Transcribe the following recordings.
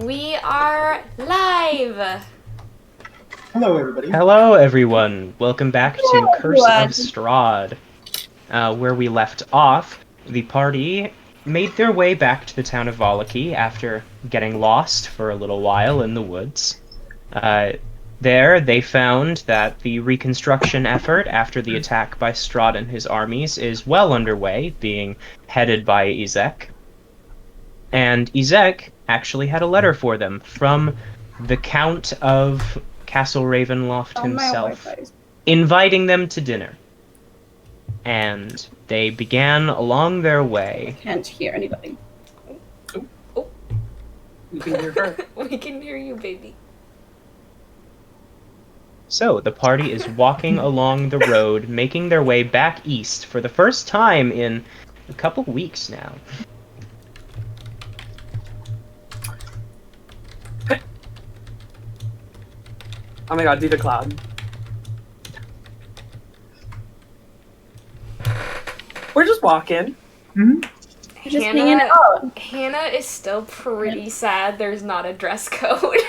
We are live! Hello, everybody. Hello, everyone. Welcome back to Hello, Curse of everyone. Strahd. Where we left off, the party made their way back to the town of Valaki after getting lost for a little while in the woods. There, they found that the reconstruction effort after the attack by Strahd and his armies is well underway, being headed by Izek. And Izek actually had a letter for them from the Count of Castle Ravenloft himself, inviting them to dinner. And they began along their way. Can't hear anybody. Oh. You can hear her. We can hear you, baby. So, the party is walking along the road, making their way back east for the first time in a couple weeks now. Oh my god, do the cloud. We're just walking. Just hanging out. Hannah is still pretty sad there's not a dress code.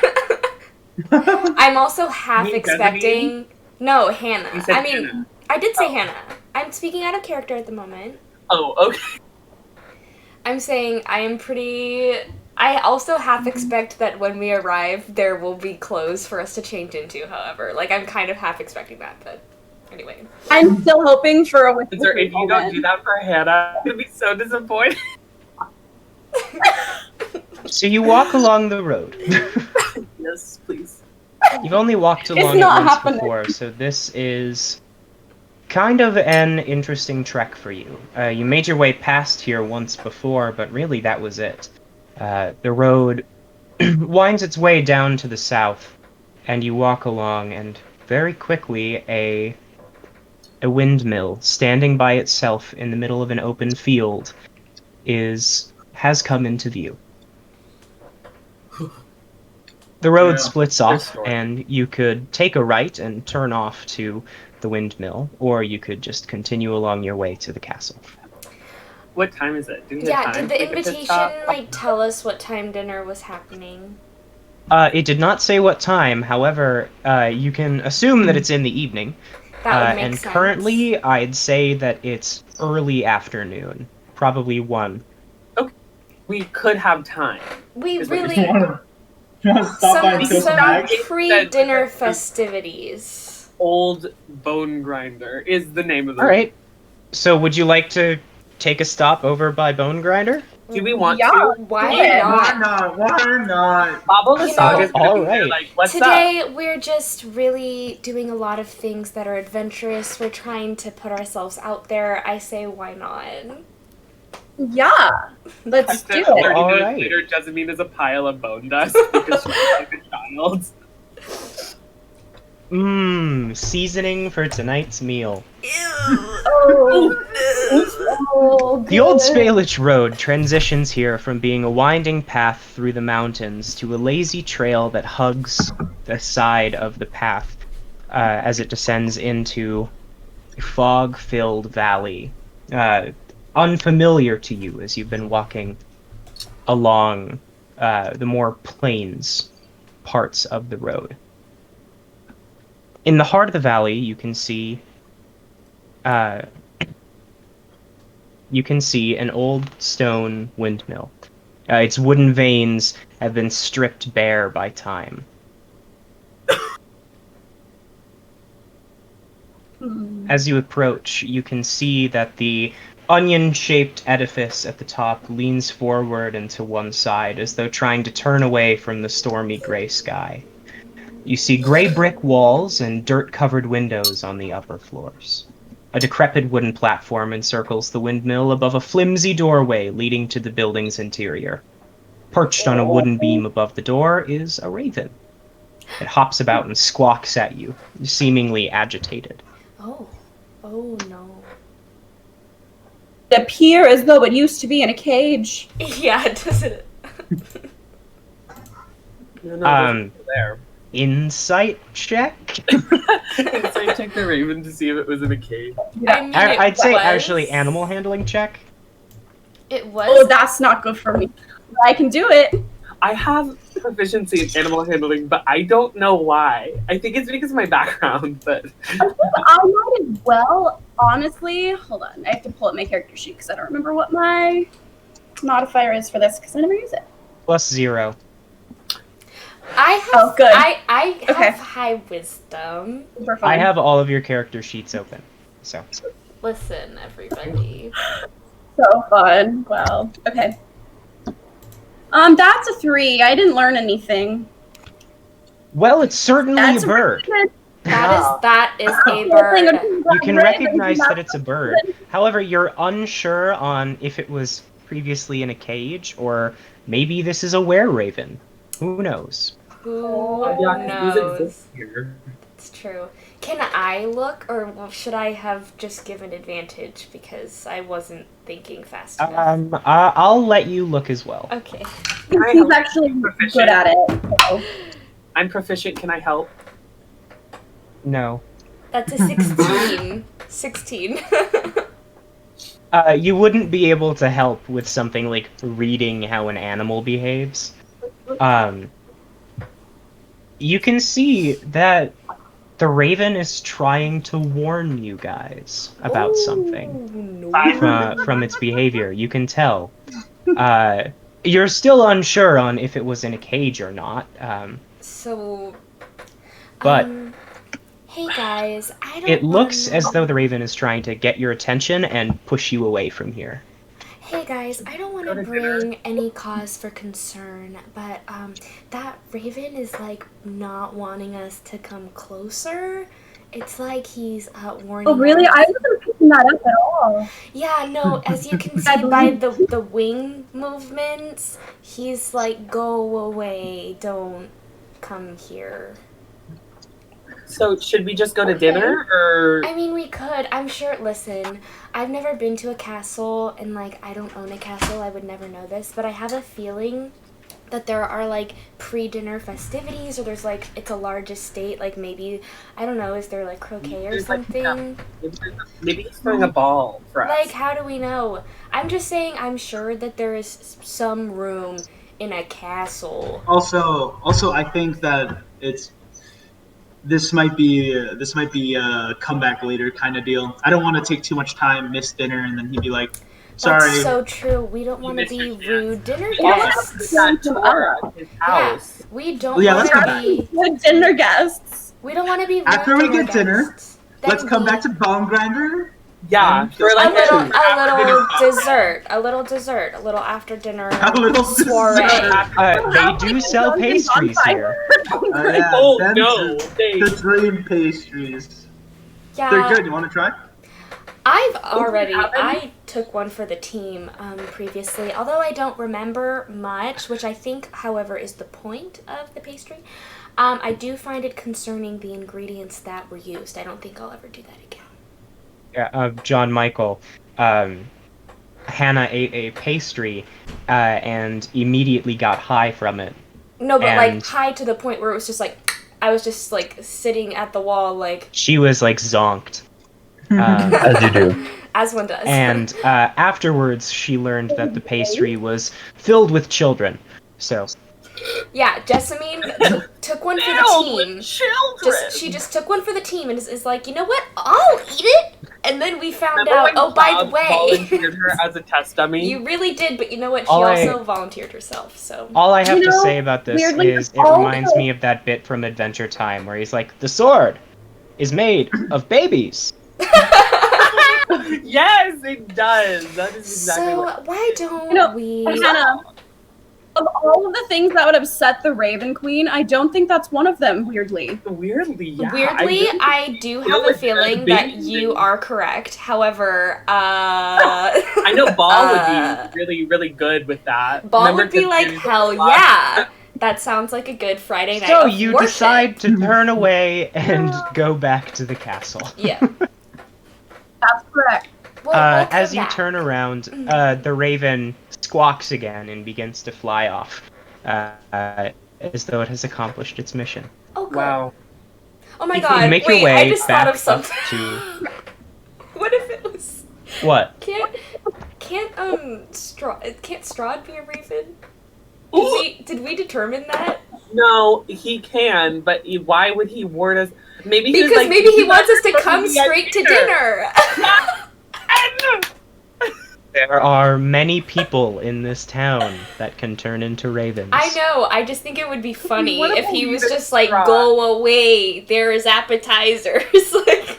I'm also half You mean expecting... Jessamine? No, Hannah. You said I mean, Hannah. I did say Hannah. I'm speaking out of character at the moment. Oh, okay. I'm saying I am pretty... I also half expect that when we arrive, there will be clothes for us to change into, however. Like, I'm kind of half expecting that, but anyway. I'm still hoping for a Is there, if you don't do that for Hannah, I'm gonna be so disappointed. So you walk along the road. Yes, please. You've only walked It's along it not once happening. before, so this is kind of an interesting trek for you. You made your way past here once before, but really that was it. The road winds its way down to the south, and you walk along, and very quickly a windmill standing by itself in the middle of an open field has come into view. The road splits off, and you could take a right and turn off to the windmill, or you could just continue along your way to the castle. What time is it? Did Yeah, did the invitation, tell us what time dinner was happening? It did not say what time, however, you can assume that it's in the evening. That would make and sense. currently, I'd say that it's early afternoon, probably 1. We could have time. We Is what you're really... saying. Some pre-dinner festivities. Old Bone Grinder is the name of the Alright, so would you like to take a stop over by Bone Grinder? Do we want Yeah. to? Why Yeah. not? Why not? Bobble the You Saga know- is gonna be Alright. there, like, what's Today, up? we're just really doing a lot of things that are adventurous. We're trying to put ourselves out there. I say, why not? Yeah, let's do 30 it. All minutes right. later, Jessamine is a pile of bone dust because she's like a child. Seasoning for tonight's meal. Oh, The Old good. Spalich Road transitions here from being a winding path through the mountains to a lazy trail that hugs the side of the path as it descends into a fog-filled valley, unfamiliar to you as you've been walking along the more plains parts of the road. In the heart of the valley, you can see an old stone windmill. Its wooden vanes have been stripped bare by time. As you approach, you can see that the onion-shaped edifice at the top leans forward and to one side, as though trying to turn away from the stormy gray sky. You see gray brick walls and dirt-covered windows on the upper floors. A decrepit wooden platform encircles the windmill above a flimsy doorway leading to the building's interior. Perched on a wooden beam above the door is a raven. It hops about and squawks at you, seemingly agitated. Oh no. It appear as though it used to be in a cage. Yeah, does it? There. Insight check? So I checked the raven to see if it was in a cage. Yeah. I mean, I'd say was. actually animal handling check. It was. Oh, that's not good for me. I can do it. I have proficiency in animal handling, but I don't know why. I think it's because of my background, but I think I might as well, honestly. Hold on, I have to pull up my character sheet because I don't remember what my modifier is for this because I never use it. +0. I have. Oh, good. I have Okay. high wisdom. Super fun. I have all of your character sheets open. So Listen, everybody. So fun. Wow. Okay. That's a 3. I didn't learn anything. well, it's certainly That's a bird. That is a bird. You can recognize that it's a bird. However, you're unsure on if it was previously in a cage or maybe this is a were-raven. Who knows? Who yeah, these knows? exist here. It's true. Can I look, or should I have just given advantage because I wasn't thinking fast enough? I'll let you look as well. Okay. He's actually good at it. So. I'm proficient. Can I help? No. That's a 16. 16. You wouldn't be able to help with something like reading how an animal behaves. You can see that the raven is trying to warn you guys about something from its behavior. You can tell. You're still unsure on if it was in a cage or not. So. But Hey guys, I don't. it looks wanna- as though the raven is trying to get your attention and push you away from here. Hey guys, I don't want to bring any cause for concern, but that raven is like not wanting us to come closer. It's like he's warning. Oh, really? us. I wasn't picking that up at all. Yeah, no. As you can I see by believe- the wing movements, he's like, "Go away! Don't come here." So should we just go to dinner, or I mean, we could. I'm sure. Listen, I've never been to a castle, and like, I don't own a castle. I would never know this, but I have a feeling that there are like pre-dinner festivities, or there's like it's a large estate. Like maybe I don't know. Is there like croquet or There's, like, something? maybe he's throwing a ball for us? Like, how do we know? I'm just saying. I'm sure that there is some room in a castle. Also, I think that this might be a comeback later kind of deal. I don't want to take too much time, miss dinner, and then he'd be like, "Sorry." That's so true. We don't want to missed be your chance. rude dinner Yeah, guests. that tour at his house. We don't Well, yeah, want let's to come be. Good dinner guests. We don't want to be rude After we dinner get dinner, guests. Let's Then come we- back to Bone Grinder. Yeah, for a like little dinner. dessert, a little after dinner A little soiree. dessert. They do sell pastries here. Yeah, Oh them no! The dream pastries. Yeah, They're good. You want to try? I took one for the team previously, although I don't remember much, which I think, however, is the point of the pastry. I do find it concerning the ingredients that were used. I don't think I'll ever do that again. Yeah, John Michael. Hannah ate a pastry and immediately got high from it. No, but And- like high to the point where it was just like I was just like sitting at the wall, like She was like zonked. As you do. as one does. And afterwards, she learned that the pastry was filled with children. So, yeah, Jessamine took one for the team. Children. She just took one for the team and is like, you know what? I'll eat it. And then we found Remember out. when Oh, by the Bob way, volunteered her as a test dummy. you really did. But you know what? She All I- also volunteered herself. So all I have You to know, say about this weirdly, is it all reminds the- me of that bit from Adventure Time where he's like, the sword is made of babies. Yes, it does. That is exactly so what. why don't You know, we? Hannah, of all of the things that would upset the Raven Queen, I don't think that's one of them, weirdly. Weirdly, yeah. Weirdly, I I do feel have a like feeling that that baby- you are correct. However, I know Ball would be really, really good with that. Ball Remember would be to like, do hell a lot? yeah. That sounds like a good Friday night. So of you worship. decide to turn away and go back to the castle. Yeah. That's correct. We'll come As you back. turn around, the raven squawks again and begins to fly off, as though it has accomplished its mission. Oh, good. Wow. Oh my If you god. make Wait, your way I just thought back of something. up to What if it was what? can't Strahd be a raven? Did we determine that? No, he can, but why would he warn us? Maybe he was Because like, maybe he wants us to "You're come supposed be at straight to dinner. There are many people in this town that can turn into ravens. I know. I just think it would be funny What if about he was you, just like, Strahd? "Go away. There is appetizers." Like,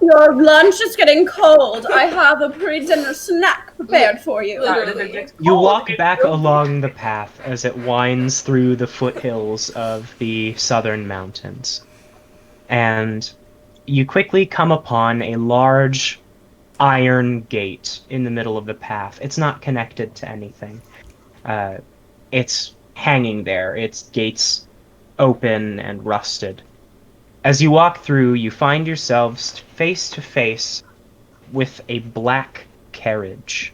Your lunch is getting cold. I have a pre-dinner snack prepared for you. Literally. You walk back along the path as it winds through the foothills of the southern mountains. And you quickly come upon a large iron gate in the middle of the path. It's not connected to anything. It's hanging there. Its gates open and rusted. As you walk through, you find yourselves face to face with a black carriage.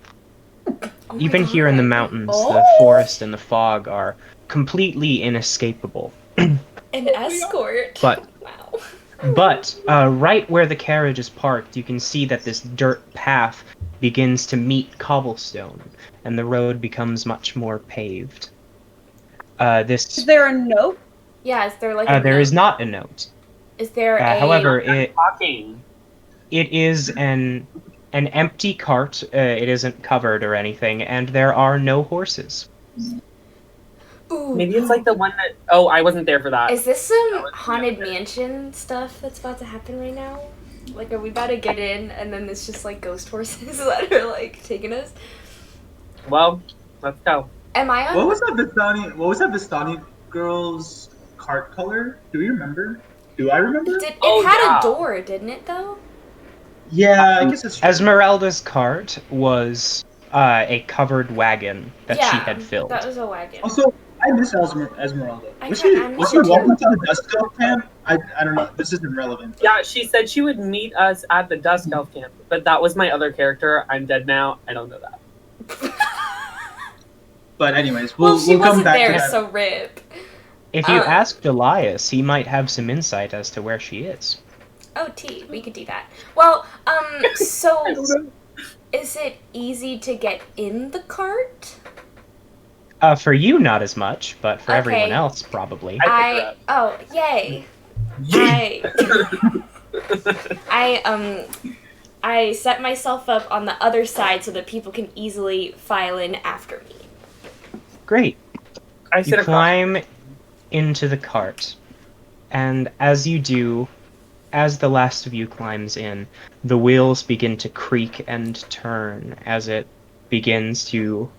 Oh my Even here in the God. mountains, Oh. the forest and the fog are completely inescapable. An escort. But Wow. But right where the carriage is parked, you can see that this dirt path begins to meet cobblestone, and the road becomes much more paved. Is there a note? Yeah, is there like a There note? is not a note. Is there a... However, it Talking. is an empty cart. It isn't covered or anything, and there are no horses. Ooh. Maybe it's like the one that. Oh, I wasn't there for that. Is this some haunted mansion stuff that's about to happen right now? Like, are we about to get in and then it's just like ghost horses that are like taking us? Well, let's go. Am I on? What was that Vistani girl's cart color? Do we remember? Do I remember? It Oh, had yeah. a door, didn't it though? Yeah, I guess it's true. Esmeralda's cart was a covered wagon that she had filled. That was a wagon. Also, I miss Esmeralda. I Was can't- she walking to the Dusk Elf camp? I don't know. This isn't relevant. Yeah, she said she would meet us at the Dusk Elf camp, but that was my other character. I'm dead now. I don't know that. But anyways, Well, we'll she come wasn't back there, to that. so rip. If you asked Elias, he might have some insight as to where she is. Oh, we could do that. Well, so is it easy to get in the cart? For you, not as much, but for Okay. everyone else, probably. Oh, yay. I set myself up on the other side so that people can easily file in after me. Great. I You sit across. climb into the cart, and as you do, as the last of you climbs in, the wheels begin to creak and turn as it begins to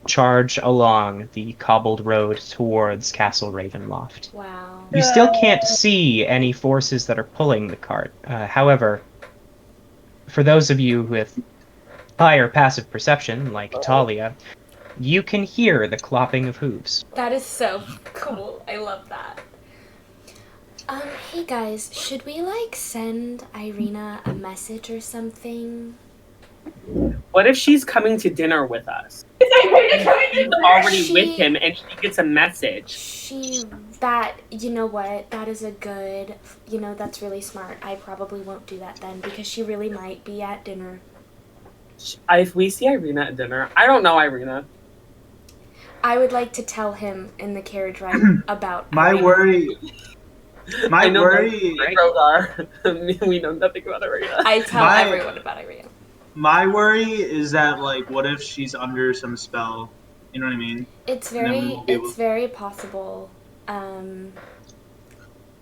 charge along the cobbled road towards Castle Ravenloft. Wow. You still can't see any forces that are pulling the cart. However, for those of you with higher passive perception, like Thalia, you can hear the clopping of hooves. That is so cool. I love that. Hey guys, should we like send Irina a message or something? What if she's coming to dinner with us? She's already She- with him, and she gets a message. You know what, that is a good, that's really smart. I probably won't do that then because she really might be at dinner. If we see Irina at dinner, I don't know Irina. I would like to tell him in the carriage ride about My Irina. worry. My I know worry. Rhogar. We know nothing about Irina. I tell My- everyone about Irina. My worry is that, like, what if she's under some spell? You know what I mean? It's And then we won't be able- very possible.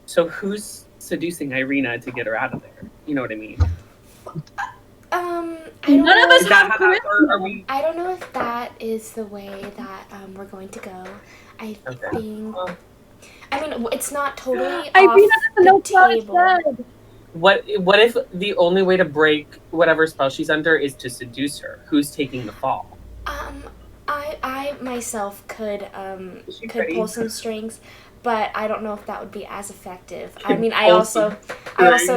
So who's seducing Irina to get her out of there? You know what I mean? I don't None of know us Is that have how that works? Are we? I don't know if that is the way that we're going to go. I Okay. think. Well, I mean, it's not totally Irina off doesn't know the what I table. said. what if the only way to break whatever spell she's under is to seduce her? Who's taking the fall? I myself could Is she could pretty? pull some strings. but I don't know if that would be as effective. I mean, I also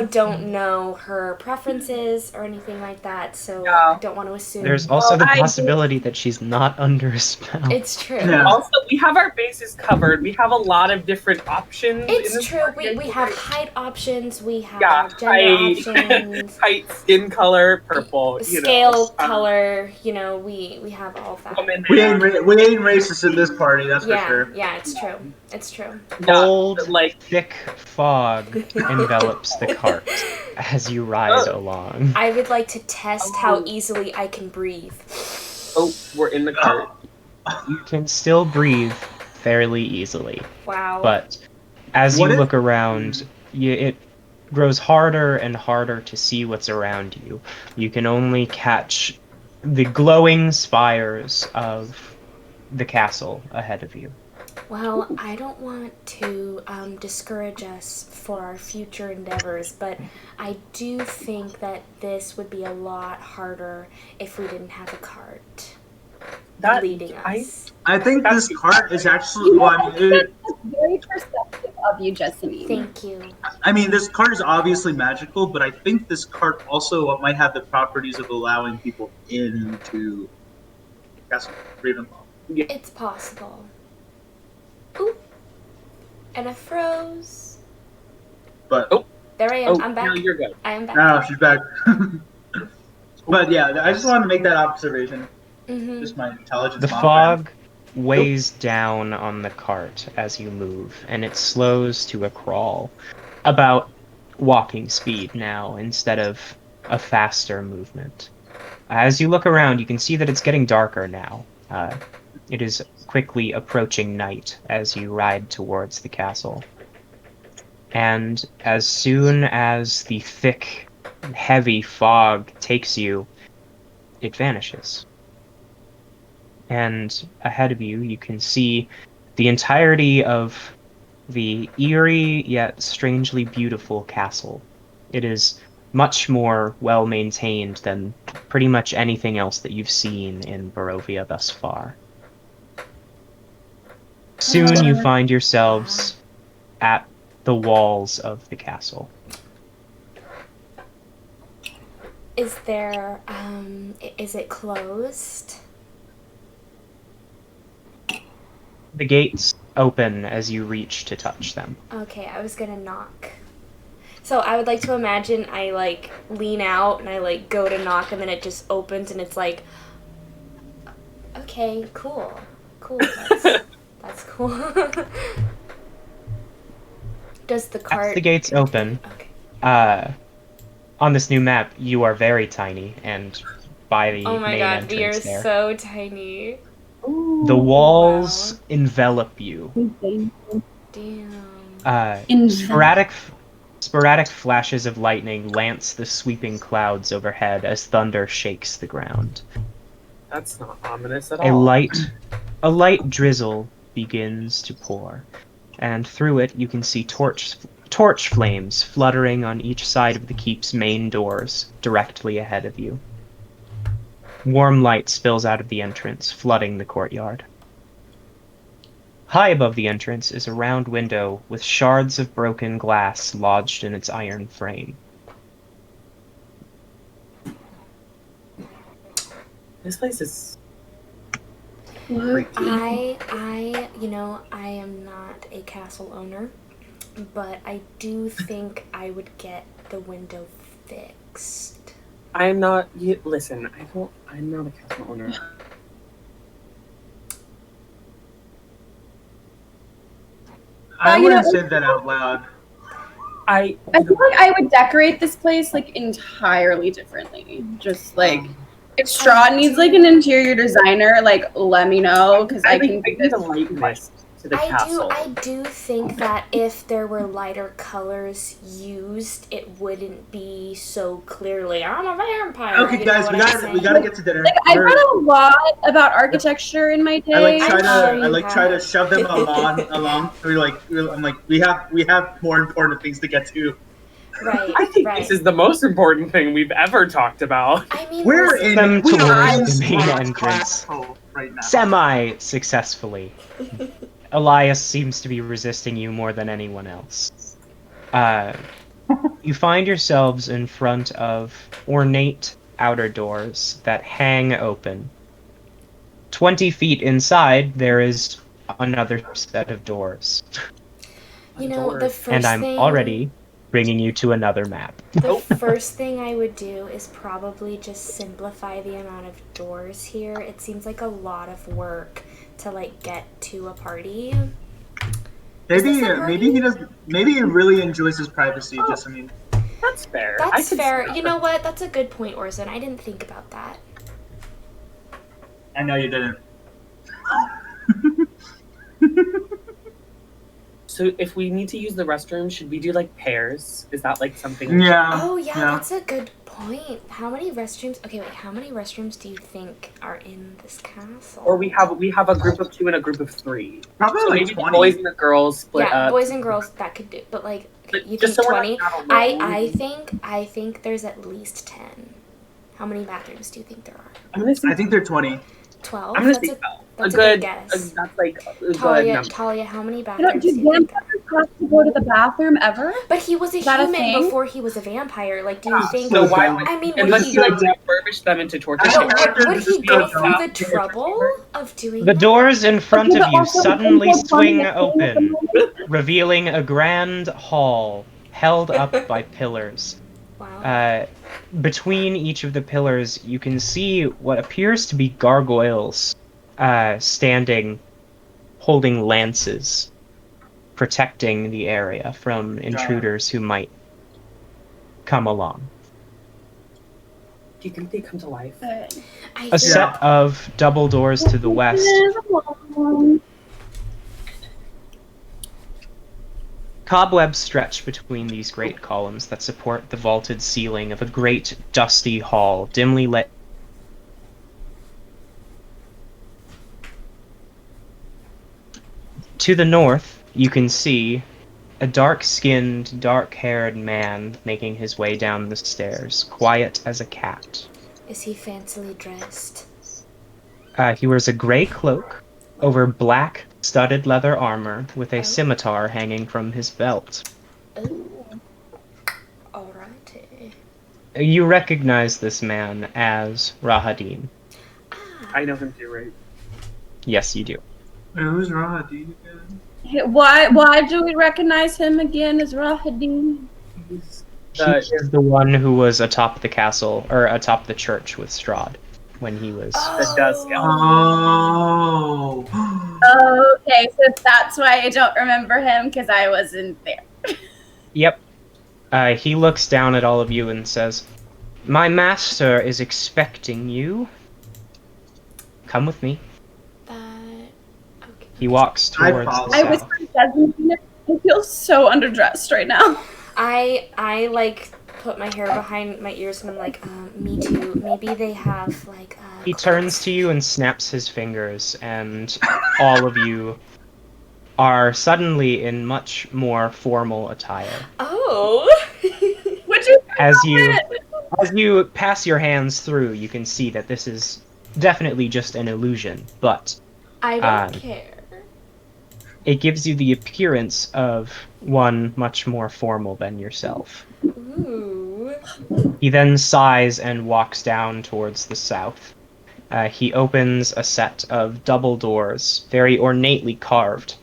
don't know her preferences or anything like that, so I don't want to assume. There's also the possibility that she's not under a spell. It's true. Yeah. Also, we have our bases covered. We have a lot of different options. It's true. We have height options. We have gender options. Height, skin color, purple. Scale color. You know, we have all of that. We ain't racist in this party, that's for sure. Yeah, it's true. It's true. Cold, thick fog envelops the cart as you ride along. I would like to test how easily I can breathe. Oh, we're in the cart. You can still breathe fairly easily. Wow. But as you look around, it grows harder and harder to see what's around you. You can only catch the glowing spires of the castle ahead of you. Well, I don't want to discourage us for our future endeavors, but I do think that this would be a lot harder if we didn't have a cart leading us. I think this cart is actually... That's very perceptive of you, Jessamine. Thank you. I mean, this cart is obviously magical, but I think this cart also might have the properties of allowing people into Castle Ravenloft. It's possible. Oop. And I froze. But there I am. I'm back. No, you're good. I am back. no, she's back. But yeah, I just wanted to make that observation. Mm-hmm. Just my intelligence. The fog weighs down on the cart as you move, and it slows to a crawl. About walking speed now, instead of a faster movement. As you look around, you can see that it's getting darker now. It is quickly approaching night as you ride towards the castle. And as soon as the thick, heavy fog takes you, it vanishes. And ahead of you, you can see the entirety of the eerie yet strangely beautiful castle. It is much more well-maintained than pretty much anything else that you've seen in Barovia thus far. Soon you find yourselves at the walls of the castle. Is there, is it closed? The gates open as you reach to touch them. Okay, I was gonna knock. So I would like to imagine I, lean out and I, go to knock and then it just opens and it's like, okay, cool. Cool, that's cool. Does the cart... As the gates open, Okay. On this new map, you are very tiny, and by the Oh my main god, we are entrance there. so tiny. The walls envelop you. Damn. Sporadic flashes of lightning lance the sweeping clouds overhead as thunder shakes the ground. That's not ominous at A all. light drizzle begins to pour, and through it you can see torch flames fluttering on each side of the keep's main doors directly ahead of you. Warm light spills out of the entrance, flooding the courtyard. High above the entrance is a round window with shards of broken glass lodged in its iron frame. This place is... I am not a castle owner, but I do think I would get the window fixed. I'm not... Listen, I'm not a castle owner. I wouldn't say that out loud. I feel like I would decorate this place entirely differently. Just if Strahd needs an interior designer, let me know because I can do this. A lightness to the castle. I do think that if there were lighter colors used, it wouldn't be so clearly I'm a vampire. Okay, guys, we gotta get to dinner. I read a lot about architecture in my day. I try to shove them along. We have more important things to get to. Right. I think this is the most important thing we've ever talked about. I mean, Them towards the main Class entrance right now. semi-successfully. Elias seems to be resisting you more than anyone else. You find yourselves in front of ornate outer doors that hang open. 20 feet inside, there is another set of doors. You know, the first And I'm thing... already bringing you to another map. The first thing I would do is probably just simplify the amount of doors here. It seems like a lot of work to, like, get to a party. Maybe he does. Maybe he really enjoys his privacy. Jessamine. That's fair. That's fair. You know what? That's a good point, Orsan. I didn't think about that. I know you didn't. So if we need to use the restroom, should we do like pairs? Is that like something? Yeah. Oh yeah, that's a good point. How many restrooms? Okay, wait. How many restrooms do you think are in this castle? Or we have a group of 2 and a group of 3. Probably So like maybe 20. the boys and the girls split yeah, up. boys and girls that could do. But like, okay, you Just think so we're 20? not I think there's at least 10. How many bathrooms do you think there are? I think they're 20. 12. I'm gonna That's say that's a good guess. That's like a good Talia, number. how many You know, bathrooms do do you think? vampires have to go to the bathroom ever? But he was a that a human thing? before he was a vampire. Like, do you think? So why would I mean, would unless he you like go? refurbish them into torture I don't chambers? know. Would he go through the trouble of doing The that? doors in front Okay, of but you also suddenly it's so funny swing that they have the open, moment. revealing a grand hall held up by pillars. Wow. Between each of the pillars, you can see what appears to be gargoyles standing, holding lances, protecting the area from intruders who might come along. Do you think they come to life? A set of double doors to the west. Cobwebs stretch between these great columns that support the vaulted ceiling of a great, dusty hall, dimly lit. To the north, you can see a dark-skinned, dark-haired man making his way down the stairs, quiet as a cat. Is he fancily dressed? He wears a gray cloak over black, studded leather armor with a scimitar hanging from his belt. Oh. Alrighty. You recognize this man as Rahadin. I know him too, right? Yes, you do. Who's Rahadin again? Why do we recognize him again as Rahadin? He is the one who was atop the castle, or atop the church with Strahd when he was... The Dusk. Oh. Okay, so that's why I don't remember him, because I wasn't there. Yep. He looks down at all of you and says, "My master is expecting you. Come with me." Okay. He walks towards the I south. whispered Jessamine, I feel so underdressed right now. I like put my hair behind my ears and I'm like, me too. Maybe they have like. He turns to you and snaps his fingers, and all of you are suddenly in much more formal attire. Oh. Would you? As you pass your hands through, you can see that this is definitely just an illusion, but I don't care. it gives you the appearance of one much more formal than yourself. Ooh. He then sighs and walks down towards the south. He opens a set of double doors, very ornately carved,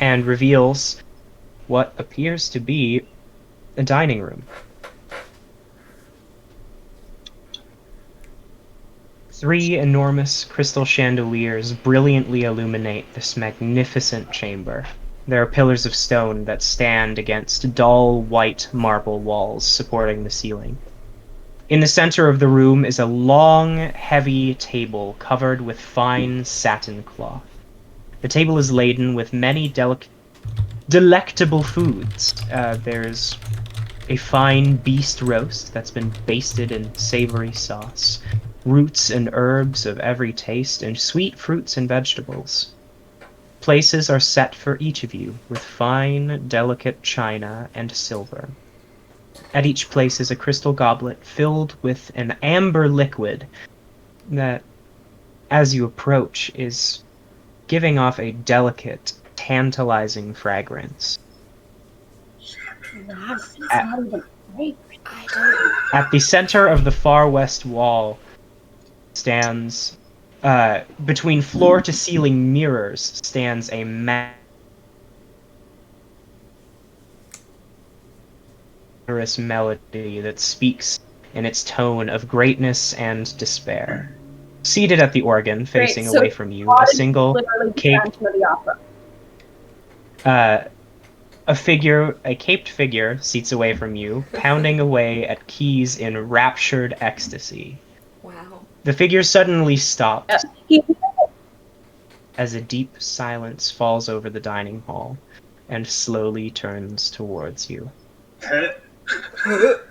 and reveals what appears to be a dining room. 3 enormous crystal chandeliers brilliantly illuminate this magnificent chamber. There are pillars of stone that stand against dull white marble walls supporting the ceiling. In the center of the room is a long, heavy table covered with fine satin cloth. The table is laden with many delectable foods. There's a fine beast roast that's been basted in savory sauce, roots and herbs of every taste, and sweet fruits and vegetables. Places are set for each of you with fine, delicate china and silver. At each place is a crystal goblet filled with an amber liquid that, as you approach, is giving off a delicate, tantalizing fragrance. Wow, it's not even great. I don't. At the center of the far west wall stands, between floor-to-ceiling mirrors, stands a melody that speaks in its tone of greatness and despair. Seated at the organ, facing Great, so away from you, a single literally the caped, Phantom of the Opera. a caped figure seats away from you, pounding away at keys in raptured ecstasy. Wow. The figure suddenly stops He as a deep silence falls over the dining hall and slowly turns towards you. Yeah, he's either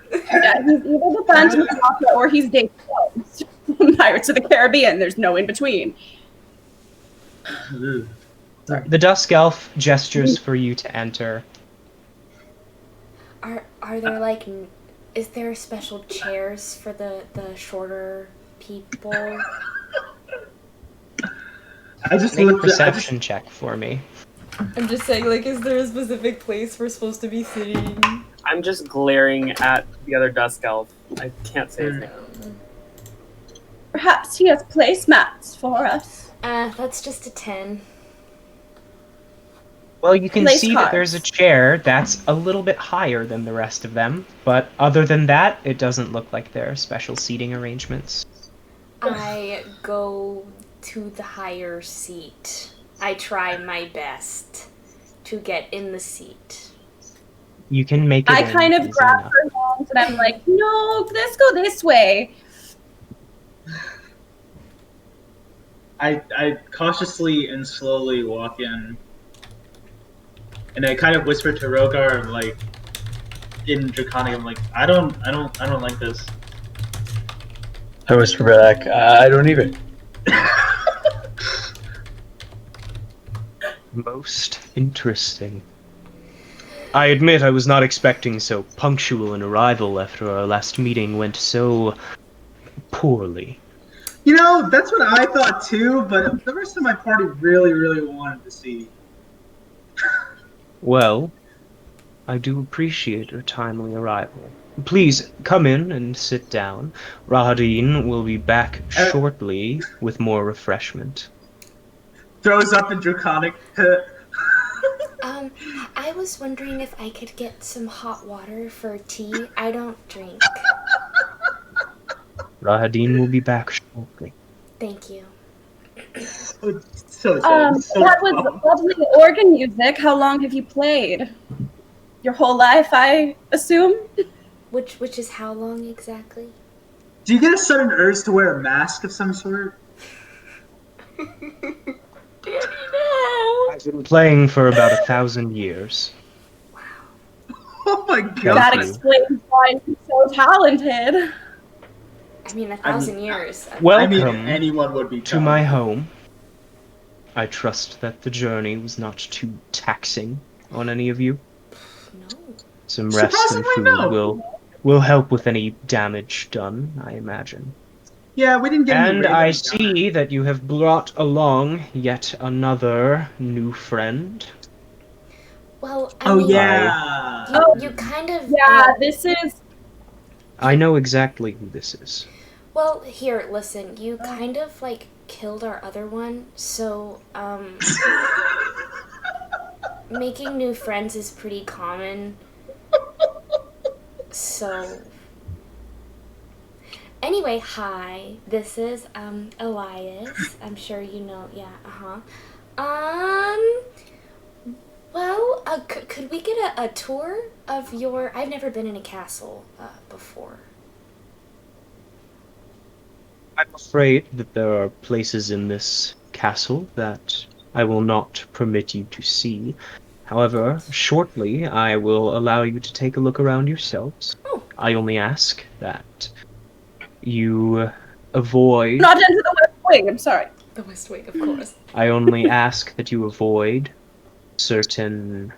the Phantom of the Opera or he's Dave Jones. Pirates of the Caribbean. There's no in between. The Dusk Elf gestures for you to enter. Are there like, is there special chairs for the shorter people? I just Make a looked. perception check for me. I'm just saying, like, is there a specific place we're supposed to be sitting? I'm just glaring at the other Dusk Elf. I can't say his name. Perhaps he has placemats for us. That's just a 10. Well, you can Place see that cards. there's a chair that's a little bit higher than the rest of them, but other than that, it doesn't look like there are special seating arrangements. I go to the higher seat. I try my best to get in the seat. You can make it I in kind of easy grab enough. her hands and I'm like, no, let's go this way. I cautiously and slowly walk in, and I kind of whisper to Rhogar, like, in Draconic, I'm like, I don't like this. I whisper back, I don't either. Most interesting. I admit I was not expecting so punctual an arrival after our last meeting went so poorly. You know, that's what I thought too, but the rest of my party really, really wanted to see. Well, I do appreciate your timely arrival. Please come in and sit down. Rahadin will be back shortly with more refreshment. Throws up in Draconic. I was wondering if I could get some hot water for tea. I don't drink. Rahadin will be back shortly. Thank you. That was lovely organ music. How long have you played? Your whole life, I assume? Which is how long exactly? Do you get a sudden urge to wear a mask of some sort? Danny, no! I've been playing for about 1,000 years. Oh my god! That you. explains why he's so talented. I mean, 1,000 years. Welcome I mean, anyone would be to my home. I trust that the journey was not too taxing on any of you. No. Some rest and Surprisingly, food no. will help with any damage done, I imagine. Yeah, we didn't get any And raid I on see that you have brought along yet another new friend. Well, I Oh mean, yeah. You kind of... Yeah, this is... I know exactly who this is. Well, here, listen. You kind of, like, killed our other one, so, making new friends is pretty common. So... Anyway, hi. This is, Elias. I'm sure you know, yeah, well, could we get a tour of your... I've never been in a castle, before. I'm afraid that there are places in this castle that I will not permit you to see. However, shortly I will allow you to take a look around yourselves. Oh. I only ask that you avoid... Not into the West Wing, I'm sorry. The West Wing, of course. I only ask that you avoid certain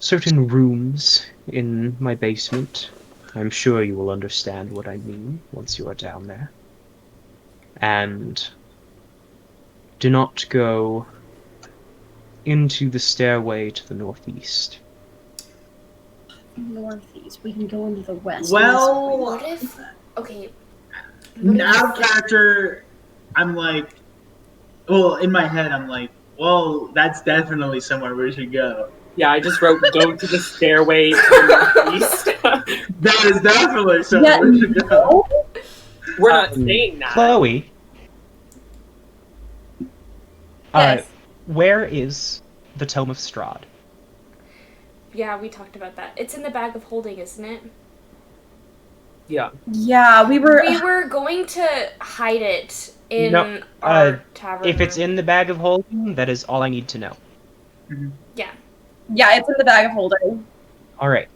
rooms in my basement. I'm sure you will understand what I mean once you are down there. And do not go into the stairway to the northeast. Northeast. We can go into the west. Well, What if? Okay. What out of if? character, I'm like, well, in my head, I'm like, well, that's definitely somewhere we should go. Yeah, I just wrote go to the stairway to the east. That is definitely somewhere we should go. We're not saying that. Chloe, Yes. where is the Tome of Strahd? Yeah, we talked about that. It's in the bag of holding, isn't it? Yeah. Yeah, we were. We were going to hide it in No, our tavern. If it's in the bag of holding, that is all I need to know. Yeah. Yeah, it's in the bag of holding. All right.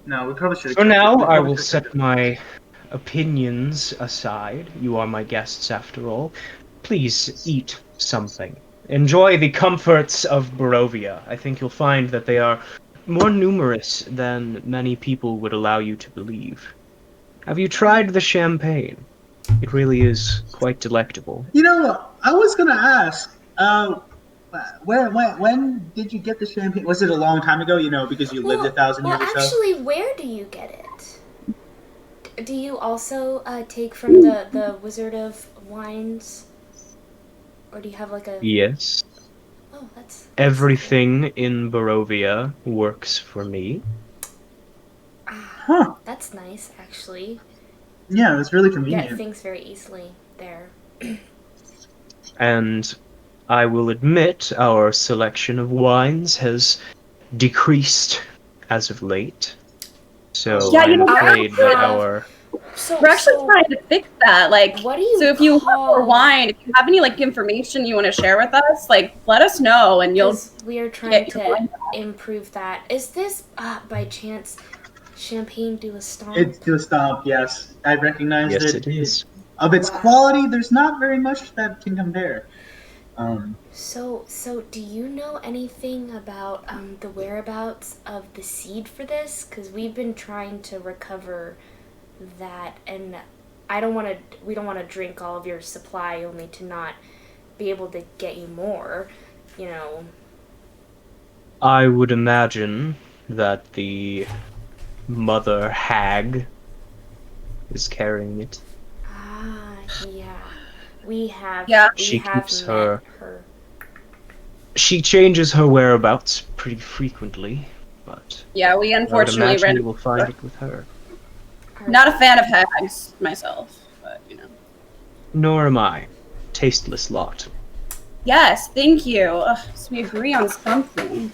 No, we probably should. For now, I will set my opinions aside. You are my guests, after all. Please eat something. Enjoy the comforts of Barovia. I think you'll find that they are more numerous than many people would allow you to believe. Have you tried the champagne? It really is quite delectable. You know, I was gonna ask. When did you get the champagne? Was it a long time ago? You know, because you lived 1,000 years or so. Actually, where do you get it? Do you also take from the Wizard of Wines? Or do you have like a... Yes. Oh, that's... Everything in Barovia works for me. Huh? That's nice, actually. Yeah, it's really Get convenient. things very easily there. And I will admit our selection of wines has decreased as of late. So Yeah, you I'm know, afraid that our... So, We're actually trying to fix that. Like, what do you so if you want call... more wine, if you have any like information you want to share with us, like let us know, and you'll. 'Cause we are trying get your to wine back. improve that. Is this, by chance, Champagne du Estamp? It's to a stomp, yes. I recognize Yes, that it is. of its quality, there's not very much that can compare. So do you know anything about the whereabouts of the seed for this? Because we've been trying to recover that, and we don't want to drink all of your supply only to not be able to get you more, you know. I would imagine that the mother hag is carrying it. Ah, yeah. We have She have keeps met her- her. She changes her whereabouts pretty frequently, but Yeah, we I would unfortunately imagine ran. you will find it with her. Not a fan of hags myself, but you know. Nor am I. Tasteless lot. Yes, thank you. Ugh, so we agree on something.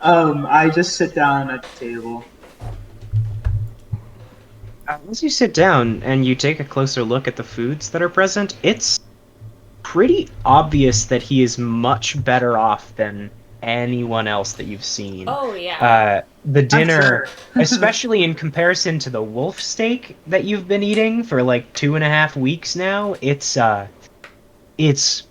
I just sit down at the table. Once you sit down and you take a closer look at the foods that are present, it's pretty obvious that he is much better off than anyone else that you've seen. Oh yeah. The dinner, sure. especially in comparison to the wolf steak that you've been eating for like 2.5 weeks now, it's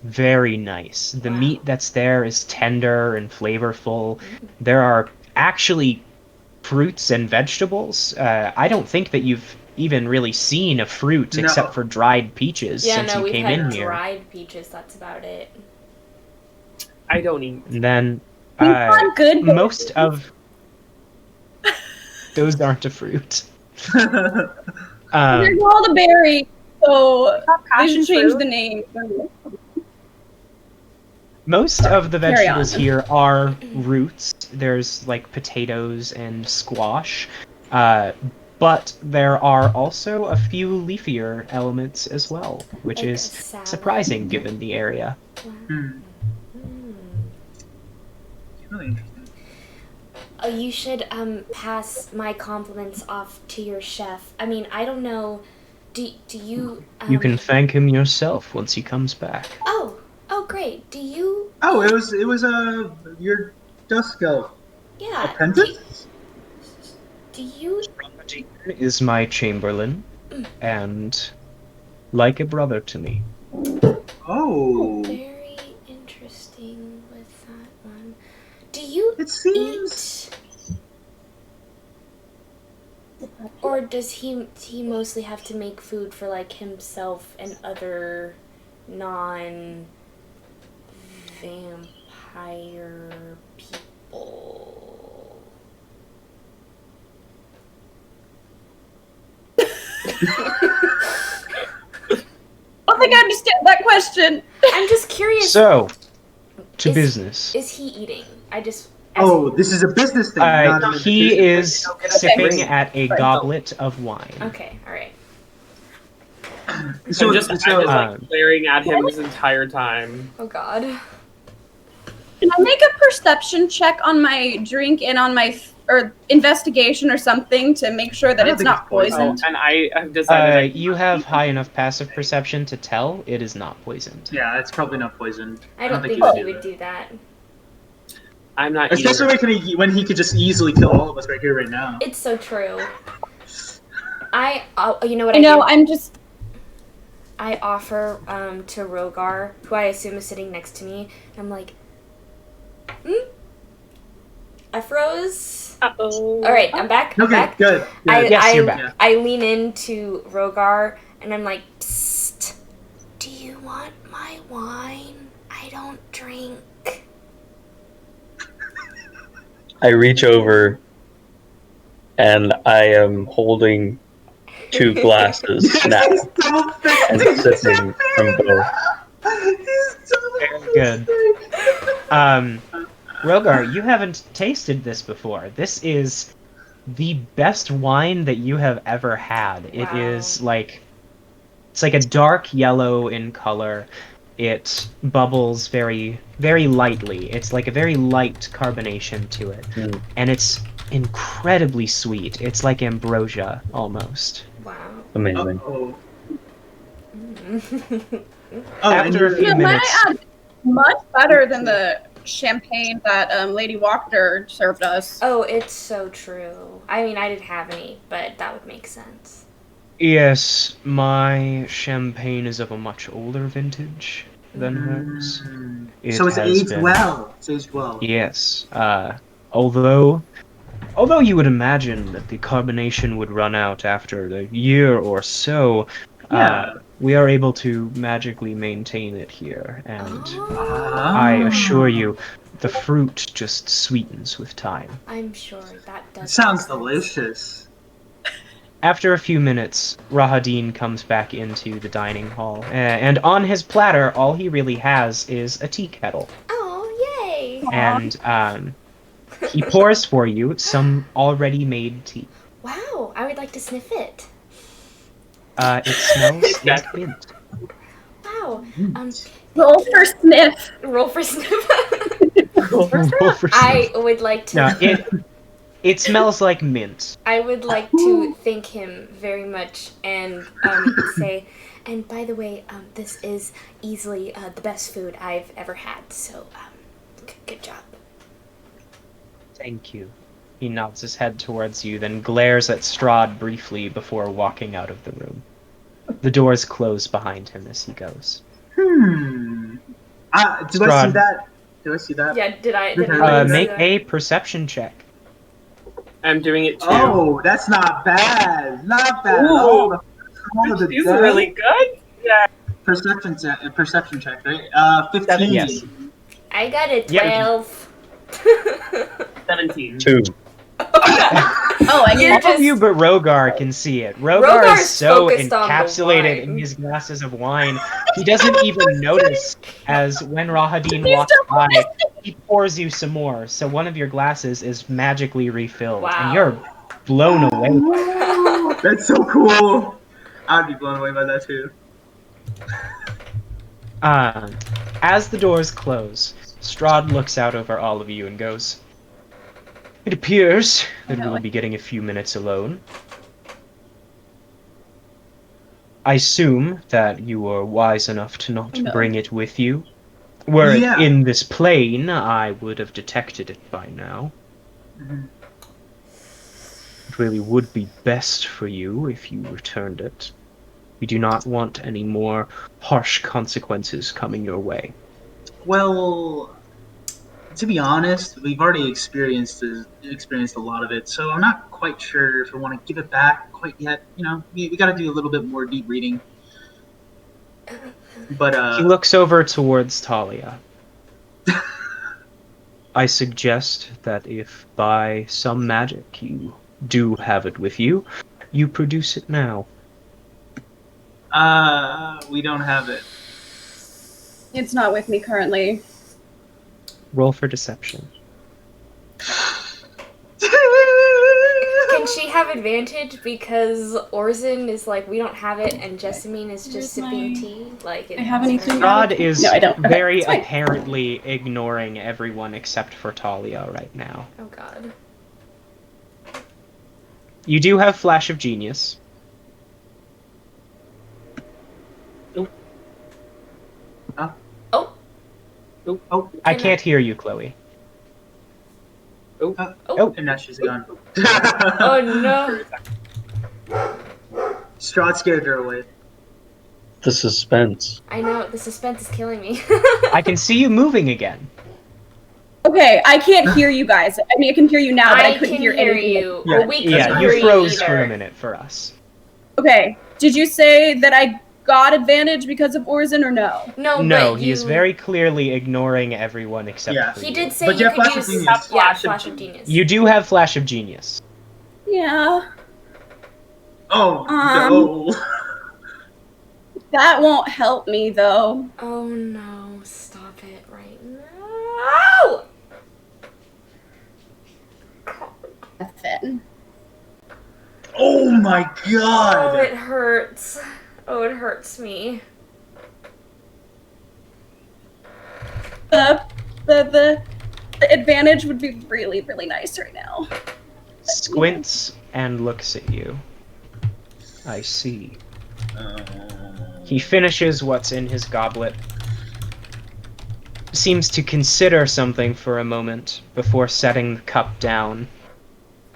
very nice. The meat that's there is tender and flavorful. There are actually fruits and vegetables. I don't think that you've even really seen a fruit No. except for dried peaches Yeah, since no, you we've came had in here. dried peaches. That's about it. I don't eat. And then We've had good. most of those aren't a fruit. They're called a berry, so they should change the name. Most of the Carry on. vegetables here are roots. There's like potatoes and squash. But there are also a few leafier elements as well, which Like a is salad. surprising given the area. Really interesting. You should pass my compliments off to your chef. I mean, I don't know. Do you? You can thank him yourself once he comes back. Oh, great. Do you? Oh, it was your Dusk elf Yeah. apprentice. Do you? Is my chamberlain, and like a brother to me. Oh, Very interesting with that one. Do you it seems. eat? Or does he mostly have to make food for like himself and other non-vampire people? I don't think I understand that question. I'm just curious. So, to Is- business. Is he eating? I just. Oh, this is a business thing. Not an He invitation. is sipping Great. at a goblet of wine. Okay, alright. So, I'm just um, like glaring at him this entire time. Oh god. Can I make a perception check on my drink and on my or investigation or something to make sure that I don't it's think not it's poisoned. poisoned? And I have decided You have high enough passive perception to tell it is not poisoned. yeah, it's probably not poisoned. I don't think would he would do that. I'm not Especially eating. when he could just easily kill all of us right here, right now. It's so true. You know what I I know, do? I'm just I offer to Rhogar, who I assume is sitting next to me. I'm like, I froze. Uh-oh. All right, I'm back. I'm Okay, back. good. Yes, you're back. I lean into Rhogar and I'm like, psst. Do you want my wine? I don't drink. I reach over and I am holding 2 glasses snapped and sipping from both. Very good. Rhogar, you haven't tasted this before. This is the best wine that you have ever had. It Wow. is like, it's like a dark yellow in color. It bubbles very, very lightly. It's like a very light carbonation to it. Mm. And it's incredibly sweet. It's like ambrosia, almost. Wow. Amazing. Oh, After a few yeah, minutes... much better than the champagne that Lady Walker served us. Oh, it's so true. I mean, I didn't have any, but that would make sense. Yes, my champagne is of a much older vintage than hers. It so it's has aged been- well. It's aged well. Yes. Although you would imagine that the carbonation would run out after a year or so, Yeah. we are able to magically maintain it here, and Oh, I assure you, the fruit just sweetens with time. I'm sure that does. It sounds make sense. delicious. After a few minutes, Rahadin comes back into the dining hall, and on his platter, all he really has is a tea kettle. Oh, yay! And he pours for you some already made tea. Wow, I would like to sniff it. It smells like mint. Wow. Roll for sniff. Roll for sniff. Roll for I would like to. No, it smells like mint. I would like to thank him very much and say, and by the way, this is easily the best food I've ever had. So, good job. Thank you. He nods his head towards you, then glares at Strahd briefly before walking out of the room. The doors close behind him as he goes. Do I see Strahd. that? Do I see that? Yeah, did I Make see that? a perception check. I'm doing it too. Oh, that's not bad. Not bad. Ooh. All of the She's dice. really good. Yeah. Perception check, right? 15. Yes. I got a Yeah. 12. 17. 2. Oh, and You're All just- of you but Rhogar can see it. Rhogar Rhogar's is so focused on the encapsulated wine. in his glasses of wine, he doesn't even notice as when Rahadin walks by, he pours you some more. So one of your glasses is magically refilled, Wow. and you're blown away. That's so cool. I'd be blown away by that too. As the doors close, Strahd looks out over all of you and goes, "It appears that we will be getting a few minutes alone. I assume that you were wise enough to not No. bring it with you. Were Yeah. it in this plane, I would have detected it by now. Mhm. It really would be best for you if you returned it. We do not want any more harsh consequences coming your way." Well, to be honest, we've already experienced a lot of it, so I'm not quite sure if I want to give it back quite yet. You know, we got to do a little bit more deep reading. But He looks over towards Thalia. I suggest that if by some magic you do have it with you, you produce it now. we don't have it. It's not with me currently. Roll for deception. Can she have advantage because Orsan is like, we don't have it, and Jessamine is just Where's sipping my- tea? Like, I have anything? Strahd is No, I don't. Okay, very it's fine. apparently ignoring everyone except for Thalia right now. Oh god. You do have Flash of Genius. Oh, I can't hear you, Chloe. Oh, and now she's gone. oh no. Strahd scared her away. The suspense. I know, the suspense is killing me. I can see you moving again. Okay, I can't hear you guys. I mean, I can hear you now, but I couldn't can hear anything. you. Yeah. Well, we can Yeah, hear you froze either. for a minute for us. Okay, did you say that I got advantage because of Orsan or no? No, No, but he is very clearly ignoring everyone except Yeah. for He you. did say But you you have could Flash of use Genius. yeah, Flash Flash of of Genius. You do have Flash of Genius. Yeah, Oh no! that won't help me though. Oh no, stop it right now. Nothing. Oh my Oh, god! it hurts. Oh, it hurts me. The advantage would be really, really nice right now. Squints and looks at you. I see. He finishes what's in his goblet. Seems to consider something for a moment before setting the cup down.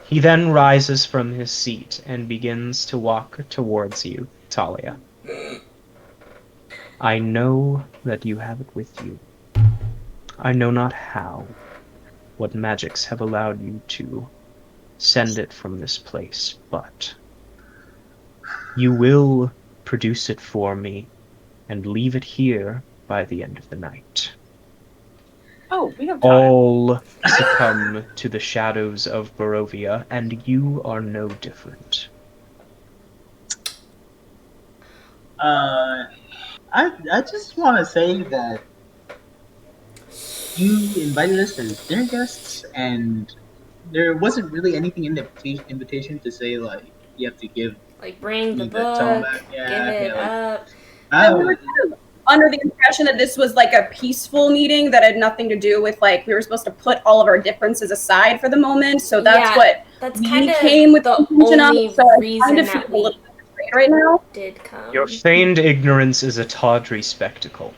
He then rises from his seat and begins to walk towards you, Thalia. I know that you have it with you. I know not how, what magics have allowed you to send it from this place, but you will produce it for me and leave it here by the end of the night. Oh, we have time. All succumb to the shadows of Barovia, and you are no different. I just want to say that you invited us as dinner guests, and there wasn't really anything in the invitation to say like you have to give. Like, bring the Need that tone book, back. Yeah, give it yeah, up. And we were kind of under the impression that this was like a peaceful meeting that had nothing to do with like we were supposed to put all of our differences aside for the moment. So that's Yeah, what That's we kind of came with the intention of, only so I kind reason of feel that a little we bit afraid right now. did come. Your feigned ignorance is a tawdry spectacle.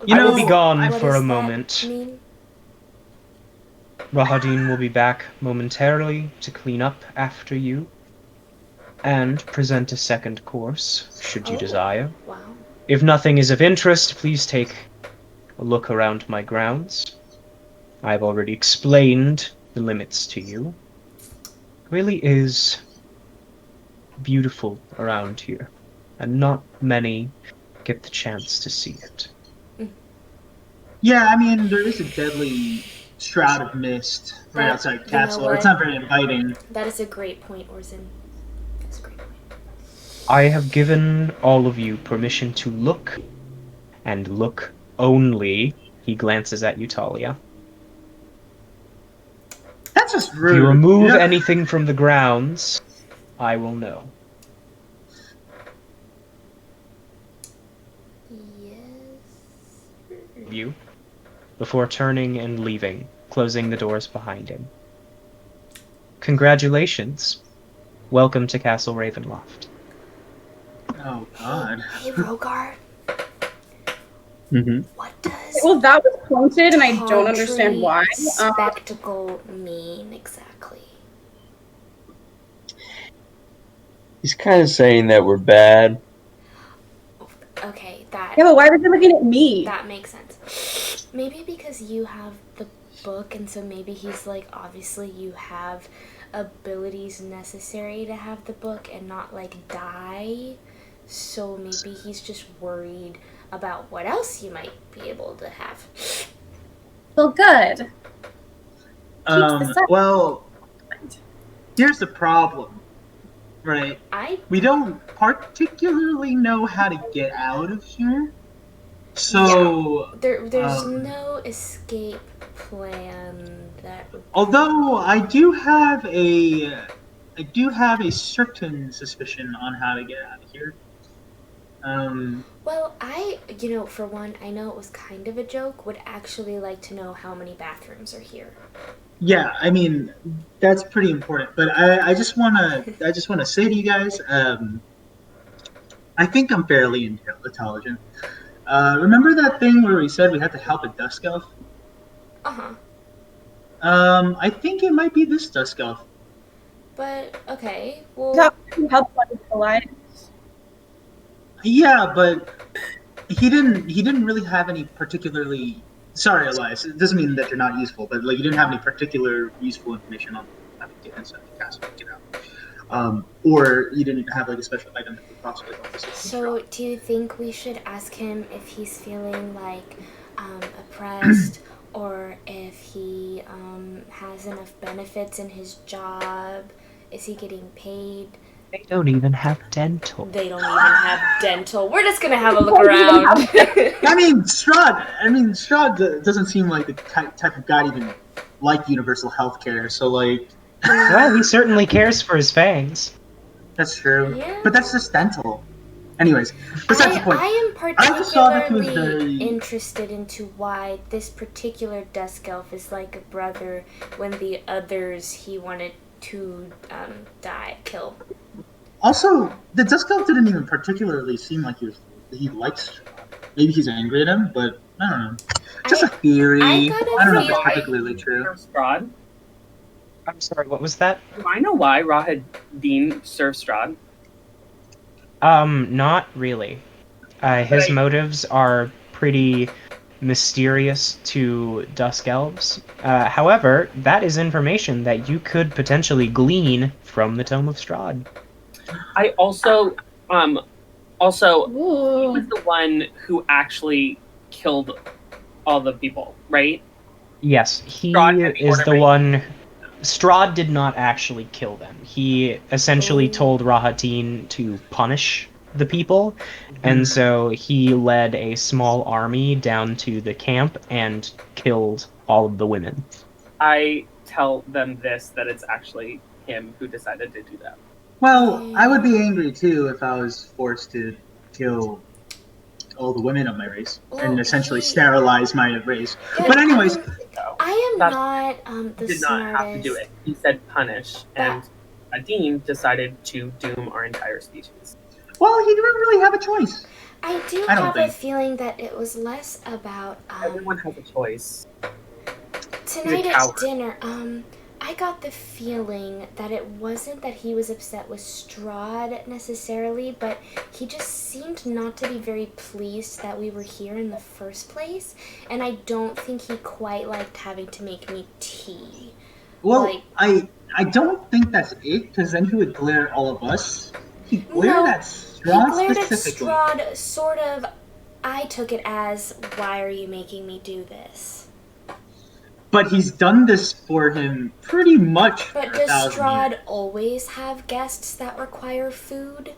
You I will know, be gone What for does a that moment. mean? Rahadin will be back momentarily to clean up after you and present a second course, should you Oh. desire. Wow. If nothing is of interest, please take a look around my grounds. I've already explained the limits to you. It really is beautiful around here, and not many get the chance to see it. Yeah, I mean there is a deadly shroud of mist right That- outside you Castle. know It's what? not very inviting. That is a great point, Orsan. That's a great point. I have given all of you permission to look, and look only. He glances at you, Thalia. That's just If rude. you remove Yeah. anything from the grounds, I will know. Yes. You, before turning and leaving, closing the doors behind him. Congratulations. Welcome to Castle Ravenloft. Oh God. Hey, Rhogar, Mm-hmm. what does Well, that was pointed, and I don't understand why. spectacle mean exactly? He's kind of saying that we're bad. Okay, that Yeah, but why was he looking at me? that makes sense. Maybe because you have the book, and so maybe he's like, obviously you have abilities necessary to have the book and not like die. So maybe he's just worried about what else you might be able to have. Well, good. Keeps the Well, here's the problem, right? We don't particularly know how to get out of here. So there's no escape plan that would... Although I do have a certain suspicion on how to get out of here. Well, for one, I know it was kind of a joke, would actually like to know how many bathrooms are here. Yeah, I mean, that's pretty important. But I just wanna say to you guys, I think I'm fairly intelligent. Remember that thing where we said we had to help a Dusk Elf? Uh-huh. I think it might be this Dusk Elf. But, okay, well... Help Elias. Yeah, but he didn't really have any particularly... Sorry, Elias, it doesn't mean that you're not useful, but like you didn't have any particular useful information on how to get inside the castle and get out. Or you didn't have like a special item that would possibly help us. So, do you think we should ask him if he's feeling like oppressed, or if he has enough benefits in his job? Is he getting paid? They don't even have dental. They don't even have dental. We're just gonna have a look around. I mean, Strahd doesn't seem like the type of guy to even like universal healthcare. So like, well, he certainly cares for his fangs. That's true. Yeah. But that's just dental. Anyways, besides the point. I am particularly interested into why this particular Dusk Elf is like a brother when the others he wanted to kill. Also, the Dusk Elf didn't even particularly seem like he likes Strahd. Maybe he's angry at him, but I don't know. Just a theory. I don't know if it's particularly true. Strahd? I'm sorry, what was that? Do I know why Rahadin serves Strahd? Not really. His motives are pretty mysterious to Dusk Elves. However, that is information that you could potentially glean from the Tome of Strahd. I also, he was the one who actually killed all the people, right? Yes, he is the one. Strahd did not actually kill them. He essentially told Rahatin to punish the people, and so he led a small army down to the camp and killed all of the women. I tell them that it's actually him who decided to do that. Well, I would be angry too if I was forced to kill all the women of my race and essentially sterilize my race. But anyways, I am not the did smartest. not have to do it. He said punish, and Adine decided to doom our entire species. Well, he didn't really have a choice. I have a feeling that it was less about everyone has a choice. Tonight at dinner, I got the feeling that it wasn't that he was upset with Strahd necessarily, but he just seemed not to be very pleased that we were here in the first place, and I don't think he quite liked having to make me tea. Well, I don't think that's it, because then he would glare at all of us. He glared at Strahd specifically. He glared at Strahd, sort of. I took it as, why are you making me do this? But he's done this for him pretty much for 1,000 years. But does Strahd always have guests that require food?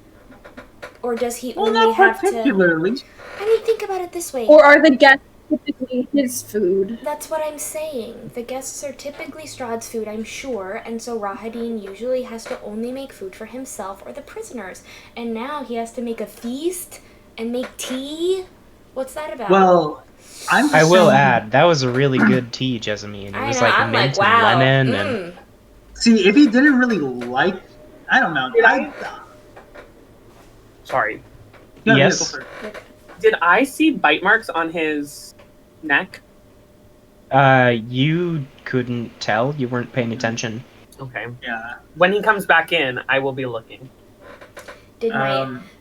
Or does he only have to... particularly. I mean, think about it this way. Or are the guests typically his food? That's what I'm saying. The guests are typically Strahd's food, I'm sure, and so Rahadin usually has to only make food for himself or the prisoners. And now he has to make a feast and make tea? What's that about? Well... I will add, that was a really good tea, Jessamine. It was like mint and lemon. And... See, if he didn't really like... I don't know. Sorry. No, yes? Did I see bite marks on his neck? You couldn't tell. You weren't paying attention. Okay. Yeah. When he comes back in, I will be looking.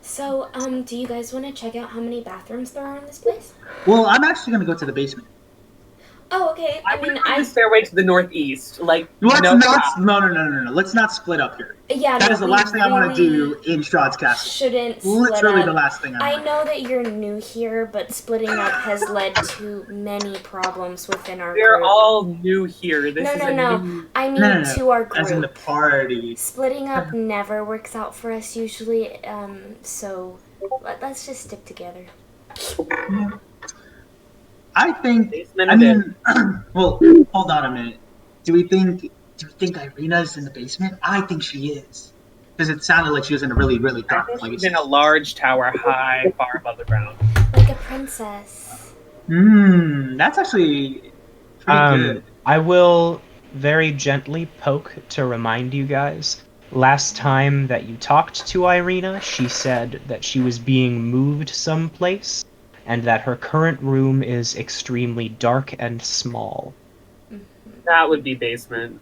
So, do you guys want to check out how many bathrooms there are in this place? Well, I'm actually going to go to the basement. Oh, okay. I I mean, would go the stairway to the northeast. Like, Let's no, no. Let's not split up here. yeah, That no, is the we last thing I want to really do in Strahd's Castle. shouldn't split Literally up. the last thing I I want. know that you're new here, but splitting up has led to many problems within our we're group. all new here. This is No. a new... I mean No. to our group. As in the party. Splitting up never works out for us usually, so let's just stick together. I think. Basement I it mean, well, hold on a minute. Do we think Irina's in the basement? I think she is, because it sounded like she was in a really, really I dark think place. she's in a large tower high, far above the ground. Like a princess. That's actually pretty good. I will very gently poke to remind you guys. Last time that you talked to Irina, she said that she was being moved someplace, and that her current room is extremely dark and small. That would be basement.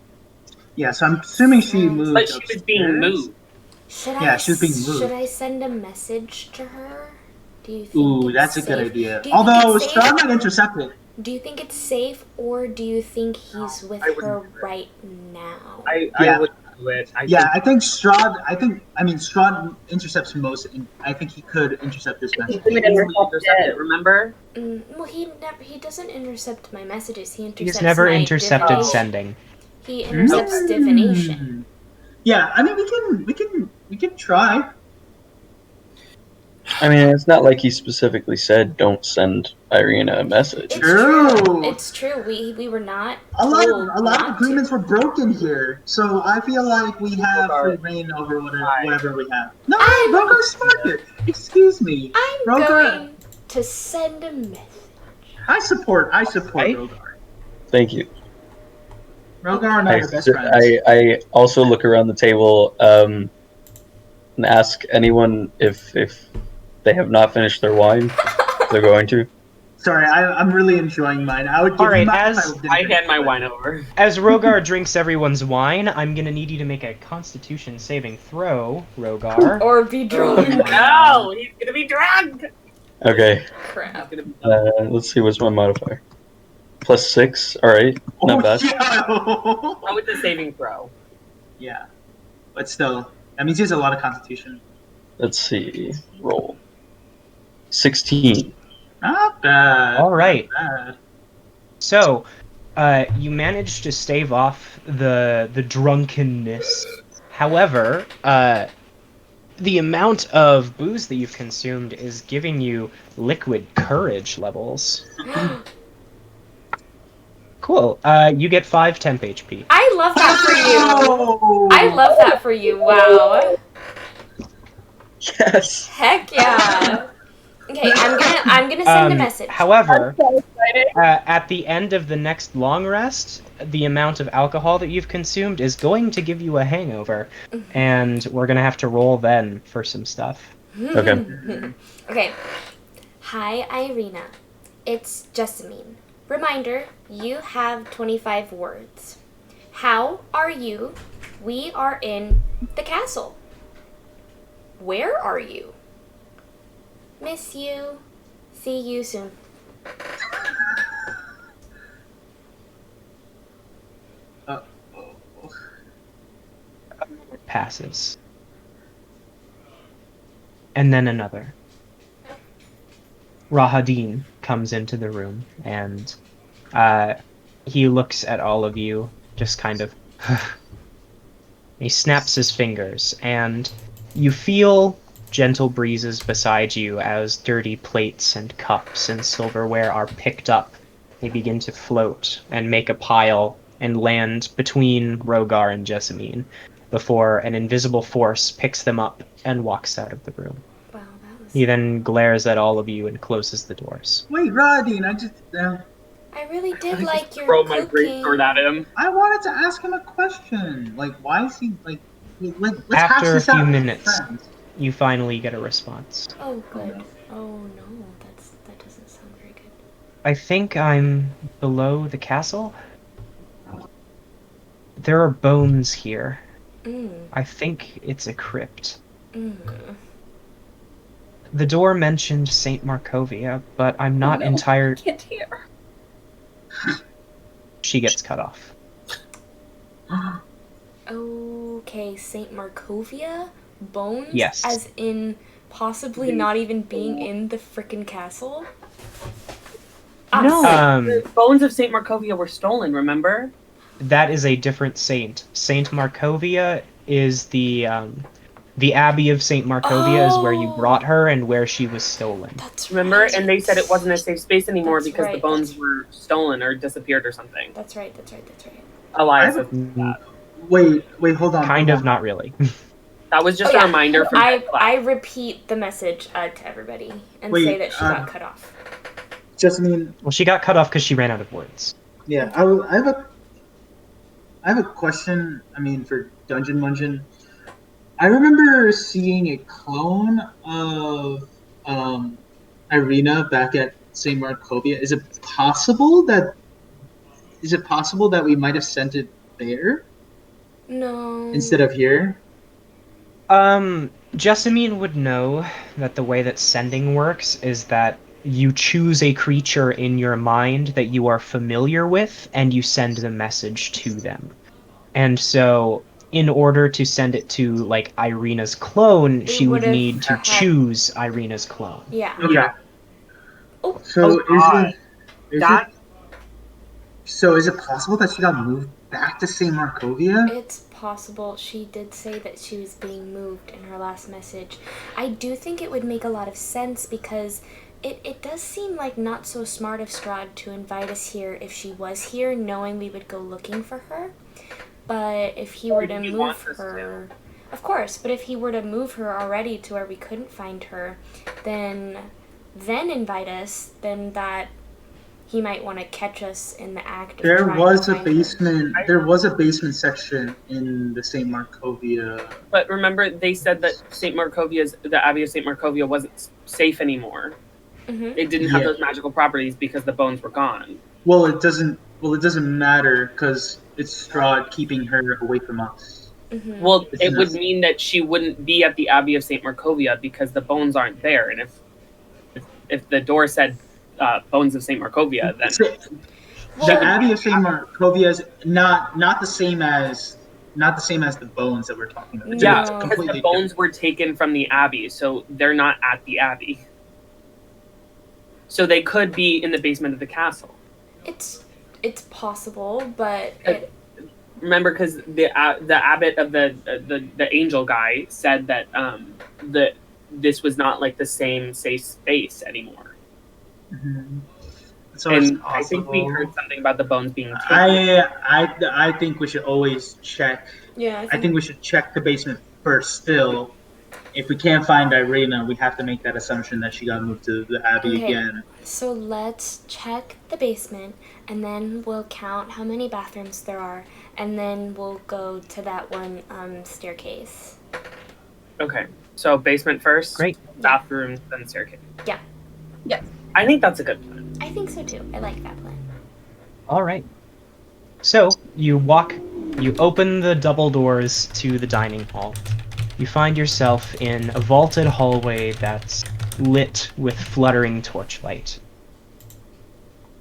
Yeah, so I'm assuming she moved. But she was being upstairs. moved. Yeah, she was being moved. Should I send a message to her? Do you think Ooh, it's that's a safe? good idea. Do you think Although it's safe? Strahd might intercept it. Do you think it's safe, or do you think he's with I wouldn't her do it. right now? I Yeah. would do it. I think Strahd. Strahd intercepts most. I think he could intercept this message. He intercepted, remember? Well, he doesn't intercept my messages. He intercepts He's never my intercepted divination. sending. He intercepts divination. Yeah, I mean we can try. I mean, it's not like he specifically said don't send Irina a message. It's True. true. It's true. We were not. A lot told of not agreements to. were broken here, so I feel like we have free Rhogar. reign over Right. whatever we have. No, I'm- Rhogar's smart here. Excuse me. I'm Rhogar. going to send a message. I support Right? Rhogar. Thank you. Rhogar and I are best friends. I also look around the table and ask anyone if they have not finished their wine. If they're going to. Sorry, I'm really enjoying mine. I would give Alright, you mine as- if didn't I finish hand my it. wine over. As Rhogar drinks everyone's wine, I'm gonna need you to make a Constitution saving throw, Rhogar. Or be drunk. No, he's gonna be drunk. Okay, Crap. He's gonna be let's see, what's my modifier? +6, alright, not bad. Yeah. Go with the saving throw. Yeah, but still, that means he has a lot of constitution. Let's see, roll. 16. Not bad. All right. Not bad. So, you managed to stave off the drunkenness. However, the amount of booze that you've consumed is giving you liquid courage levels. Cool. You get 5 temp HP. I love that for you. Oh! I love that for you. Wow. Yes! Heck yeah. Okay, I'm gonna send a message. However, So excited. at the end of the next long rest, the amount of alcohol that you've consumed is going to give you a hangover, and we're gonna have to roll then for some stuff. Okay. Okay. Hi, Irina. It's Jessamine. Reminder, you have 25 words. How are you? We are in the castle. Where are you? Miss you. See you soon. Passes. And then another. Rahadin comes into the room, and he looks at all of you, just kind of... he snaps his fingers, and you feel gentle breezes beside you as dirty plates and cups and silverware are picked up. They begin to float and make a pile and land between Rhogar and Jessamine before an invisible force picks them up and walks out of the room. Wow, that was... He then glares at all of you and closes the doors. Wait, Radine, I really did I like just your throw my cooking. great sword at him. I wanted to ask him a question. Like, why is he like? Let's hash After a this few out. minutes, Friends. you finally get a response. Oh, good. Oh, no. That doesn't sound very good. I think I'm below the castle. There are bones here. I think it's a crypt. The door mentioned St. Markovia, but I'm not entirely... Can't hear. she gets cut off. Okay, Saint Markovia? Bones? Yes. As in possibly not even being in the frickin' castle? No, Um, the bones of Saint Markovia were stolen. Remember? That is a different saint. Saint Markovia is the Abbey of Saint Markovia is where you brought her and where she was stolen. That's Remember? right. And they said it wasn't a safe space anymore That's because the right, bones that's- were stolen or disappeared or something. That's right. Elias, I have Mm, Wait, hold on. Kind hold of, on. not really. that was just Oh, a yeah. reminder for I repeat the message to everybody and Wait, say that she got cut off. Jessamine, Well, she got cut off because she ran out of words. yeah, I have a question. I mean, for Dungeon Mungeon, I remember seeing a clone of Irina back at St. Markovia. Is it possible that we might have sent it there No. instead of here? Jessamine would know that the way that sending works is that you choose a creature in your mind that you are familiar with, and you send the message to them. And so, in order to send it to, like, Irina's clone, she would would've need to had- choose Irina's clone. Yeah. Okay. Yeah. Oh. So God. is it possible that she got moved back to St. Markovia? It's possible. She did say that she was being moved in her last message. I do think it would make a lot of sense because it does seem like not so smart of Strahd to invite us here if she was here, knowing we would go looking for her. But if he were to you move want us her... Of course, but if he were to move her already to where we couldn't find her, then invite us, then that... he might want to catch us in the act of There trying was to a find her. basement. There was a basement section in the St. Markovia. But remember, they said that the Abbey of Saint Markovia wasn't safe anymore. Mhm. It didn't have Yeah. those magical properties because the bones were gone. Well, it doesn't matter because it's Strahd keeping her away from us. Mhm. Well, It's it would enough. mean that she wouldn't be at the Abbey of Saint Markovia because the bones aren't there. And if the door said bones of Saint Markovia, then The Abbey of St. Markovia is not the same as the bones that we're talking about. It's yeah, No. because completely the bones were taken from the Abbey, so they're not at the Abbey. So they could be in the basement of the castle. It's possible, but Remember, because the abbot of the angel guy said that this was not like the same safe space anymore. Mhm. So it's And I think we possible. heard something about the bones being taken. I think we should always check. yeah, I think we should check the basement first. Still, if we can't find Irina, we have to make that assumption that she got moved to the Abbey Okay. again. So let's check the basement, and then we'll count how many bathrooms there are, and then we'll go to that one staircase. Okay, so basement first, Great. bathrooms, then staircase. Yeah. Yes. I think that's a good plan. I think so too. I like that plan. All right. So you open the double doors to the dining hall. You find yourself in a vaulted hallway that's lit with fluttering torchlight.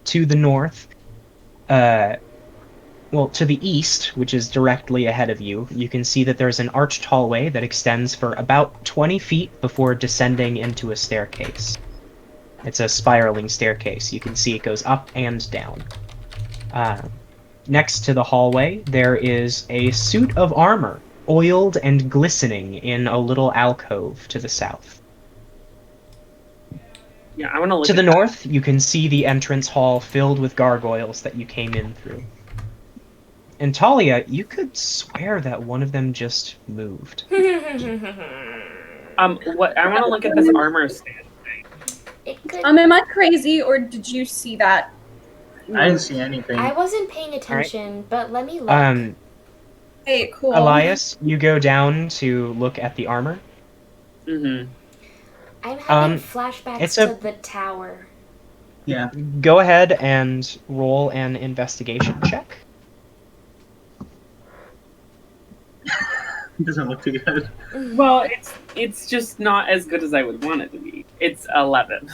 To the north, to the east, which is directly ahead of you, you can see that there's an arched hallway that extends for about 20 feet before descending into a staircase. It's a spiraling staircase. You can see it goes up and down. Next to the hallway, there is a suit of armor, oiled and glistening in a little alcove to the south. Yeah, I want to look To at the that. north, you can see the entrance hall filled with gargoyles that you came in through. And Thalia, you could swear that one of them just moved. What I want to look at this armor stand. It could. Am I crazy or did you see that? I didn't see anything. I wasn't paying attention, but let me look. Hey, cool. Elias, you go down to look at the armor. Mm-hmm. I'm having it's flashbacks a- to the tower. Yeah. Go ahead and roll an investigation check. It doesn't look too good. Well, it's just not as good as I would want it to be. It's 11.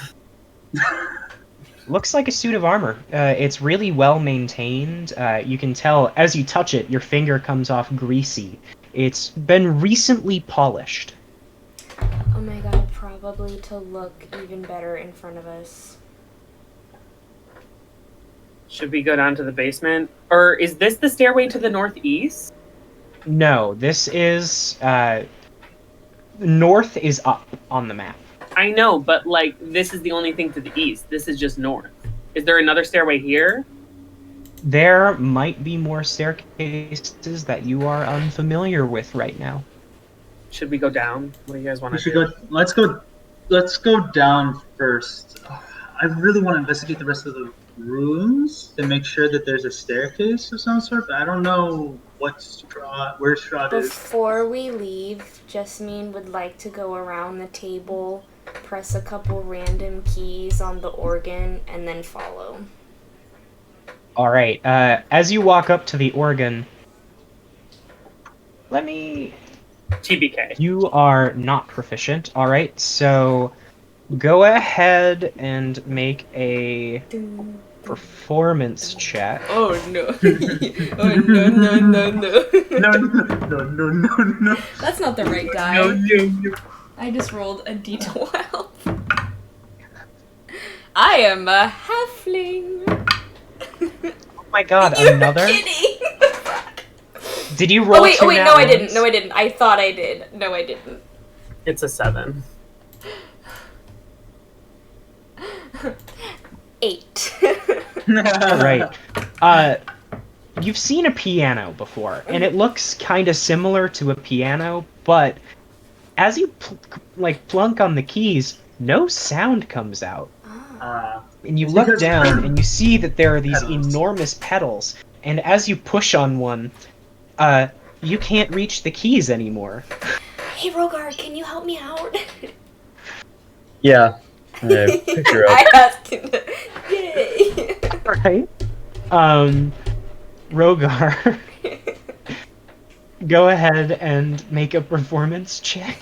Looks like a suit of armor. It's really well maintained. You can tell as you touch it, your finger comes off greasy. It's been recently polished. Oh my god, probably to look even better in front of us. Should we go down to the basement? Or is this the stairway to the northeast? No, this is north is up on the map. I know, but like this is the only thing to the east. This is just north. Is there another stairway here? There might be more staircases that you are unfamiliar with right now. Should we go down? What do you guys want We to should do? go. Let's go down first. I really want to investigate the rest of the rooms to make sure that there's a staircase of some sort. But I don't know where Strahd is. Before we leave, Jessamine would like to go around the table, press a couple random keys on the organ, and then follow. All right. As you walk up to the organ, let me. TBK. You are not proficient. All right. So go ahead and make a performance check. Oh no. Oh no. No. That's not the right die. No. I just rolled a d12. I am a halfling. Oh my god, You're another? kidding. Did you roll Oh wait, two no I nat didn't. ones? No I didn't. I thought I did. No I didn't. It's a 7. 8. Right. You've seen a piano before, and it looks kind of similar to a piano, but as you plunk on the keys, no sound comes out. And you look down and you see that there are these enormous pedals, and as you push on one, you can't reach the keys anymore. Hey Rhogar, can you help me out? Yeah. Pick her up. I asked him to... Yay! Right? Rhogar, go ahead and make a performance check.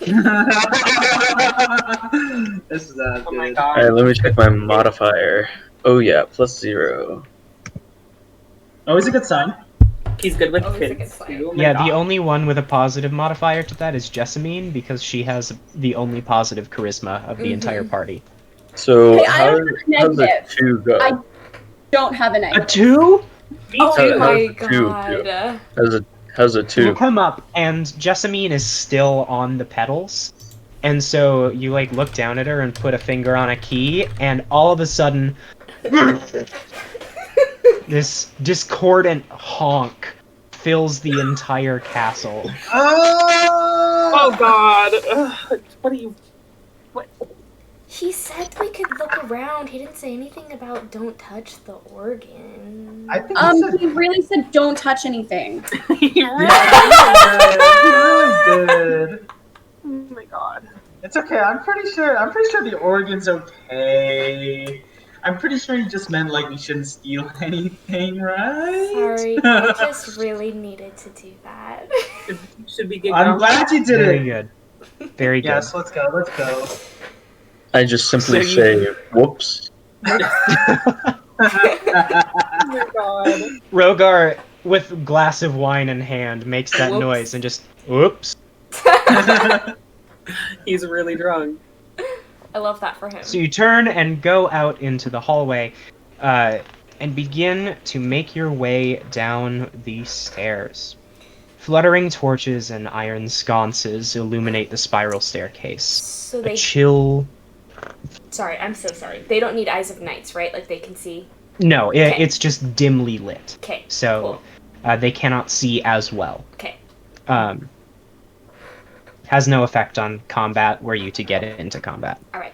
This is Oh my good. god. Alright, let me check my modifier. Oh yeah, +0. Always a good sign. He's good with Oh, it's a good kids sign. too. Oh my Yeah, god. the only one with a positive modifier to that is Jessamine, because she has the only positive charisma of the entire party. So Hey, I how don't have a how's the negative. 2 go? I don't have a A negative. 2? Me Oh too. my how's the two god. How's a 2? You come up, and Jessamine is still on the pedals, and so you look down at her and put a finger on a key, and all of a sudden, this discordant honk fills the entire castle. Oh god. Ugh, what are you... What? He said we could look around. He didn't say anything about don't touch the organ. I think he said, He really said don't touch anything. He really- he really did. Oh my god. It's okay. I'm pretty sure the organ's okay. I'm pretty sure he just meant we shouldn't steal anything, right? Sorry, I just really needed to do that. Should we get I'm going? glad you did Very it. good. Very good. Yes, let's go. Let's go. I just simply So say whoops. Oh my god. Rhogar, with a glass of wine in hand, makes that Whoops. noise and just, whoops. He's really drunk. I love that for him. So you turn and go out into the hallway, and begin to make your way down the stairs. Fluttering torches and iron sconces illuminate the spiral staircase. So A they... chill... Sorry, I'm so sorry. They don't need Eyes of Knights, right? They can see? No, Okay. it's just dimly lit. Okay, So cool. they cannot see as well. Okay. Has no effect on combat were you to get into combat. Alright.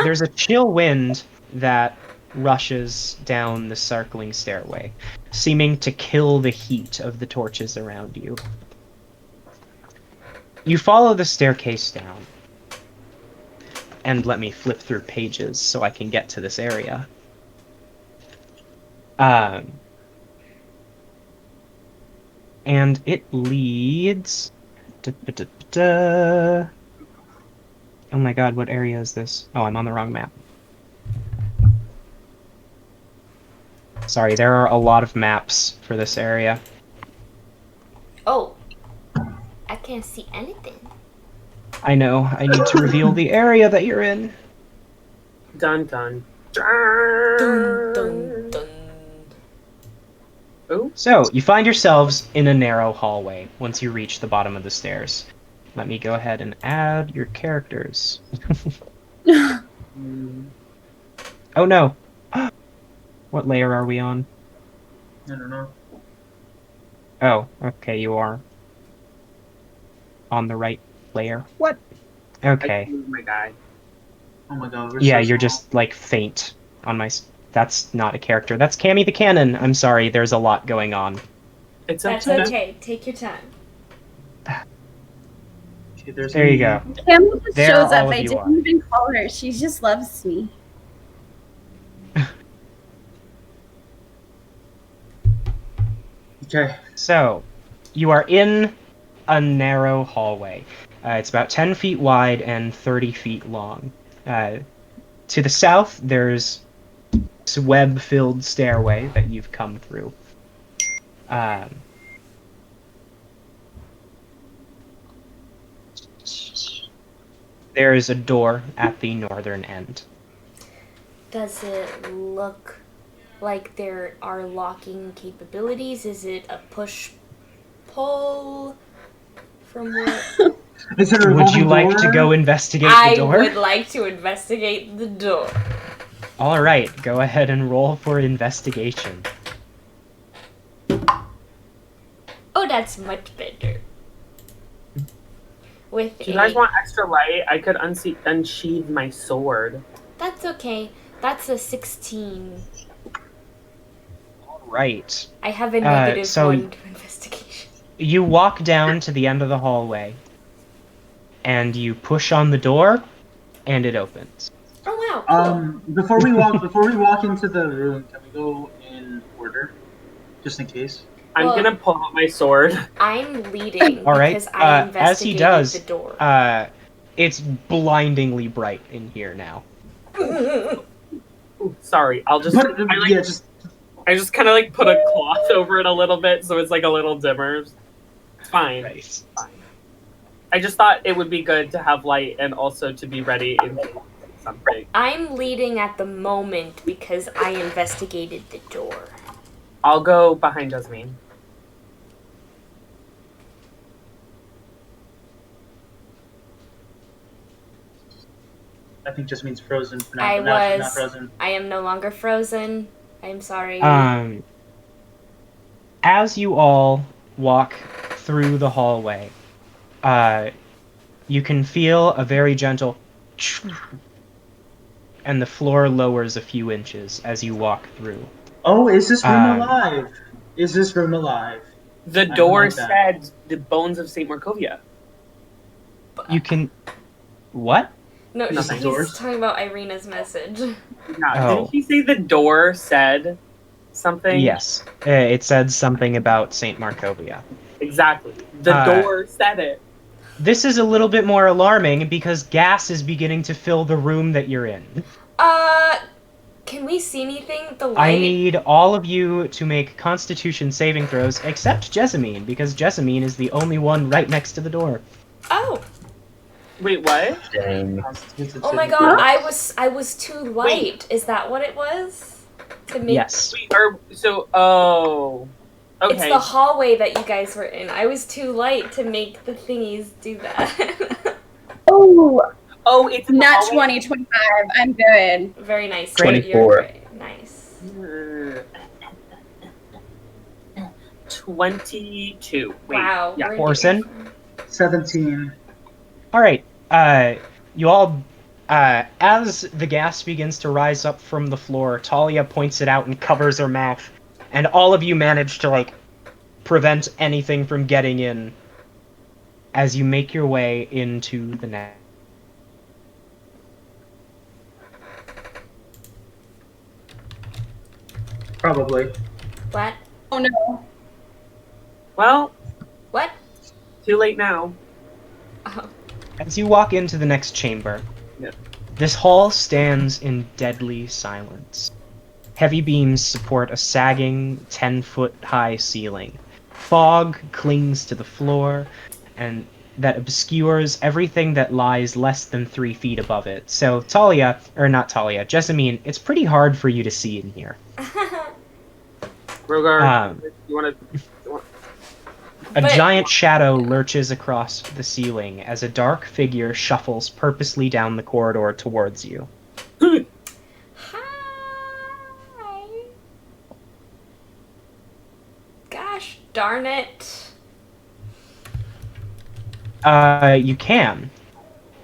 There's a chill wind that rushes down the circling stairway, seeming to kill the heat of the torches around you. You follow the staircase down. And let me flip through pages so I can get to this area. And it leads... Oh my god, what area is this? Oh, I'm on the wrong map. Sorry, there are a lot of maps for this area. Oh. I can't see anything. I know, I need to reveal the area that you're in. Dun dun. Dun, dun, dun. Ooh. So, you find yourselves in a narrow hallway once you reach the bottom of the stairs. Let me go ahead and add your characters. Oh no! What layer are we on? I don't know. Oh, okay, you are on the right layer. What? I Okay. killed my guy. Oh my god. We're Yeah, so you're small. just, like, faint on my... That's not a character. That's Cammy the Cannon. I'm sorry, there's a lot going on. It's That's okay. okay. Take your time. Okay, there's There you me. go. Campbell just There shows all up. of I you didn't are. even call her. She just loves me. Okay. So, you are in a narrow hallway. It's about 10 feet wide and 30 feet long. To the south, there's this web-filled stairway that you've come through. There is a door at the northern end. Does it look like there are locking capabilities? Is it a push-pull from where? Is it a Would you revolving like to door? go investigate I the door? would like to investigate the door. All right, go ahead and roll for investigation. Oh, that's much better. With Do you guys a... want extra light? I could unsheathe my sword. That's okay. That's a 16. All right. I have a negative so 1 to investigation. You walk down to the end of the hallway, and you push on the door, and it opens. Oh wow! Cool. Before we walk into the room, can we go in order, just in case? I'm Well- gonna pull out my sword. I'm leading All right. because I As he investigated does, the door. it's blindingly bright in here now. Ooh, sorry, I'll just. I just kind of like put a cloth over it a little bit, so it's like a little dimmer. It's fine. Right. It's fine. I just thought it would be good to have light and also to be ready in case something. I'm leading at the moment because I investigated the door. I'll go behind Jessamine. I think just means frozen for now. I but now she's was. not frozen. I am no longer frozen. I'm sorry. As you all walk through the hallway, you can feel a very gentle and the floor lowers a few inches as you walk through. Oh, is this room Um, alive? Is this room alive? The don't door like that. said the bones of Saint Markovia. You can... What? No, Nothing. he's Doors? talking about Irina's message. Yeah, Oh. didn't he say the door said something? Yes. It said something about St. Markovia. Exactly. The door said it. This is a little bit more alarming because gas is beginning to fill the room that you're in. Can we see anything? The light? I need all of you to make Constitution saving throws, except Jessamine, because Jessamine is the only one right next to the door. Oh! Wait, what? Dang. Oh my god, I was too light. Is that what it was? To make... Yes. Wait, oh. Okay. It's the hallway that you guys were in. I was too light to make the thingies do that. Oh, it's nat hallway? 20, 25. I'm good. Very nice. 24. You're great. Nice. 22. Wait, Wow. yeah. we're Orsan? different. 17. All right. You all, as the gas begins to rise up from the floor, Thalia points it out and covers her mouth, and all of you manage to prevent anything from getting in as you make your way into the net. Probably. What? Oh no. Well, What? too late now. Oh. As you walk into the next chamber, Yeah. this hall stands in deadly silence. Heavy beams support a sagging 10-foot-high ceiling. Fog clings to the floor, and that obscures everything that lies less than 3 feet above it. So, Jessamine, it's pretty hard for you to see in here. Rhogar, you want to? A But- giant shadow lurches across the ceiling as a dark figure shuffles purposely down the corridor towards you. Hi. Gosh darn it. You can.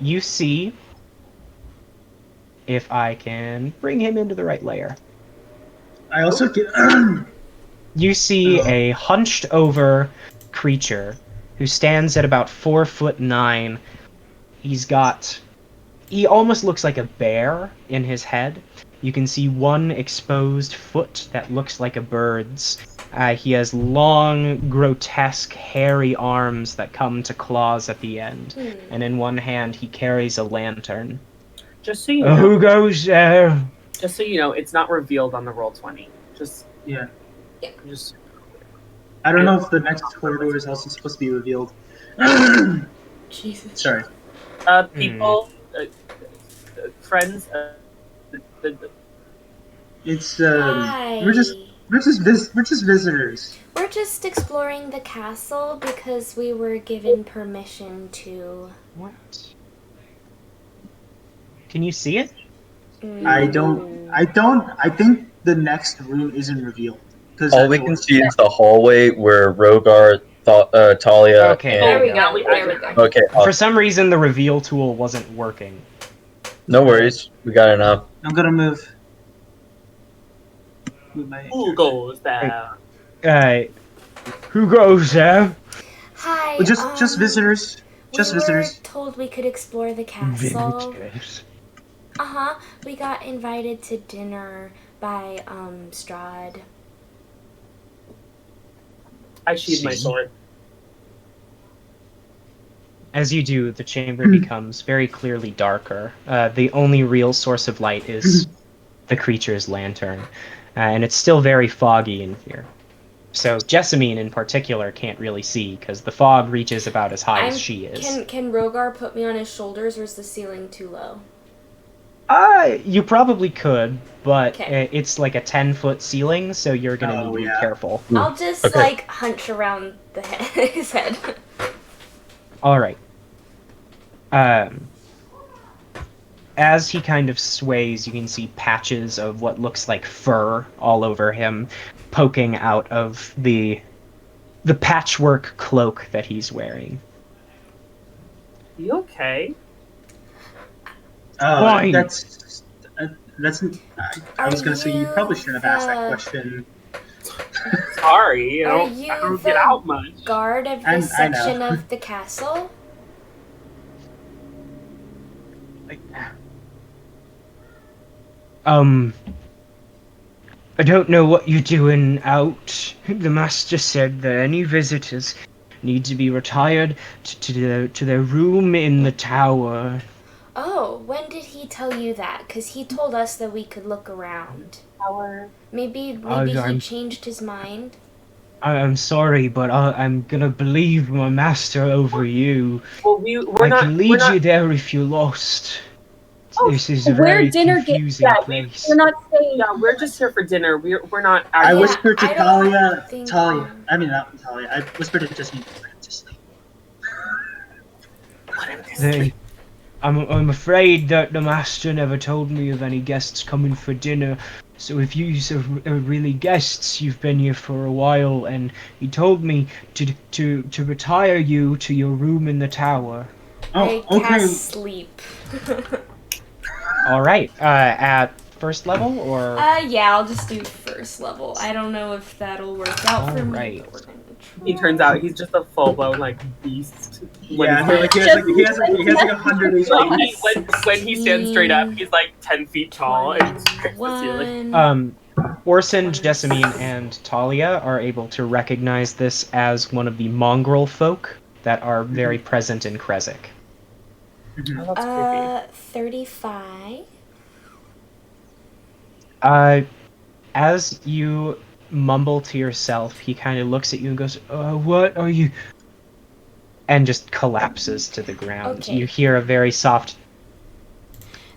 You see, if I can bring him into the right layer. I also get. You see a hunched over creature who stands at about 4'9". He almost looks like a bear in his head. You can see one exposed foot that looks like a bird's. He has long, grotesque, hairy arms that come to claws at the end. And in one hand, he carries a lantern. Just so you know, Who goes there? just so you know, it's not revealed on the Roll20. Just Yeah. just I don't know if the next corridor is also supposed to be revealed. Jesus. Sorry. people, friends. It's Hi. we're just visitors. We're just exploring the castle because we were given permission to. What? Can you see it? I think the next room isn't revealed. All we can see is the hallway where Rhogar, Thalia, Okay. There we and... go. There we go. Okay, For some reason, the reveal tool wasn't working. no worries. We got enough. I'm gonna move my Who goes there? Who goes there? Hi. Well, just visitors. Just we visitors. were told we could explore the castle. Visitors. We got invited to dinner by Strahd. I sheathe my sword. As you do, the chamber becomes very clearly darker. The only real source of light is the creature's lantern. And it's still very foggy in here. So Jessamine in particular can't really see, because the fog reaches about as high as she is. Can Rhogar put me on his shoulders, or is the ceiling too low? You probably could, but 'Kay. it's like a 10-foot ceiling, so you're gonna need to be careful. I'll just Okay. hunch around his head. Alright. As he kind of sways, you can see patches of what looks like fur all over him, poking out of the patchwork cloak that he's wearing. You okay? Fine. That's. I was gonna say you probably shouldn't have asked that Are you, question. Sorry, Are I you don't the get out much. guard of I this know. section of the castle? I don't know what you're doing out. The master said that any visitors need to be retired to their room in the tower. Oh, when did he tell you that? Because he told us that we could look around. Maybe I'm- he changed his mind. I'm sorry, but I'm gonna believe my master over you. Well, we're I not. can We're lead not. you there if you're lost. This is a Where very dinner gets confusing set. place. We're not staying. Yeah, we're just here for dinner. We're not. I Yeah, whispered to I don't Thalia. think- I mean, not Thalia. I whispered to Jessamine to sleep. I'm afraid that the master never told me of any guests coming for dinner. So if you are really guests, you've been here for a while, and he told me to retire you to your room in the tower. I Oh, okay. cast sleep. All right. At first level or Yeah, I'll just do first level. I don't know if that'll work out for me. Alright. But we're gonna try. He turns out he's just a full-blown beast. When Yeah, he's like he has like 100 HP. when he stands straight up, he's like 10 feet tall and he's stares at the ceiling. 21. Orsan, Jessamine, and Thalia are able to recognize this as one of the mongrel folk that are very present in Krezik. Mhm. Oh, that's creepy. 35. As you mumble to yourself, he kind of looks at you and goes, "What are you?" And just collapses to the ground. Okay. You hear a very soft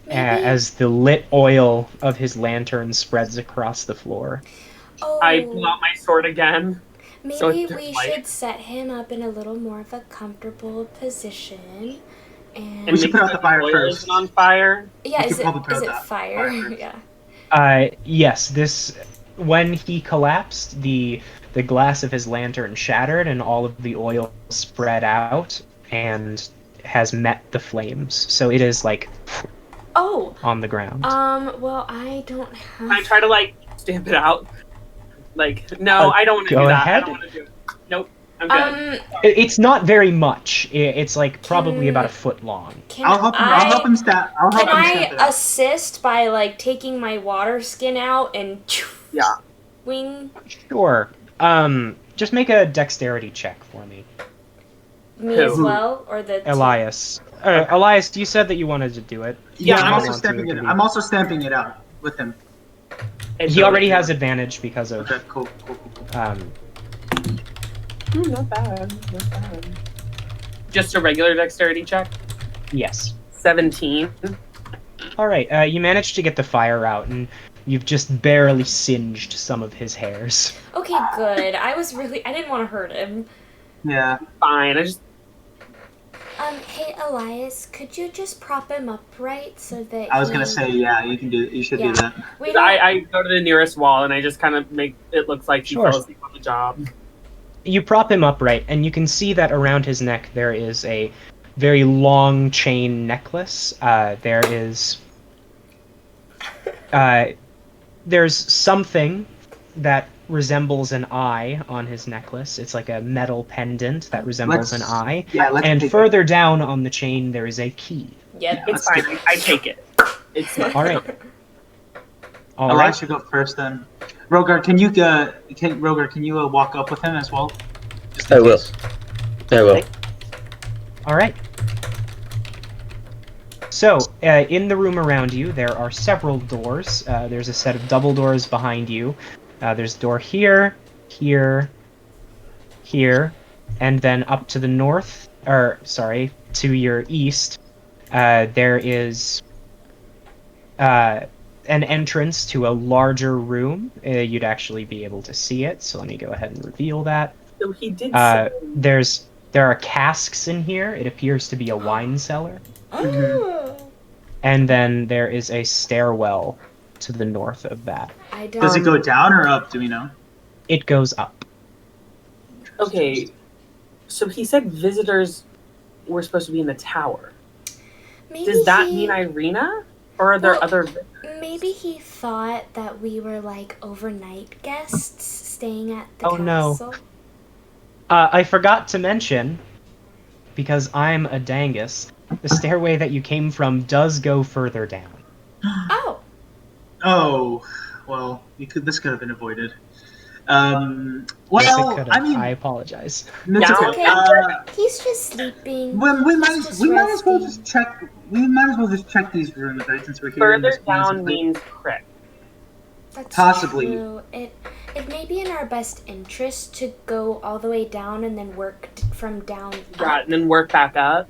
Maybe. as the lit oil of his lantern spreads across the floor. I pull out my sword again. So Maybe it's we light. should set him up in a little more of a comfortable position. And We should put out the fire oil first. isn't on fire. yeah, we is could probably put it out that fire? fire first. Yeah. Yes, when he collapsed, the glass of his lantern shattered and all of the oil spread out and has met the flames. So it is like Oh. on the ground. Well, I don't have. I try to like stamp it out. Like, no, I don't want to go do that. ahead. I don't want to do it. Nope, I'm good. It's not very much. It's like probably Can- about a foot long. Can I'll help him. I'll help him stamp. I'll help Can him I stamp it out. assist by like taking my water skin out and Yeah. wing Sure. Just make a dexterity check for me, me Who? as well, or the Elias. Elias, you said that you wanted to do it. Yeah, Yeah, I'm I also want to, stamping it it. can be- I'm also stamping it out with him. He already has advantage because of Okay, cool. Not bad. Not bad. Just a regular dexterity check. yes. 17. All right. You managed to get the fire out, and you've just barely singed some of his hairs. Okay, good. I didn't want to hurt him. Yeah. Fine. I just Hey Elias, could you just prop him upright so that I was gonna say, yeah, you can do. You should Yeah. do that. we don't. I go to the nearest wall and I just kind of make it look like he Sure. fell asleep on the job. You prop him upright, and you can see that around his neck there is a very long chain necklace. There's something that resembles an eye on his necklace. It's like a metal pendant that resembles an eye. Yeah, let's And take further down on the chain there is a key. Yep. It's Let's fine. I take it. It's All right. All Elias right. should go first then. Rhogar, can you walk up with him as well? Just in I will. case. I will. All right. So, in the room around you, there are several doors. There's a set of double doors behind you. There's a door here, here, here, and then up to the north, to your east, there is an entrance to a larger room. You'd actually be able to see it, so let me go ahead and reveal that. So he did say There are casks in here. It appears to be a wine cellar. Oh. And then there is a stairwell to the north of that. I don't. Does it go down or up? Do we know? It goes up. Okay. So he said visitors were supposed to be in the tower. Maybe Does that he- mean Irina? Or are there Well- other Maybe he thought that we were like overnight guests staying at the Oh, no. castle. I forgot to mention, because I'm a dangus, the stairway that you came from does go further down. Oh. Oh, well, this could have been avoided. Yes, it Well, could I have. mean, I apologize. it's Yeah. okay. Okay. He's just sleeping. We might He's as just well resting. just check. We might as well just check these rooms, right? Since we're here. in further this down place. means crypt? That's Possibly. true. It may be in our best interest to go all the way down and then work from down Yeah, up. and then work back up.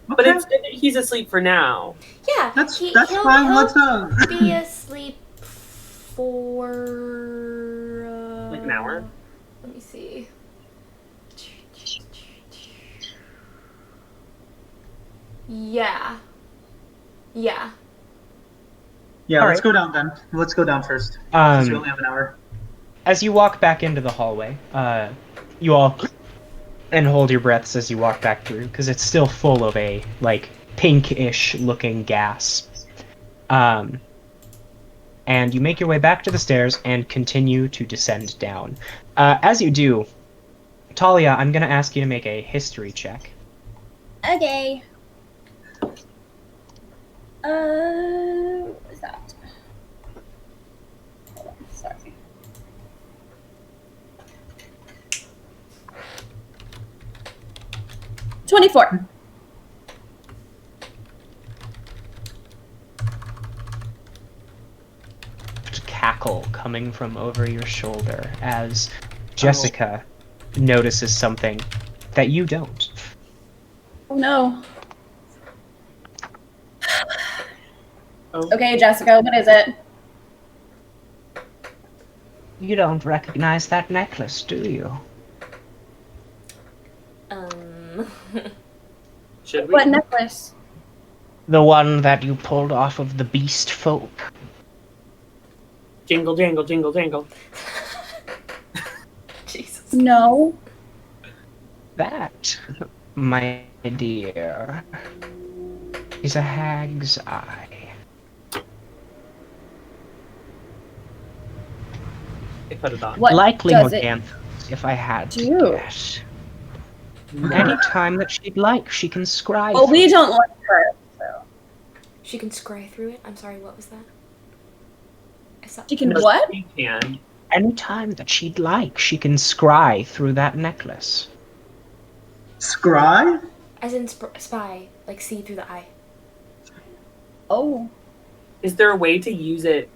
But Okay, it's he's asleep for now. Yeah. that's he'll fine. Let's be asleep for Like an hour? Let me see. Yeah. Yeah. Yeah, All let's right. go down then. Let's go down first. Since we Um, only have an hour. as you walk back into the hallway, you all and hold your breaths as you walk back through, because it's still full of a like pinkish looking gas. And you make your way back to the stairs and continue to descend down. As you do, Thalia, I'm going to ask you to make a history check. Okay. What is that? Hold on, sorry. $24. coming from over your shoulder as Jessica notices something that you don't. Oh no. Oh. Okay, Jessica, what is it? You don't recognize that necklace, do you? Should we? What necklace? The one that you pulled off of the beast folk. Jingle, jangle, jingle, jangle. Jesus. No. That, my dear, is a hag's eye. I put it on. What Likely does it Morgantha's, if I had to do? guess. Anytime that she'd like, she can scry. Well, we through. don't like her, so. She can scry through it? I'm sorry, what was that? I saw. She can No, what? She can. Anytime that she'd like, she can scry through that necklace. Scry? As in spy, like see through the eye. Oh. Is there a way to use it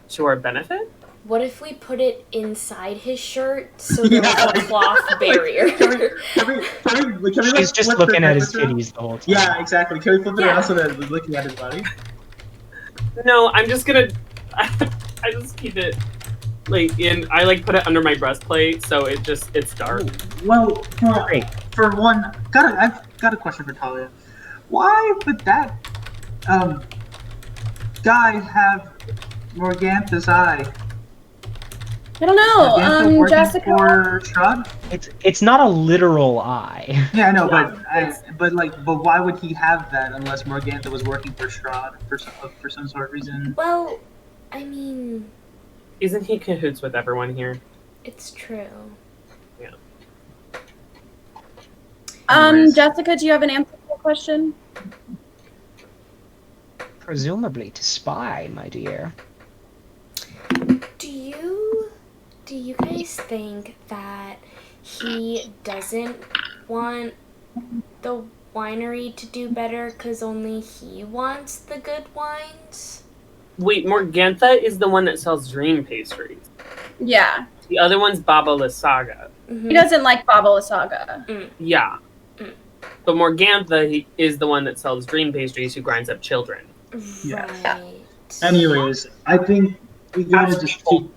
to our benefit? What if we put it inside his shirt so there's a cloth barrier? Can we She's just flip looking the at his necklace around? titties the whole time. Yeah, exactly. Can we flip it Yeah. around so that we're looking at his body? No, I'm just gonna. I just keep it like in. I like put it under my breastplate, so it's dark. Well, Great. for one, I've got a question for Thalia. Why would that guy have Morgantha's eye? I don't know. Morgantha working Jessica. for Strahd? It's not a literal eye. Yeah, I know, Yeah, but why would he have that unless Morgantha was working for Strahd for some sort of reason? Well, I mean, Isn't he cahoots with everyone here? it's true. Anyways. Jessica, do you have an answer to the question? Presumably to spy, my dear. Do you guys think that he doesn't want the winery to do better because only he wants the good wines? Wait, Morgantha is the one that sells dream pastries. Yeah. The other one's Baba Lysaga. Mm-hmm. He doesn't like Baba Lysaga. Yeah. Mm. But Morgantha is the one that sells dream pastries who grinds up children. Yeah. Right. Anyways, I think we gotta That's just people.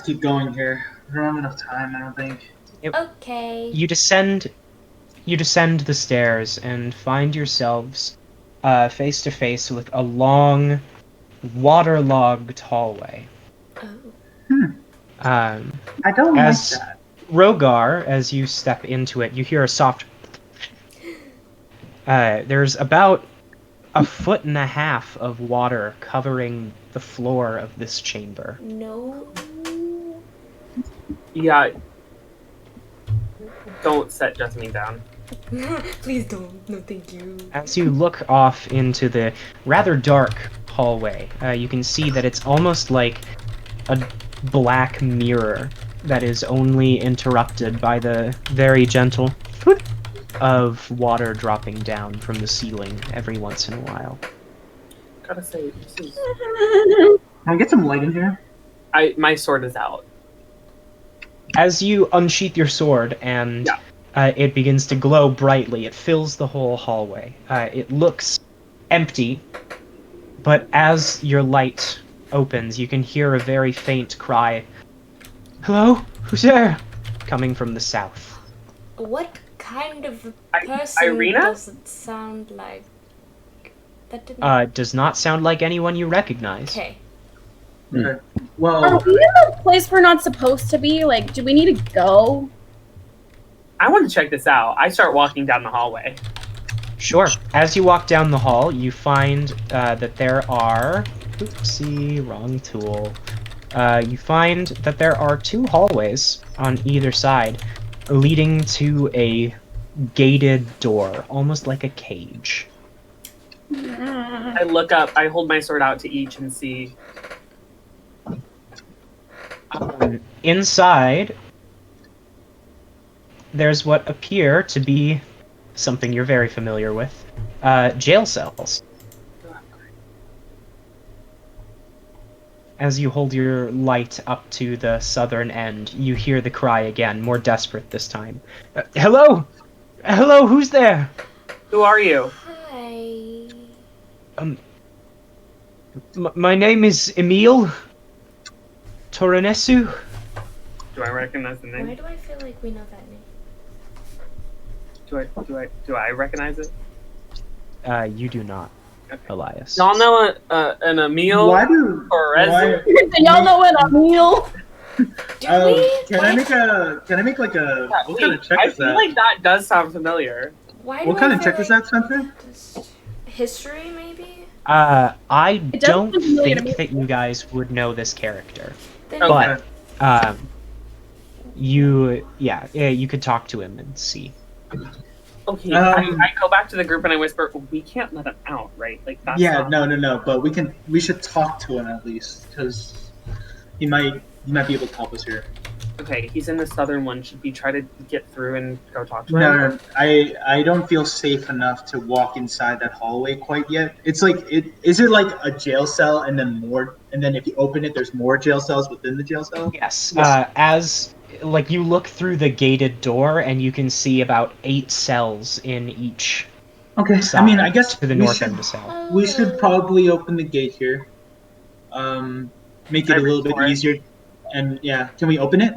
keep going here. We don't have enough time, I don't think. Okay. You descend the stairs and find yourselves face to face with a long, waterlogged hallway. Oh. I don't As- like that. Rhogar, as you step into it, you hear a soft. There's about 1.5 feet of water covering the floor of this chamber. No. Yeah. Don't set Jessamine down. Please don't. No, thank you. As you look off into the rather dark hallway, you can see that it's almost like a black mirror that is only interrupted by the very gentle of water dropping down from the ceiling every once in a while. Gotta say, this is. Can I get some light in here? My sword is out. As you unsheath your sword and it begins to glow brightly, it fills the whole hallway. It looks empty, but as your light opens, you can hear a very faint cry. Hello? Who's there? Coming from the south. What kind of person Irina? does it sound like? That didn't. Does not sound like anyone you recognize. Okay. Okay. Are Well, we in a place we're not supposed to be? Like, do we need to go? I want to check this out. I start walking down the hallway. Sure. As you walk down the hall, you find that there are... Oopsie, wrong tool. You find that there are 2 hallways on either side, leading to a gated door, almost like a cage. I look up, I hold my sword out to each and see. Inside, there's what appear to be something you're very familiar with. Jail cells. As you hold your light up to the southern end, you hear the cry again, more desperate this time. Hello? Hello, who's there? Who are you? Hi. My name is Emil Toranesu. Do I recognize the Why name? do I feel like we know that name? Do I recognize it? You do not, Okay. Elias. Y'all know an Emil Why do or why, Y'all know what a meal? Do we? can I make like a what kind of check I is feel that? like that does sound familiar. Why do What kind I of feel check is like that, Spencer? just history, maybe? I It don't doesn't really think to me. that you guys would know this character. Then Okay. But, you could talk to him and see. Okay, Um, I go back to the group and I whisper, "We can't let him out, right? Like that's Yeah, not- no. But we should talk to him at least because he might be able to help us here. Okay, he's in the southern one. Should we try to get through and go talk to him? No, I don't feel safe enough to walk inside that hallway quite yet. It's like is it like a jail cell and then more, and then if you open it, there's more jail cells within the jail cell. Yes. Yes. As like you look through the gated door and you can see about 8 cells in each Okay, side. I mean, I guess to the we north should end of cell. we should probably open the gate here. Make it a little bit Sorry. easier, and yeah, can we open it?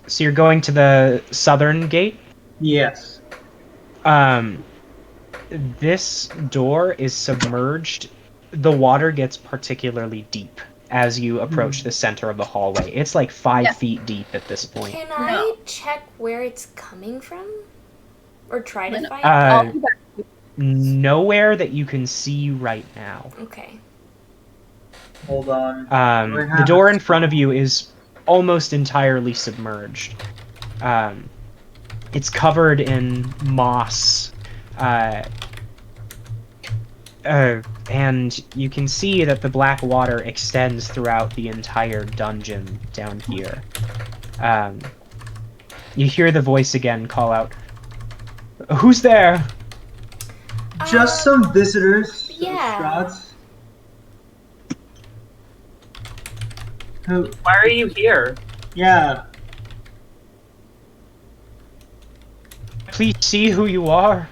So you're going to the southern gate. Yes. This door is submerged. The water gets particularly deep as you approach the center of the hallway. It's like 5 Yeah. feet deep at this point. Can I check where it's coming from? Or try to No. find I'll be back. Nowhere that you can see right now. Okay. Hold on. The door in front of you is almost entirely submerged. It's covered in moss. And you can see that the black water extends throughout the entire dungeon down here. You hear the voice again call out, "Who's there?" Just some visitors. yeah. Strahds. Who? Why are you here? Yeah. Please see who you are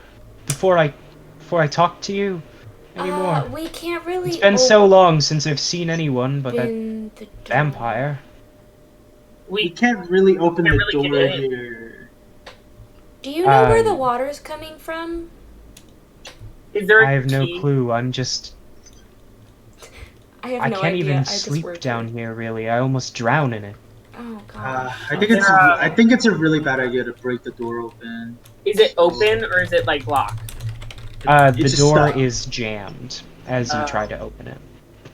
before I talk to you anymore. We can't really It's been so long since I've seen anyone but that open the door. vampire. We can't really open Can't the really door get in. here. Do you know where the Um, water's coming from? Is there a I have no key? clue. I I have no can't idea. even I just sleep worked down it. here, really. I almost drown in it. Oh god. I think it's a really bad idea to break the door open. Is it open or is it like locked? The It's just door stuck. is jammed as you try to open it.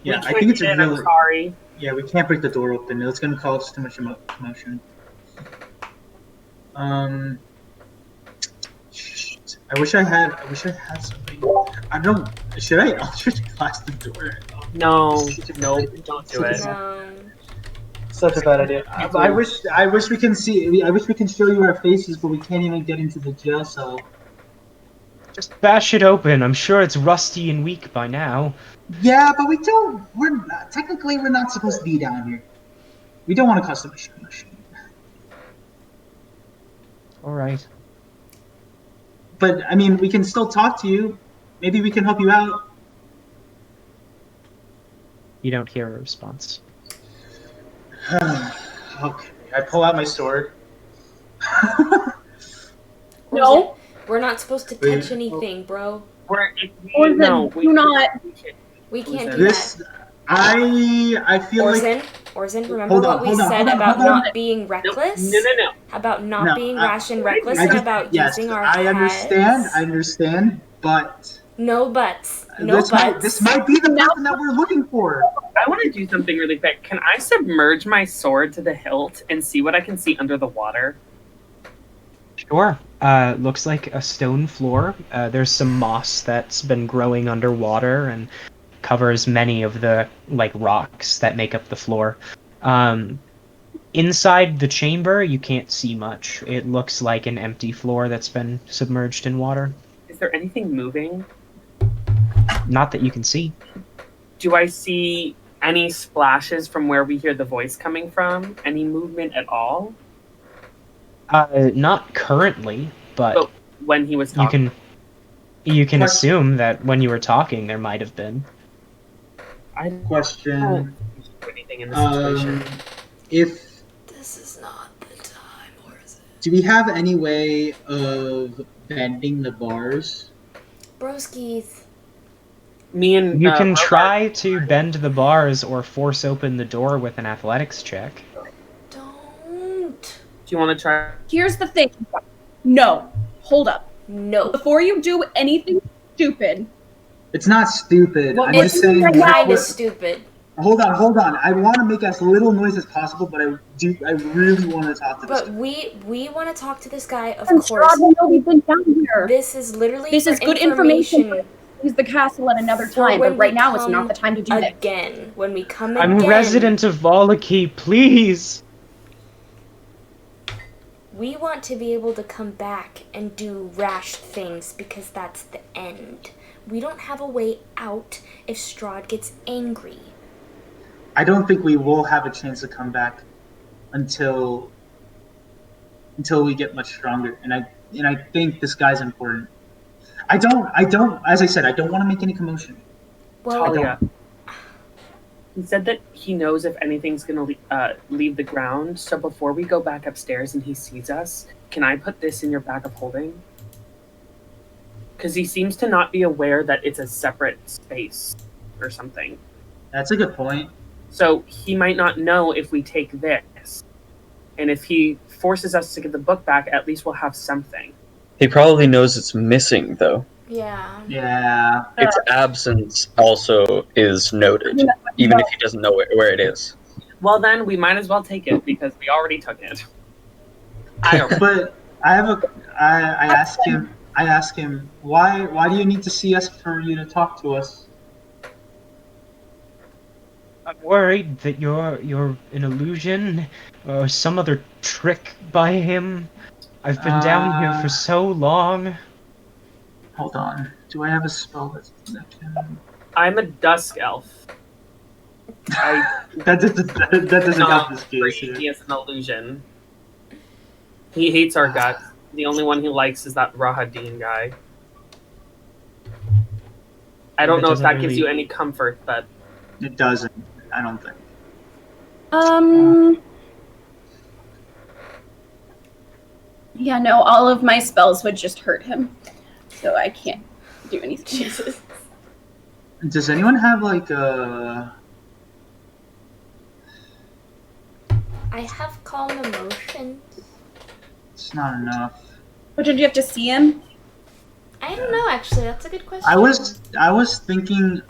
Yeah, We I can't think it's get a in, I'm really. sorry. Yeah, we can't break the door open. It's gonna cause too much commotion. Shit. I wish I had something. I don't. Should I Eldritch Blast the door? No, don't do it. No. Such a bad idea. I wish we can see. I wish we can show you our faces, but we can't even get into the jail cell. Just bash it open. I'm sure it's rusty and weak by now. Yeah, but we don't. We're not, technically we're not supposed to be down here. We don't want to cause the machine. All right. But I mean, we can still talk to you. Maybe we can help you out. You don't hear a response. Okay, I pull out my sword. No. We're not supposed to Wait. touch anything, bro. Orsan, do not. We can't do This, I feel like. Orsan, remember Hold on, what we hold on, said hold on, about hold on. not being reckless? No. About not No, being I- rash and reckless, I and just, about yes, using our I heads. understand, but No buts. No this buts. might be the person that we're looking for. I want to do something really quick. Can I submerge my sword to the hilt and see what I can see under the water? Sure. Looks like a stone floor. There's some moss that's been growing underwater and covers many of the rocks that make up the floor. Inside the chamber, you can't see much. It looks like an empty floor that's been submerged in water. Is there anything moving? Not that you can see. Do I see any splashes from where we hear the voice coming from? Any movement at all? Not currently, but But when he was talking, you can Question. assume that when you were talking, there might have been. I don't Question. do anything in this situation. If This is not the time, or is it? do we have any way of bending the bars? Broskies. Me and You can Rhogar- try to bend the bars or force open the door with an athletics check. Don't. Do you want to try? Here's the thing. No. Hold up. No. Before you do anything stupid, It's not stupid. Well, I'm it's just saying. kind of stupid. Hold on. I want to make as little noise as possible, but I really want to talk to this But guy. we want to talk to this guy, of and course. Strahd will know we've been down here. This is literally This for is good information. Use the castle at another for time, when but right we now it's come not the time to do that. again. When we come I'm again, a resident of Valaki, please! we want to be able to come back and do rash things because that's the end. We don't have a way out if Strahd gets angry. I don't think we will have a chance to come back until we get much stronger. And I think this guy's important. I don't. As I said, I don't want to make any commotion. Well, Thalia. He said that he knows if anything's going to leave the ground. So before we go back upstairs and he sees us, can I put this in your bag of holding? Because he seems to not be aware that it's a separate space or something. That's a good point. So he might not know if we take this. And if he forces us to get the book back, at least we'll have something. He probably knows it's missing, though. yeah. Yeah. Its absence also is noted, even if he doesn't know where it is. Well, then we might as well take it because we already took it. I don't. But I ask him why do you need to see us for you to talk to us? I'm worried that you're an illusion or some other trick by him. I've been down here for so long. Hold on. Do I have a spell that can... I'm a Dusk elf. that doesn't help this case He here. is an illusion. He hates our guts. The only one he likes is that Rahadin guy. I don't It know if doesn't that gives really- you any comfort, but It doesn't. I don't think. Yeah, no, all of my spells would just hurt him. So I can't do anything. Jesus. Does anyone have like a... I have calm emotions. It's not enough. But did you have to see him? I don't know, actually. That's a good question. I was thinking,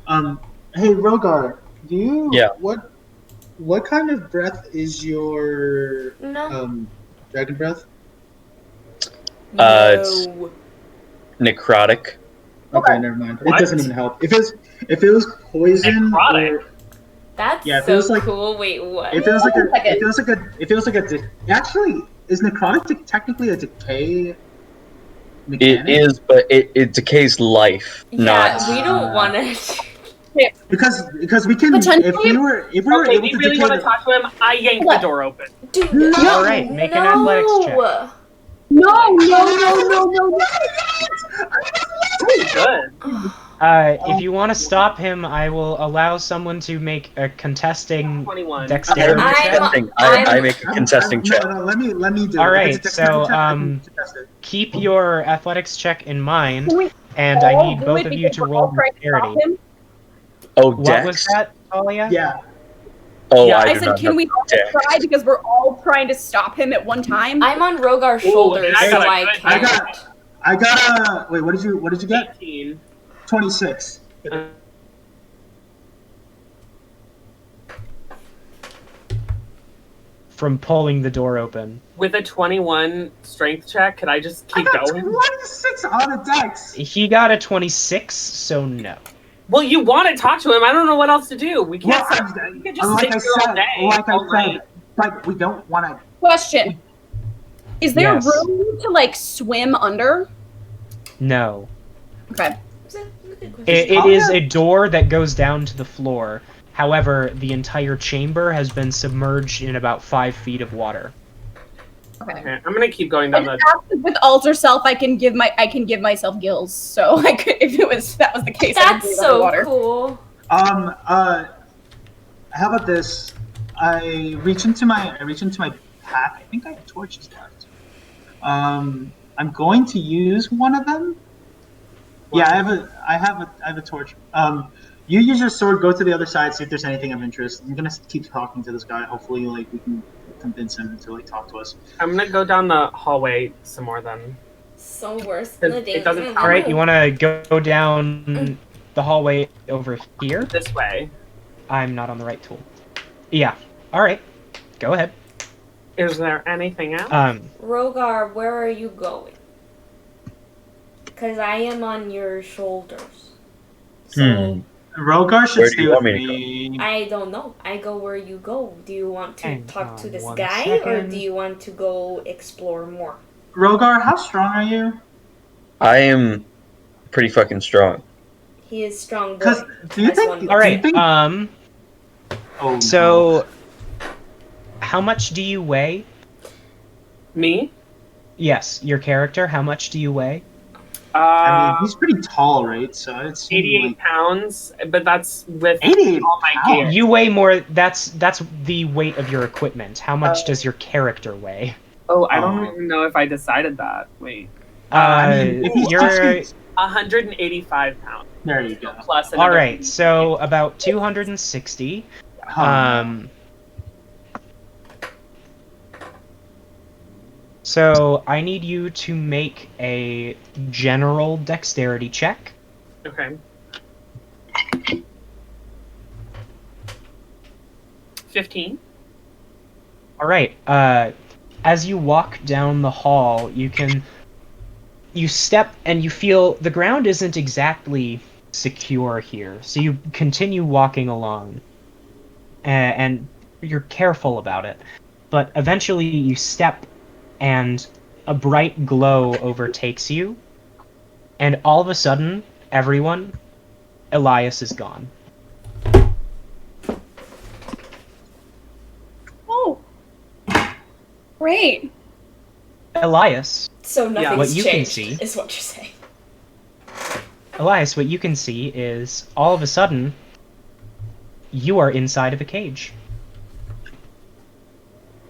hey Rhogar, do you... Yeah. What kind of breath is your No. dragon breath? It's No. necrotic. Okay, never mind. What? It doesn't even help. If it was poison, Necrotic? or That's Yeah, it so feels like- cool. Wait, what? it feels like Like actually, is necrotic technically a decay It mechanic? is, but it decays life, Yeah, not. we don't want it. because we can Potentially- if we were okay, able we to really decay want to talk to him. I yank the door open. Dude, No! no. Alright, make an athletics check. No. Good. If you want to stop him, I will allow someone to make a contesting 21. dexterity I'm- check. I make a contesting check. No, let me do it. All If right, it's a dexterity so, check, I can contest it. Keep your athletics check in mind, Can we and I all need do both it of you because to we're roll all trying to stop dexterity. him? Oh, What dex. was that, Thalia? Yeah. Oh, Yeah, I I do said, not can have we all dex. try because we're all trying to stop him at one time? I'm on Rhogar's Ooh, shoulders, I so got I it. can't. I got a wait. What did you get? 18. 26. From pulling the door open. With a 21 strength check, could I just I keep got going? 26 on a dex. He got a 26, so no. Well, you want to talk to him. I don't know what else to do. We Well, can't. We can just like sit I here all said, day. all night. but we don't want to. Question. Is there Yes. room to, like, swim under? No. Okay. That's a good question. It is a door that goes down to the floor, However, the entire chamber has been submerged in about 5 feet of water. Okay. Okay, I'm gonna keep going down the. With alter self, I can give myself gills. So I could, if that was the case, I could That's breathe so underwater. cool. How about this? I reach into my pack. I think I have torches left. I'm going to use one of them. Yeah, I have a torch. You use your sword, go to the other side, see if there's anything of interest. I'm gonna keep talking to this guy. Hopefully, like, we can convince him to like talk to us. I'm gonna go down the hallway some more then. So worse than the It doesn't days. sound All right, you want to go down the hallway over here? This way. I'm not on the right tool. Yeah. All right. Go ahead. Is there anything else? Rhogar, where are you going? Because I am on your shoulders. So Rhogar should Where do stay you with want me to me. I don't know. I go where you go. Do you want to Hang talk to on this 1 guy or second. do you want to go explore more? Rhogar, how strong are you? I am pretty fucking strong. He is strong boy. Because do you That's think? one. do All you right. think- Oh, So, how much do you weigh? Me? Yes, your character. How much do you weigh? I mean, he's pretty tall, right? So it's 88 pounds, but that's with 88 all my pounds? gear. You weigh more. That's the weight of your equipment. How much does your character weigh? Oh, I don't even know if I decided that. Wait. I mean, if he's you're 185 pounds. There you go. Plus all another right. So about 260. So I need you to make a general dexterity check. Okay. 15. All right. As you walk down the hall, you step and you feel the ground isn't exactly secure here. So you continue walking along, and you're careful about it. But eventually you step, and a bright glow overtakes you, and all of a sudden, everyone, Elias is gone. Oh, great. Elias, So nothing's what you can changed, see- is what you're saying. Elias, what you can see is all of a sudden, you are inside of a cage.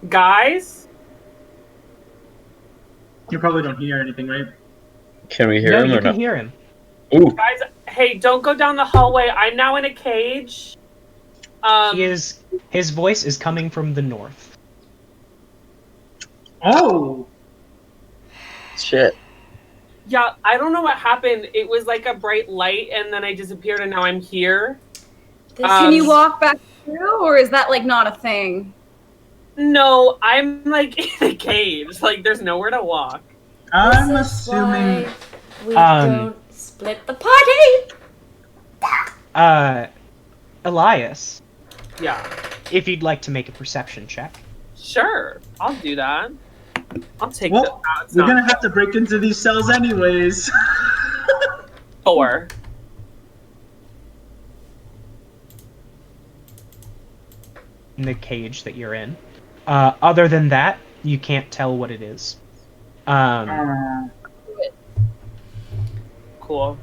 Guys? You probably don't hear anything, right? Can we hear No, him you or can not? hear him. Ooh, Guys, hey, don't go down the hallway. I'm now in a cage. His voice is coming from the north. Oh, shit. Yeah, I don't know what happened. It was like a bright light, and then I disappeared, and now I'm here. Can you walk back through, or is that like not a thing? No, I'm like in a cage. Like, there's nowhere to walk. I'm This is assuming. why we don't split the party! Elias, Yeah, if you'd like to make a perception check. sure. I'll do that. I'll take Well, the we're gonna have to break into these cells anyways. 4. In the cage that you're in. Other than that, you can't tell what it is. Cool.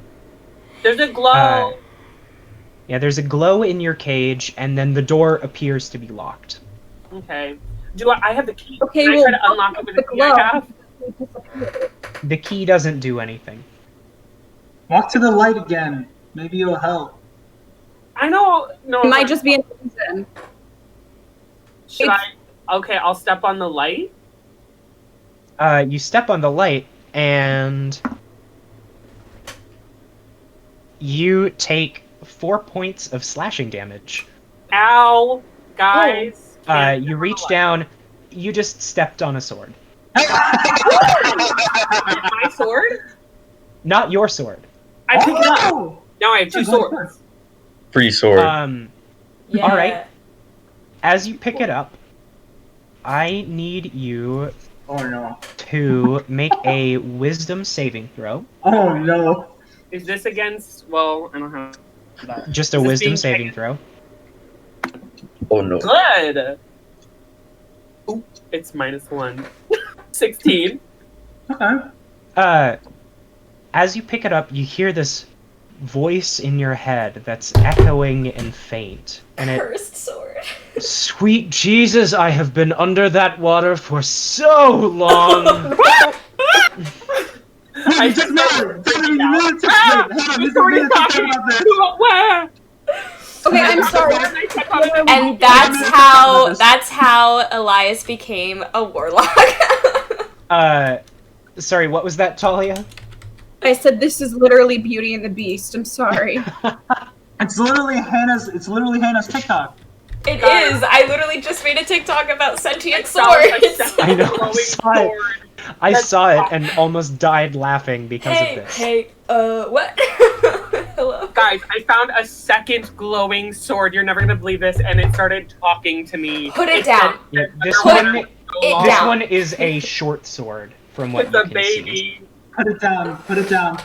There's a glow. Yeah, there's a glow in your cage, and then the door appears to be locked. Okay. Do I have the key? Okay, Can I well, try to unlock it with the the key I glow. have? The key doesn't do anything. Walk to the light again. Maybe it'll help. I know. No. It might just be an illusion. Should I? Okay, I'll step on the light. You step on the light, and you take 4 points of slashing damage. Ow, guys. Can't You step on reach the light. down. You just stepped on a sword. My sword? Not your sword. I picked it up. Oh! Now I have 2 swords. Free sword. Yeah. All right. As you pick it up, I need you Oh no. to make a wisdom saving throw. Oh no. Is this against? Well, I don't have that. Just a Is this wisdom being saving taken- throw. Oh no. Good. Ooh, it's -1. 16. Okay. As you pick it up, you hear this voice in your head that's echoing and faint. And it, Cursed sword. sweet Jesus, I have been under that water for so long. I just know. Where? Okay, I'm sorry. And that's how Elias became a warlock. Sorry, what was that, Thalia? I said this is literally Beauty and the Beast. I'm sorry. It's literally Hannah's TikTok. It is. I literally just made a TikTok about sentient swords. I know. I saw it and almost died laughing because of this. What? Hello? Guys, I found a second glowing sword. You're never gonna believe this, and it started talking to me. Put it down. Yeah, this Put one, it this down. one is a short sword, from what It's you a can baby. see. Put it down. Put it down.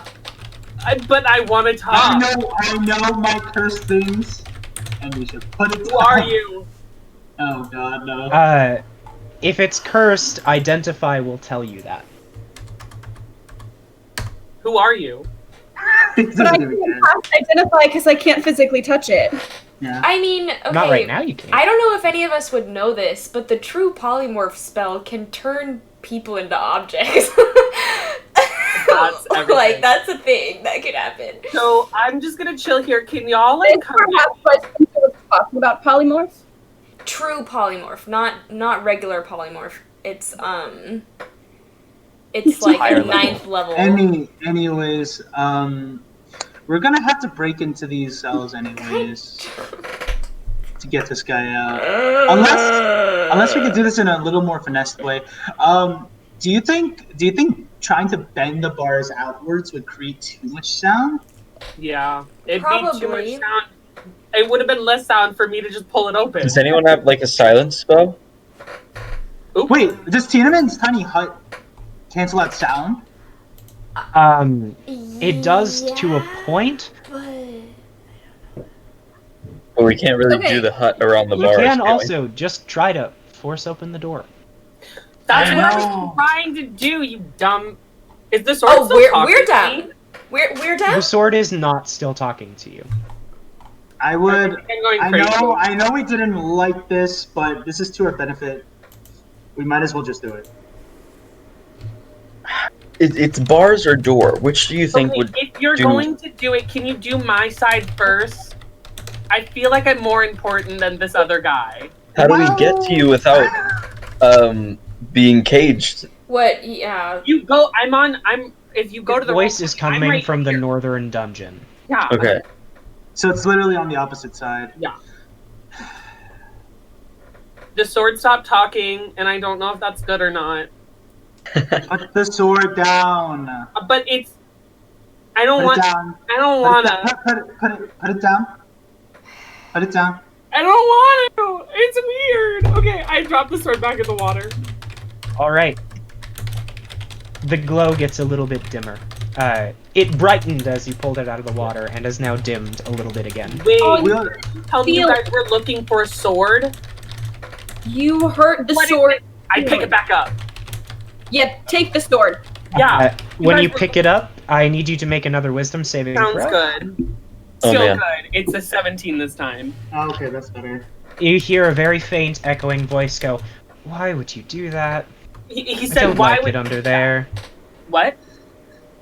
But I want to talk. I know my cursed things, and we should put it down. Who are you? Oh God, no. If it's cursed, Identify will tell you that. Who are you? But I can't identify because I can't physically touch it. Yeah. I mean, okay. Not right now, you can. I don't know if any of us would know this, but the true polymorph spell can turn people into objects. That's everything. Like, that's a thing that could happen. So I'm just gonna chill here. Can y'all like It's come perhaps what was talking about polymorph. True polymorph, not regular polymorph. It's like higher a ninth level. Anyways, we're gonna have to break into these cells anyways to get this guy out. Unless we could do this in a little more finessed way. Do you think trying to bend the bars outwards would create too much sound? Yeah, it'd be too much Probably. sound. It would have been less sound for me to just pull it open. Does anyone have like a silence spell? Oop. Wait, does Tienaman's tiny hut cancel out sound? It does to a point. But we can't really Okay. do the hut around the You bars. can we? also just try to force open the door. That's I what I know. was trying to do, you dumb. Is the sword Oh, still we're talking to down. me? We're The down. sword is not still talking to you. I would. I'm going crazy. I know we didn't like this, but this is to our benefit. We might as well just do it. It's bars or door. Which do you think Okay, would? if you're do- going to do it, can you do my side first? I feel like I'm more important than this other guy. How do we get to you without being caged? What? Yeah. You go. If you go to The the voice is I'm coming right from the here. northern dungeon. Yeah. Okay. So it's literally on the opposite side. The sword stopped talking, and I don't know if that's good or not. Put the sword down. But it's. I don't Put want. it down. I don't Put it wanna. down. Put it down. Put it down. I don't want to. It's weird. Okay, I dropped the sword back in the water. All right. The glow gets a little bit dimmer. It brightened as you pulled it out of the water and has now dimmed a little bit again. Wait, Oh, We'll, tell me you feel- guys were looking for a sword. You hurt the What is sword. it? I pick it back up. Yeah, take the sword. Yeah, When guys you were- pick it up, I need you to make another wisdom saving sounds throw. good. Oh, Still man. good. It's a 17 this time. oh, okay, that's better. You hear a very faint, echoing voice go, "Why would you do that? He I said, don't "Why like would it under there. what?"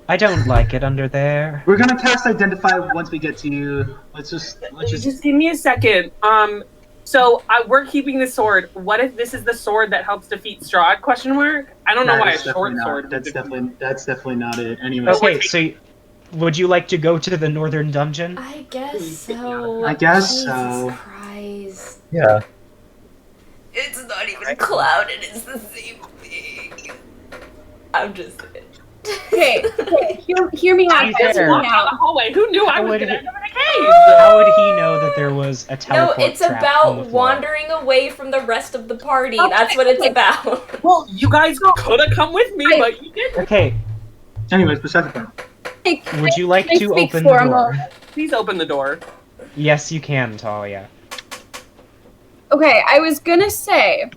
I don't like it under there." We're gonna cast Identify once we get to you. Let's just. Just give me a second. So we're keeping the sword. What if this is the sword that helps defeat Strahd? Question mark. I don't know That why a is short definitely sword. not. That's would definitely not it. Anyway. Okay, so would you like to go to the northern dungeon? I guess so. I guess Jesus so. Christ. Yeah. It's not even clouded. It's the same thing. I'm just. Okay, hear me out. To be Hear fair- me Walk down out. the hallway. Who knew I How was would gonna he- end up in a cave? How would he know that there was a No, teleport it's trap on the about floor? wandering away from the rest of the party. Okay, That's what it's okay. about. Well, you guys could have come with me, but you didn't. Okay, Anyways, Persephone. Hey, would you like can I to speak open for the a door? moment? Please open the door. Yes, you can, Thalia. Okay, I was gonna say,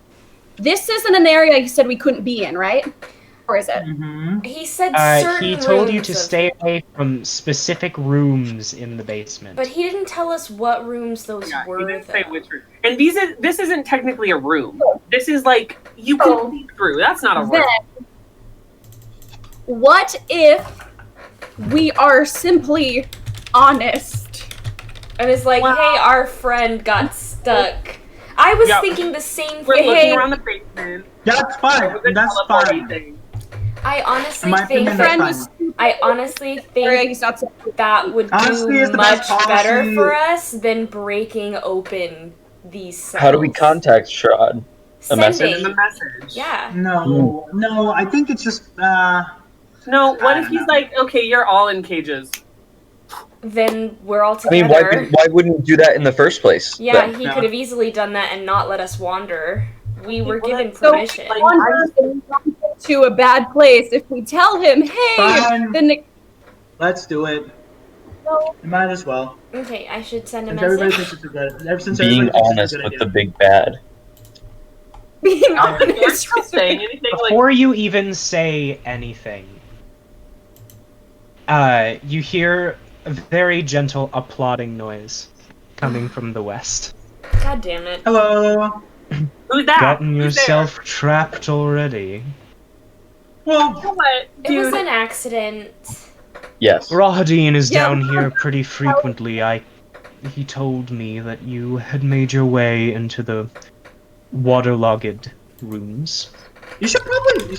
this isn't an area you said we couldn't be in, right? Or is it? Mm-hmm. He said certain He told you rooms to of- stay away from specific rooms in the basement. But he didn't tell us what rooms those Yeah, were. he didn't say though. which room. And this isn't technically a room. This is like you can see through. That's not a room. Then, what if we are simply honest? And it's like, Wow. hey, our friend got stuck. I was Yeah. thinking the same We're thing. looking around the basement. That's fine. It was a That's teleport fine. thing. I honestly In my think opinion, that's Friend fine. was stupid. I honestly Area think he's not supposed that would Honestly, do it's the much best better policy. for us than breaking open these cells. How do we contact Strahd? A message? And the message. Yeah. No, I think it's just, No, what I if don't he's know. like, okay, you're all in cages. Then we're all I mean, together. why wouldn't you do that in the first place? Yeah, then? he Yeah. could have easily done that and not let us wander. We were Well, given that's So permission. like- wander to a bad place if we tell him, hey, Fine. then the, let's do it. no, You might as well. Okay, I should send a Since everybody message. thinks it's a good, ever since Being everybody thinks honest it's a with good the idea. big bad. being You're honest. still saying anything like Before you even say anything, you hear a very gentle applauding noise coming from the west. God damn it. Hello. who's that? Gotten Who's there? yourself trapped already. Well, You know what, It was dude? an accident. Yes. Rahadin is Yeah. down here pretty frequently. He told me that you had made your way into the waterlogged rooms. you should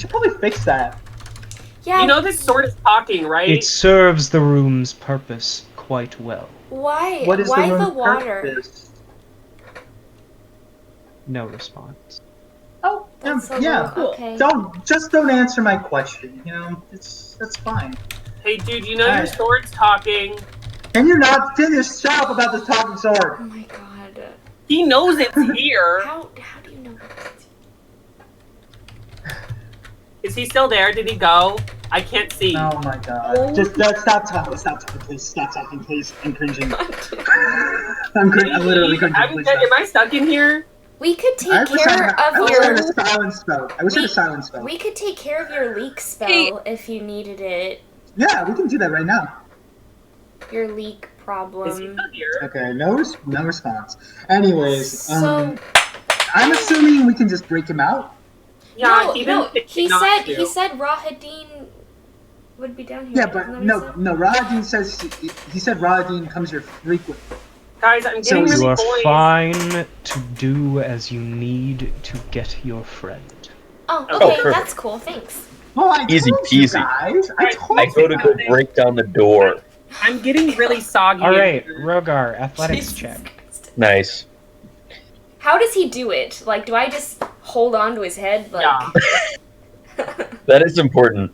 probably fix that. Yeah. You know this sword is talking, right? It serves the room's purpose quite well. why? What is Why the, the room water? purpose? No response. Oh, That's a yeah. little- okay. Don't answer my question. You know, that's fine. Hey, dude, you know your Alright. sword's talking. Can you not finish up about this talking sword? Oh my god. He knows it's here. How do you know that? Is he still there? Did he go? I can't see. Oh my god. Just stop talking. Stop talking, please. Stop talking, please. I'm cringing. I'm literally cringing. Please stop. Am I stuck in here? We could I take wish care I of wish I your. had a silence spell. I wish I had a silence spell. We could take care of your leak spell Hey. if you needed it. Yeah, we can do that right now. Your leak Is he problem. still here? Okay, no response. Anyways, So I'm assuming we can just break him out. Yeah, no, he no. didn't He not said to. he said Rahadin would be down here. Yeah, Isn't but that what he no, said? no. Rahadin says he said Rahadin comes here frequently. Guys, I'm So getting is- really You are boys. fine to do as you need to get your friend. Oh, Oh, okay, perfect. that's cool. Thanks. Well, I Easy told you peasy. guys. I told I go to go you. break down the door. I'm getting really soggy. All right, in here. Rogar, athletics Jesus check. Christ. Nice. How does he do it? Like, do I just hold on to his head? Like, Yeah. That is important.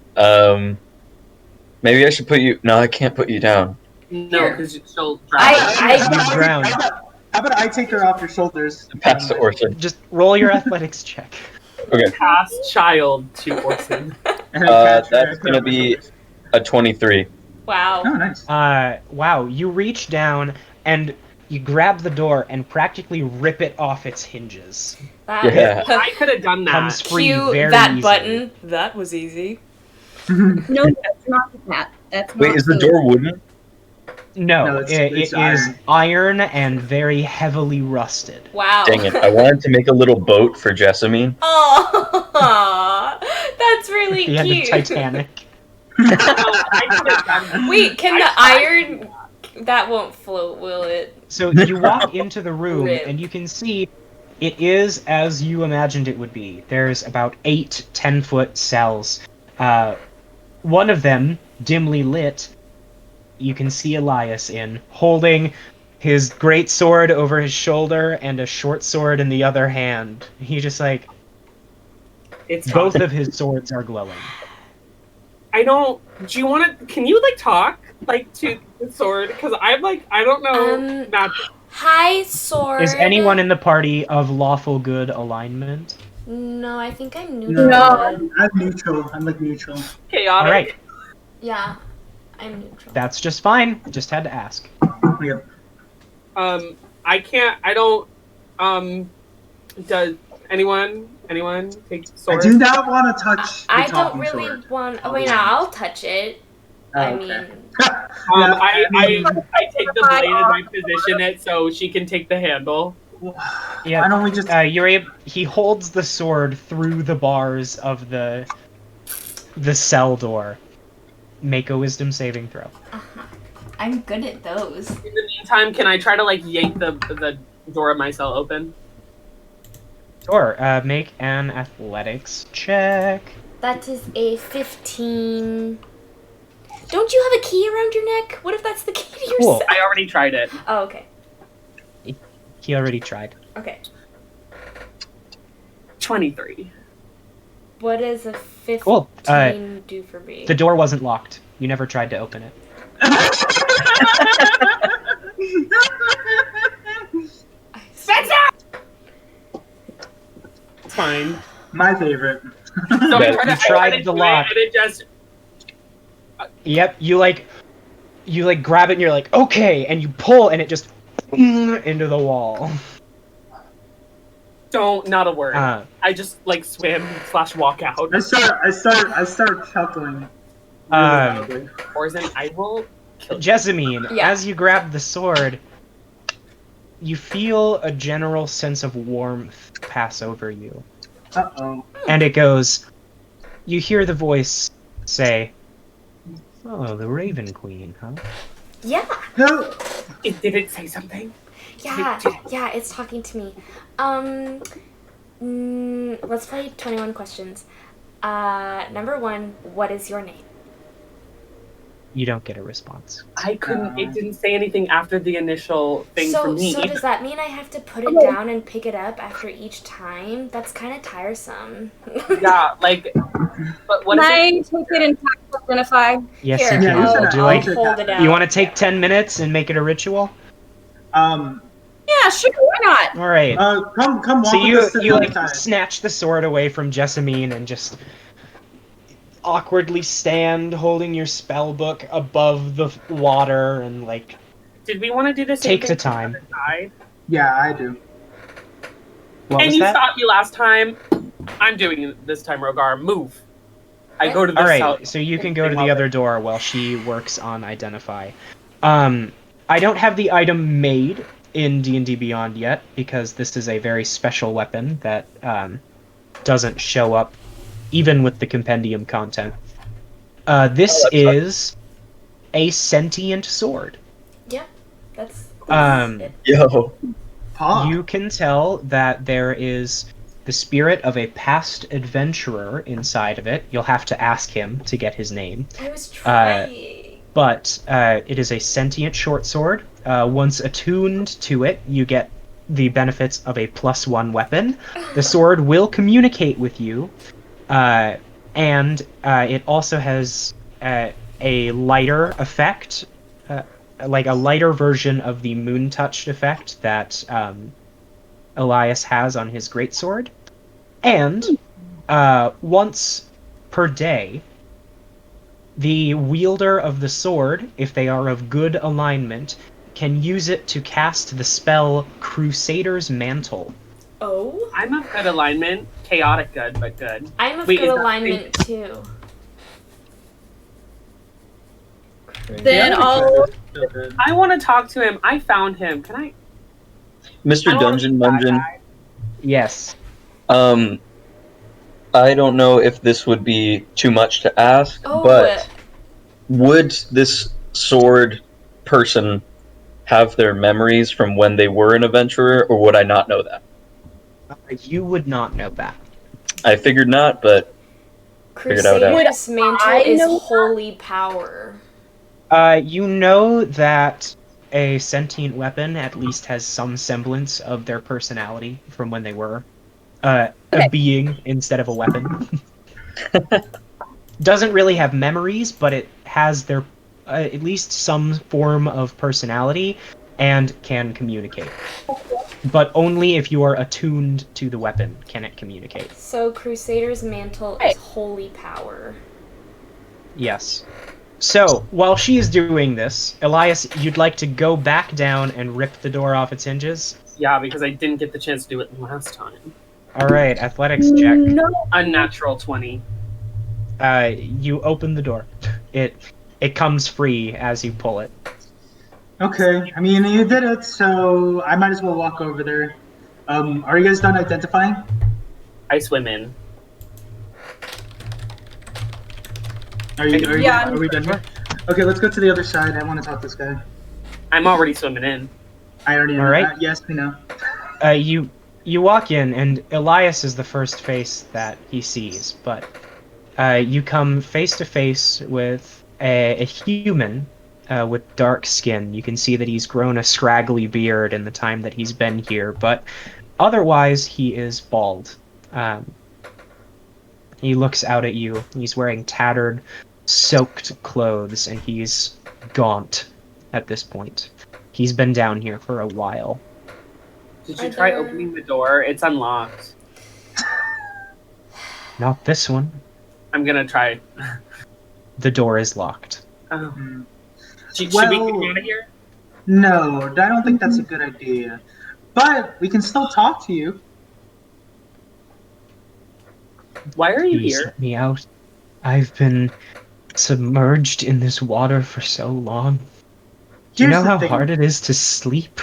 Maybe I should put you. No, I can't put you down. No, because she'll I- You drown. How about I take her off your shoulders? Pass to Orson. Just roll your athletics check. Okay. pass child to Orson. And I catch her, I That's put her gonna on my be shoulders. a 23. wow. Oh, nice. Wow, you reach down and you grab the door and practically rip it off its hinges. Yeah. I could have done Comes that. free Cue very that easily. button. That was easy. No, that's not that. That's Wait, not is the me. door wooden? No, No, it it's is iron and very heavily rusted. Wow. Dang it! I wanted to make a little boat for Jessamine. Oh, that's really The end of cute. Titanic. No, I could have done that. Wait, can I the tried. iron? That won't float, will it? So you walk into the room Rip. and you can see it is as you imagined it would be. There's about 8 10-foot cells. One of them, dimly lit, you can see Elias in, holding his great sword over his shoulder and a short sword in the other hand. He just like, It's both of his swords are glowing. I don't. Do you want to? Can you like talk like to the sword? Because I'm like I don't know. Magic. Hi, sword. Is anyone in the party of lawful good alignment? No, I think I'm No, neutral. No. I'm neutral. I'm like neutral. Chaotic. All right, Yeah, I'm neutral. that's just fine. Just had to ask. Yep. I can't. I don't. Does anyone take I sword? do not want to touch the I don't talking really sword. want. I'll Wait, be no, honest. I'll touch it. I Okay. mean, I mean, take the blade and I position it so she can take the handle. Yeah. Why don't we just? He holds the sword through the bars of the cell door. Make a wisdom saving throw. I'm good at those. In the meantime, can I try to like yank the door of my cell open? Sure. Make an athletics check. That is a 15. Don't you have a key around your neck? What if that's the key to your Cool. cell? I already tried it. Oh, okay. He already tried. Okay. 23. What does a 15 Cool. do for me? The door wasn't locked. You never tried to open it. Spencer! It's fine. My favorite. So Yeah, I you tried the do it, lock. and it just Yep. You grab it and you're like, okay, and you pull and it just into the wall. not a word. Uh, I just like swim / walk out. I start chuckling. Really loudly. Orsan, I will kill you. Jessamine, Yeah. as you grab the sword, you feel a general sense of warmth pass over you. Uh-oh. And it goes, you hear the voice say, oh, the Raven Queen, huh? Yeah. No. Did it say something? Yeah, it's talking to me. Let's play 21 questions. Number 1, what is your name? You don't get a response. I couldn't. It didn't say anything after the initial thing for me. So does that mean I have to put it down and pick it up after each time? That's kind of tiresome. Yeah, like. But what Can is I it? take it and identify? Yes, Here, you can. Yeah, Would you I'll like? hold it out. You want to take 10 minutes and make it a ritual? Yeah, sure. Why not? All right. Come walk So with us to you the like side. snatch the sword away from Jessamine and just awkwardly stand holding your spell book above the water and like Did we want to do this? take the time. Side? Yeah, I do. What And was you that? stopped me last time. I'm doing it this time, Rhogar. Move. I go to the All right, south. so you can go to the other door while she works on identify. I don't have the item made in D&D Beyond yet because this is a very special weapon that doesn't show up even with the compendium content. This is a sentient sword. Yeah, that's it. Yo. Paw. You can tell that there is the spirit of a past adventurer inside of it. You'll have to ask him to get his name. I was trying. But it is a sentient short sword. Once attuned to it, you get the benefits of a +1 weapon. The sword will communicate with you, and it also has a lighter effect, like a lighter version of the moon touched effect that Elias has on his greatsword. And once per day, the wielder of the sword, if they are of good alignment, can use it to cast the spell Crusader's Mantle. Oh? I'm of good alignment. Chaotic good, but good. I'm of Wait, good is that alignment too. Then I'll. I want to talk to him. I found him. Can I? Mr. I don't Dungeon wanna be that Mungeon. guy. Yes. I don't know if this would be too much to ask, Oh, but would this sword person have their memories from when they were an adventurer, or would I not know that? You would not know that. I figured not, but figured I would ask. Crusader's Mantle I is know that? holy power. You know that a sentient weapon at least has some semblance of their personality from when they were a being instead of a weapon. Doesn't really have memories, but it has their at least some form of personality and can communicate. But only if you are attuned to the weapon can it communicate. So Crusader's Mantle is holy power. Yes. So, while she is doing this, Elias, you'd like to go back down and rip the door off its hinges? Yeah, because I didn't get the chance to do it last time. All right, athletics check. No. Unnatural 20. You open the door. It comes free as you pull it. Okay, I mean, you did it, so I might as well walk over there. Are you guys done identifying? I swim in. Are we done Sure. here? Okay, let's go to the other side. I want to talk to this guy. I'm already swimming in. I already know. All right. Yes, we know. You walk in, and Elias is the first face that he sees, but you come face to face with a human with dark skin. You can see that he's grown a scraggly beard in the time that he's been here, but otherwise he is bald. He looks out at you. He's wearing tattered, soaked clothes, and he's gaunt at this point. He's been down here for a while. Did you try opening the door? It's unlocked. Not this one. I'm gonna try. The door is locked. Oh. Mm. Should Well- we get out of here? No, I don't think that's a good idea. But we can still talk to you. Why are you Please here? let me out. I've been submerged in this water for so long. Do you Here's know the how thing. hard it is to sleep?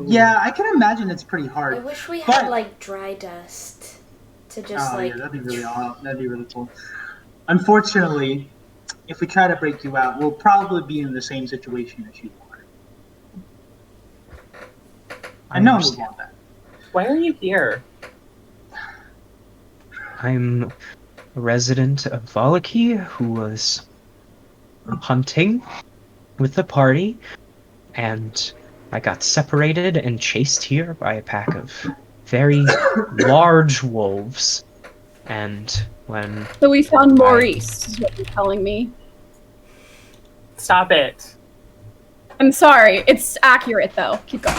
Yeah, I can imagine it's pretty I hard. wish we But- had like dry dust to just Oh, like. yeah, that'd be really awesome. That'd be really cool. Unfortunately, if we try to break you out, we'll probably be in the same situation as you are. I know we understand. want that. Why are you here? I'm a resident of Valaki who was hunting with the party, and I got separated and chased here by a pack of very large wolves. And when So we found Maurice, is what you're telling me. Stop it. I'm sorry. It's accurate, though. Keep going.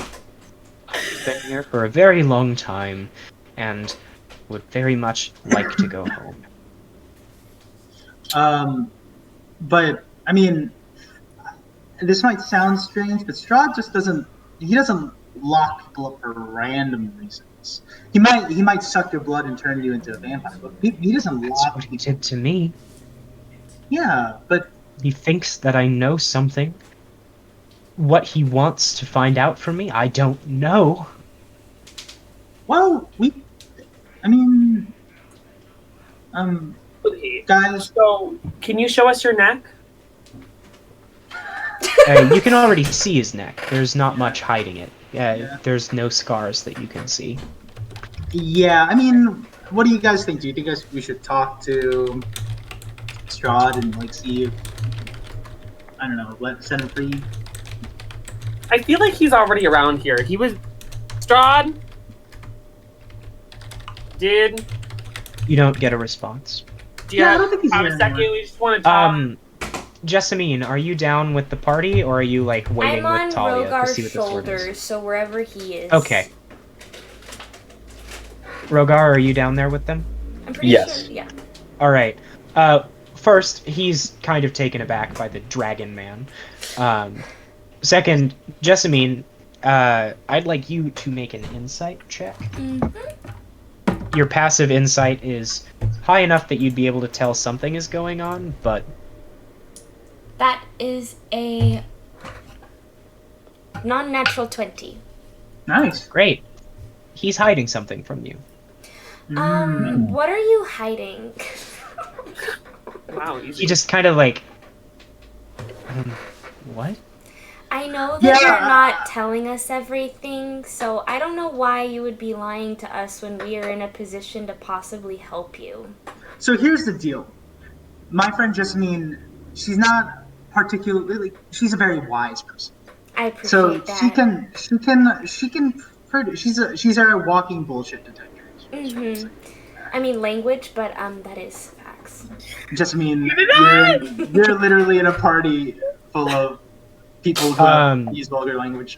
I've been here for a very long time and would very much like to go home. But I mean, this might sound strange, but Strahd just doesn't. He doesn't lock people up for random reasons. He might suck your blood and turn you into a vampire, but he doesn't That's lock what he people. did to me. Yeah, but He thinks that I know something. What he wants to find out from me, I don't know. well, I mean, Okay. guys. So, can you show us your neck? You can already see his neck. There's not much hiding it. Yeah. There's no scars that you can see. Yeah, I mean, what do you guys think? Do you think we should talk to Strahd and like see if I don't know, send him free? I feel like he's already around here. He was... Strahd? Did... You don't get a response. Do you Yeah, I have, don't think he's have a here second? anymore. We just want to talk. Jessamine, are you down with the party, or are you like waiting I'm on with Thalia to Rhogar's see what this word is? shoulders, so wherever he is. Okay. Rhogar, are you down there with them? I'm pretty Yes. sure. Yeah. All right. First, he's kind of taken aback by the dragon man. Second, Jessamine, I'd like you to make an insight check. Mm-hmm. Your passive insight is high enough that you'd be able to tell something is going on, but That is a non-natural 20. Nice. great. He's hiding something from you. What are you hiding? Wow, He easy. just kind of like, what? I know that Yeah. you're not telling us everything, so I don't know why you would be lying to us when we are in a position to possibly help you. So here's the deal. My friend Jessamine, she's not particularly. She's a very wise person. I appreciate So that. she can. She's a walking bullshit detector. Mm-hmm. I mean language, but that is facts. Jessamine, you're literally in a party full of people who use vulgar language.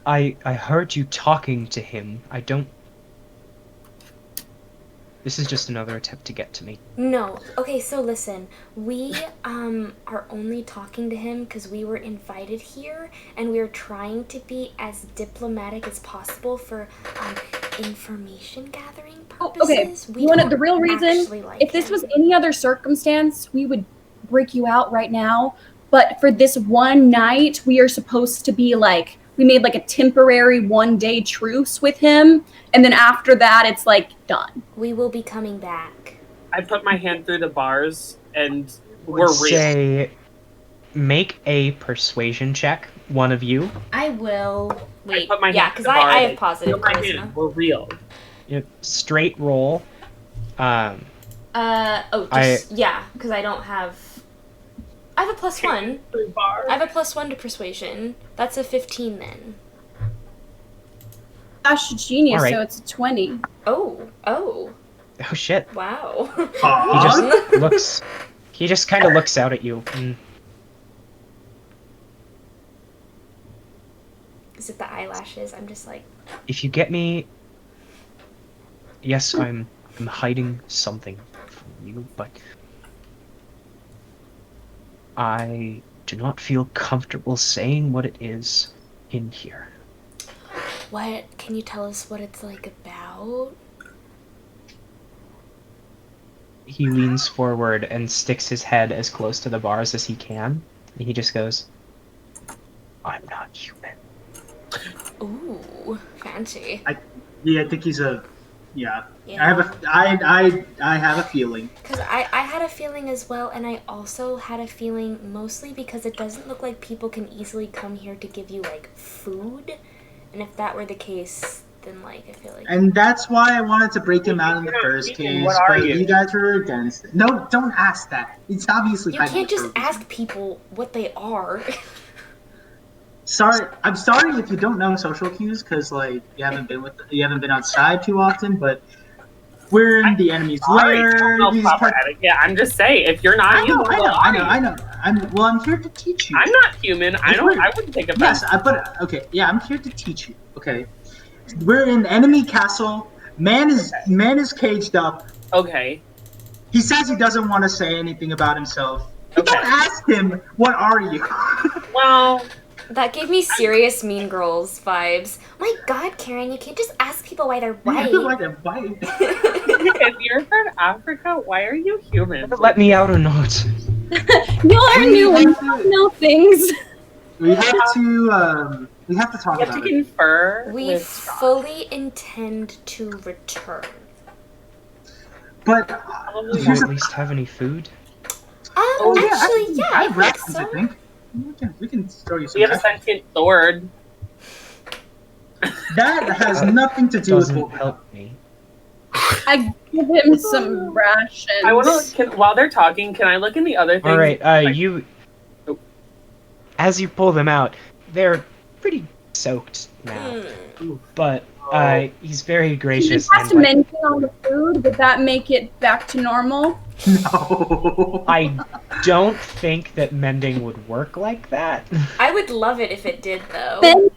I heard you talking to him. I don't. This is just another attempt to get to me. No. Okay, so listen. We are only talking to him because we were invited here, and we are trying to be as diplomatic as possible for information gathering purposes. Okay, you want the real reason? Like if this was any other circumstance, we would break you out right now. But for this one night, we are supposed to be like, we made like a temporary 1-day truce with him. And then after that, it's like done. We will be coming back. I put my hand through the bars and Would we're real. say, make a persuasion check, one of you. I will. Wait, put my yeah, hand because in the bar I and have positive feel my charisma. hand. We're real. Straight roll. Yeah, because I don't have. I have a +1. I have a +1 to persuasion. That's a 15 then. Gosh, genius, All right. so it's a 20. Oh. Oh shit. Wow. He just kind of looks out at you. Is it the eyelashes? I'm just like. If you get me... Yes, I'm hiding something from you, but... I do not feel comfortable saying what it is in here. What? Can you tell us what it's like about? He leans forward and sticks his head as close to the bars as he can, and he just goes, I'm not human. Ooh, fancy. I think he's a. Yeah. Yeah. I have a feeling. Because I had a feeling as well, and I also had a feeling mostly because it doesn't look like people can easily come here to give you, like, food. And if that were the case, then, like, I feel like... And that's why I wanted to break him out in the first case, but you guys were against it. No, don't ask that. It's obviously... You can't just ask people what they are. Sorry, I'm sorry if you don't know social cues, because, like, you haven't been outside too often, but... We're in the enemy's lair. Yeah, I'm just saying, if you're not human, I know. I'm here to teach you. I'm not human. I wouldn't take offense. Yes, I'm here to teach you. Okay, we're in enemy castle. Man is caged up. Okay. He says he doesn't want to say anything about himself. You Okay. don't ask him, what are you? Well, That gave me serious Mean Girls vibes. My God, Karen, you can't just ask people why they're white. if you're from Africa, why are you human? Let me out or not? Y'all are new and know things. We have to talk You have about to it. confer We with fully intend to return. But Do you at least have any food? Actually, yeah, I have think rations, so. I think. We can throw you some. We have a sentient sword. That has nothing to do with Doesn't what help me. I give him some rations. I want to. While they're talking, can I look in the other things? All right, you. As you pull them out, they're pretty soaked now, but he's very He gracious. just has to mention on the food. Would that make it back to normal? No. I don't think that mending would work like that. I would love it if it did, though. Then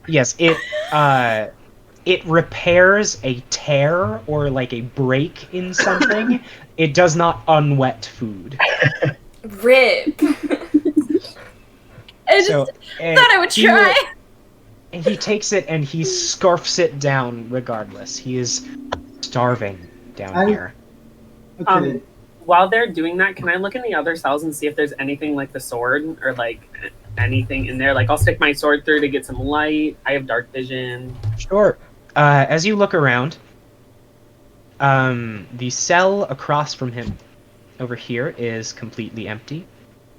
Yes, it repairs a tear or like a break in something. It does not unwet food. Rip. I just So, thought I would try. And he takes it and he scarfs it down regardless. He is starving down here. Okay. While they're doing that, can I look in the other cells and see if there's anything like the sword or like anything in there? Like I'll stick my sword through to get some light. I have dark vision. Sure. As you look around, the cell across from him over here is completely empty.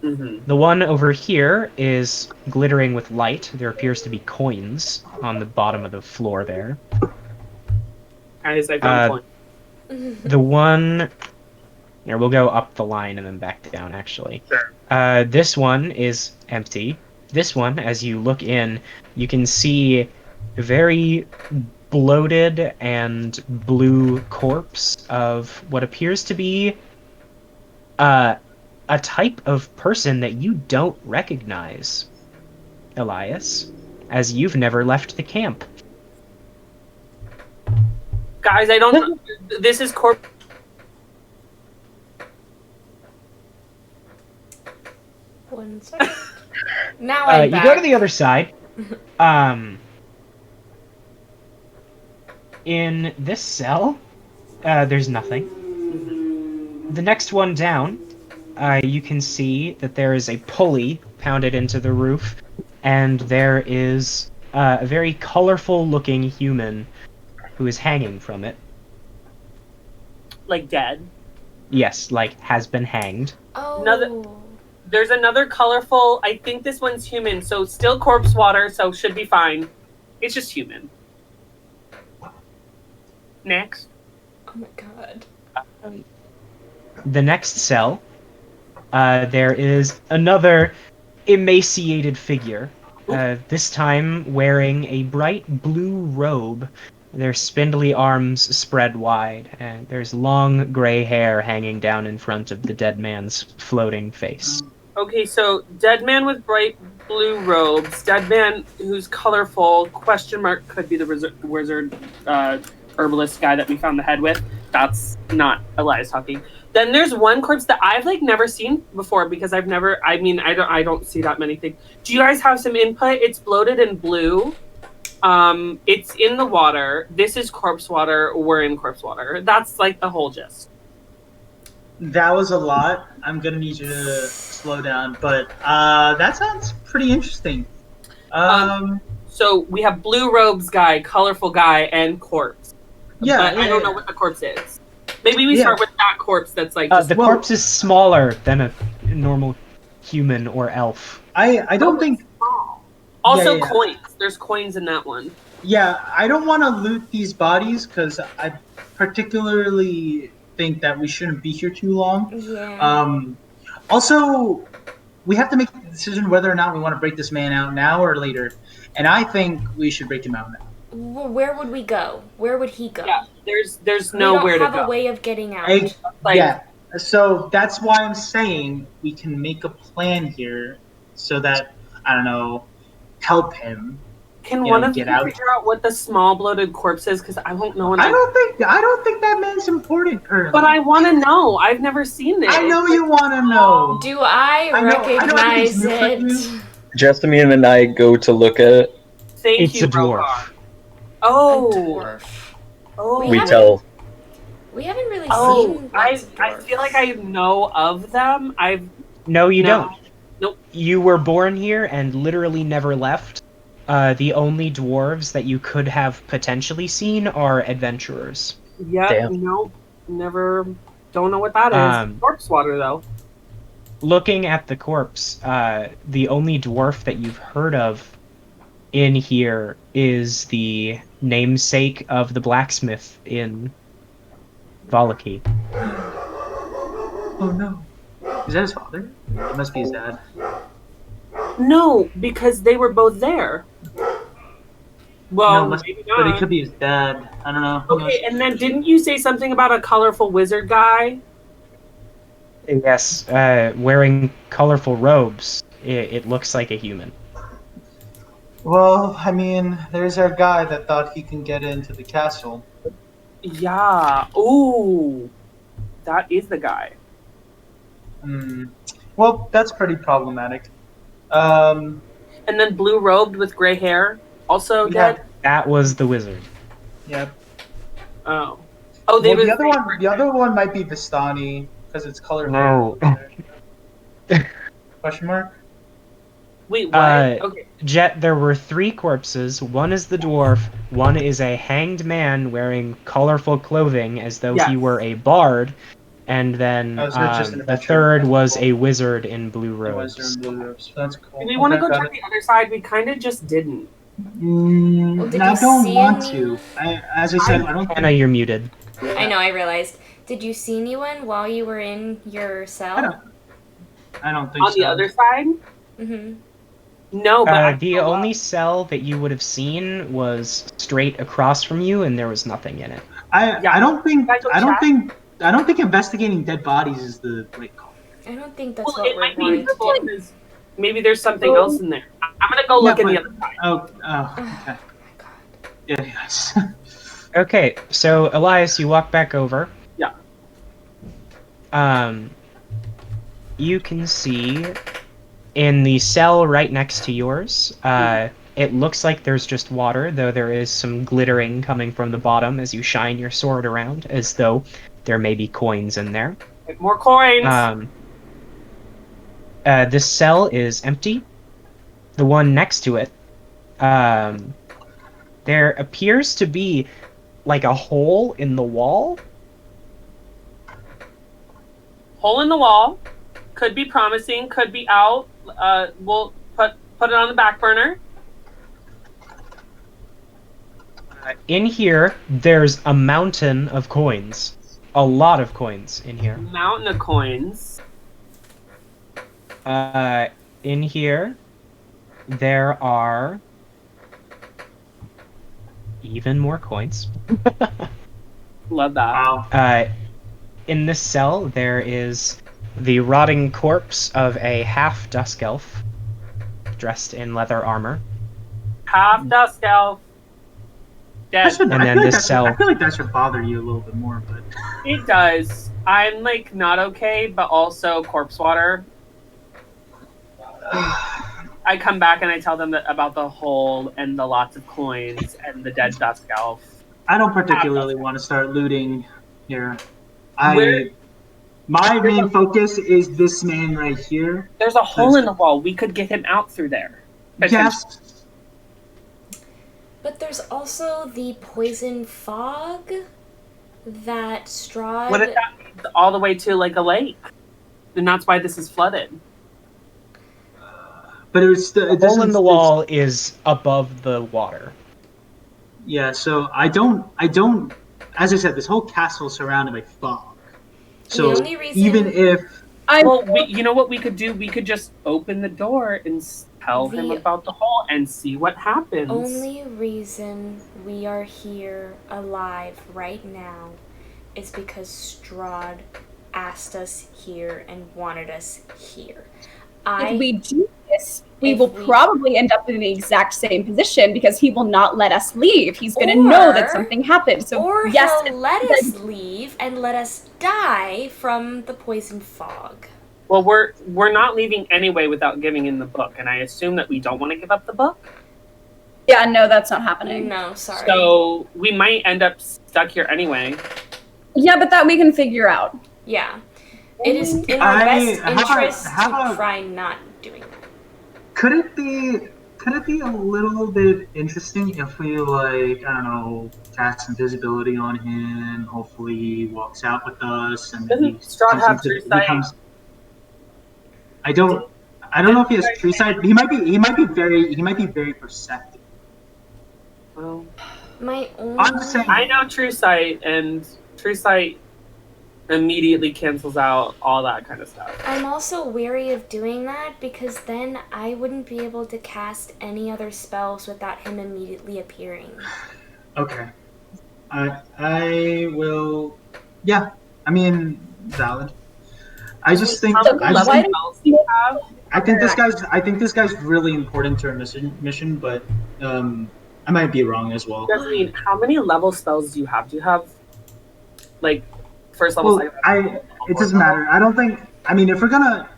Mm-hmm. The one over here is glittering with light. There appears to be coins on the bottom of the floor there. Guys, I found one. The one... Here, we'll go up the line and then back down, actually. Sure. This one is empty. This one, as you look in, you can see a very bloated and blue corpse of what appears to be a type of person that you don't recognize, Elias, as you've never left the camp. Guys, I don't. This is corp. One second. Now I'm You back. go to the other side. In this cell, there's nothing. The next one down, you can see that there is a pulley pounded into the roof, and there is a very colorful-looking human who is hanging from it. Like dead. Yes, like has been hanged. Oh. There's another colorful. I think this one's human, so still corpse water, so should be fine. It's just human. Next. Oh my god. The next cell, there is another emaciated figure, this time wearing a bright blue robe. Their spindly arms spread wide, and there's long gray hair hanging down in front of the dead man's floating face. Okay, so dead man with bright blue robes, dead man who's colorful, question mark, could be the wizard herbalist guy that we found the head with. That's not Elias talking. Then there's one corpse that I've never seen before because I don't see that many things. Do you guys have some input? It's bloated in blue. It's in the water. This is corpse water. We're in corpse water. That's the whole gist. That was a lot. I'm gonna need you to slow down, but that sounds pretty interesting. So we have blue robes guy, colorful guy, and corpse. Yeah, but I don't know what the corpse is. Maybe we start with that corpse that's just... The corpse is smaller than a normal human or elf. I don't think... Also coins. There's coins in that one. Yeah, I don't want to loot these bodies because I particularly think that we shouldn't be here too long. Yeah. Also, we have to make the decision whether or not we want to break this man out now or later. And I think we should break him out now. Well, where would we go? Where would he go? Yeah, there's nowhere to go. We don't have a way of getting out. Yeah, so that's why I'm saying we can make a plan here so that, I don't know, help him. Can one of you figure out what the small bloated corpse is? Because I don't know. I don't think that man's important currently. But I want to know. I've never seen it. I know you want to know. Do I recognize it? Jessamine and I go to look at it. Thank you, It's a dwarf. Rhogar. Oh. A dwarf. Oh. We tell. We haven't really seen lots of I feel like I know of them. No, you don't. Nope. You were born here and literally never left. The only dwarves that you could have potentially seen are adventurers. Yeah, Damn. no, never. Don't know what that is. Corpse water, though. Looking at the corpse, the only dwarf that you've heard of in here is the namesake of the blacksmith in Valaki. Oh no. Is that his father? It must be his dad. No, because they were both there. Well, no, maybe but not. it could be his dad. I don't know. Okay, and then didn't you say something about a colorful wizard guy? Yes, wearing colorful robes. It looks like a human. Well, I mean, there's our guy that thought he can get into the castle. Yeah. Ooh. That is the guy. Well, that's pretty problematic. And then blue robed with gray hair, also dead. That was the wizard. Yep. Oh, the other one might be Vistani because it's colorful. No. Question mark. Wait, what? Okay. Jett, there were 3 corpses. One is the dwarf. One is a hanged man wearing colorful clothing as though he were a bard. And then the third was a wizard in blue robes. That's cool. Do we want to go check the other side? We kind of just didn't. I don't want to. As I said, I don't. Anna, you're muted. I know, I realized. Did you see anyone while you were in your cell? I don't think so. On the other side? Mm-hmm. No, but the only cell that you would have seen was straight across from you, and there was nothing in it. I don't think investigating dead bodies is the right call. I don't think that's what we're going to do. Maybe there's something else in there. I'm gonna go look in the other side. Oh, okay. Oh my god. Yeah, yes. Okay, so Elias, you walk back over. Yeah. You can see in the cell right next to yours, it looks like there's just water, though there is some glittering coming from the bottom as you shine your sword around, as though there may be coins in there. More coins! This cell is empty. The one next to it, there appears to be like a hole in the wall. Hole in the wall. Could be promising, could be out. We'll put it on the back burner. In here, there's a mountain of coins. A lot of coins in here. Mountain of coins. In here, there are even more coins. Love that. Wow. In this cell, there is the rotting corpse of a half Dusk elf, dressed in leather armor. Half Dusk elf. Dead. And then this cell. I feel like that should bother you a little bit more, but It does. I'm like not okay, but also corpse water. I come back and I tell them about the hole and the lots of coins and the dead Dusk elf. I don't particularly want to start looting here. Where- My main focus is this man right here. There's a hole in the wall. We could get him out through there. Yes. But there's also the poison fog that Strahd... What if that leads all the way to like a lake? And that's why this is flooded. But it was The hole in the wall is above the water. Yeah, so I don't. As I said, this whole castle is surrounded by fog. So The only reason- even if Well, you know what we could do? We could just open the door and tell him The about the hole and see what happens. only reason we are here alive right now is because Strahd asked us here and wanted us here. If we do this, we If will we- probably end up in the exact same position because he will not let us leave. He's going to Or- know that something happened. So Or yes, he'll let us leave and let us die from the poison fog. Well, we're not leaving anyway without giving in the book, and I assume that we don't want to give up the book. yeah, no, that's not happening. No, sorry. So we might end up stuck here anyway. Yeah, but that we can figure out. Yeah. It is in our best interest how to about- try not doing that. could it be a little bit interesting if we like, I don't know, cast invisibility on him, hopefully he walks out with us and then he Doesn't Strahd comes have into- true sight? becomes I don't know if he has true sight. He might be very perceptive. Well, My only... I'm just saying I know True Sight, and True Sight immediately cancels out all that kind of stuff. I'm also wary of doing that because then I wouldn't be able to cast any other spells without him immediately appearing. Okay. I will. Yeah. I mean, valid. I just think. How many I, just level think spells do you have? I think this guy's really important to our mission, but I might be wrong as well. Jessamine, how many level spells do you have? Do you have like first level? Well, second level, it doesn't matter. I don't think. I mean, if we're gonna,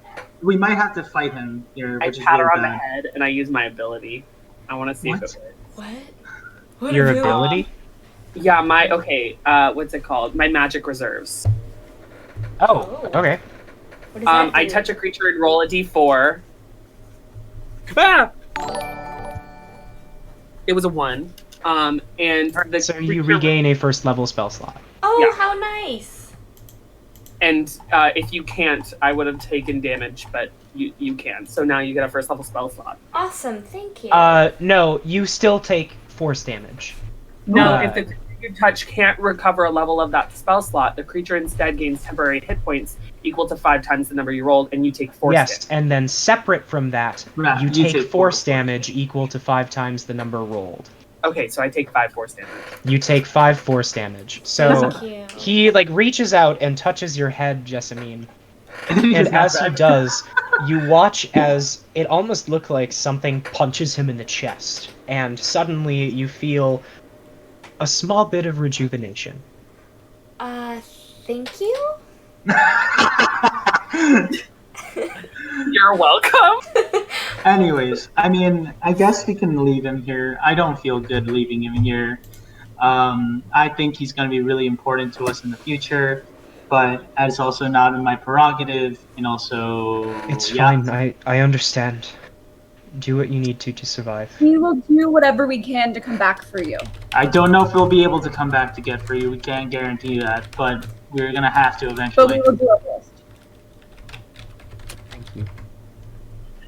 we might have to fight him here, I which is pat really her on the bad. head and I use my ability. I want to see if What? it works. What? Your have you- ability? Yeah, what's it called? My magic reserves. Oh, okay. What does that I do? touch a creature and roll a d4. Ah! It was a 1. And the So you creature- regain a first level spell slot. Oh, Yeah. how nice! And if you can't, I would have taken damage, but you can. So now you get a first level spell slot. Awesome, thank you. No, you still take force damage. No, Uh, if the creature you touch can't recover a level of that spell slot, the creature instead gains temporary hit points equal to 5 times the number you rolled, and you take force Yes, damage. and then separate from that, Right, you you take take force force. damage equal to 5 times the number rolled. Okay, so I take 5 force damage. You take 5 force damage. So Thank you. he reaches out and touches your head, Jessamine. It's And not as he bad. does, you watch as it almost looked like something punches him in the chest. And suddenly you feel a small bit of rejuvenation. Thank you? You're welcome. Anyways, I mean, I guess we can leave him here. I don't feel good leaving him here. I think he's going to be really important to us in the future, but it's also not in my prerogative, and also... It's yeah. fine. I understand. Do what you need to survive. We will do whatever we can to come back for you. I don't know if we'll be able to come back to get for you. We can't guarantee that, but we're going to have to eventually. But we will do our best. Thank you.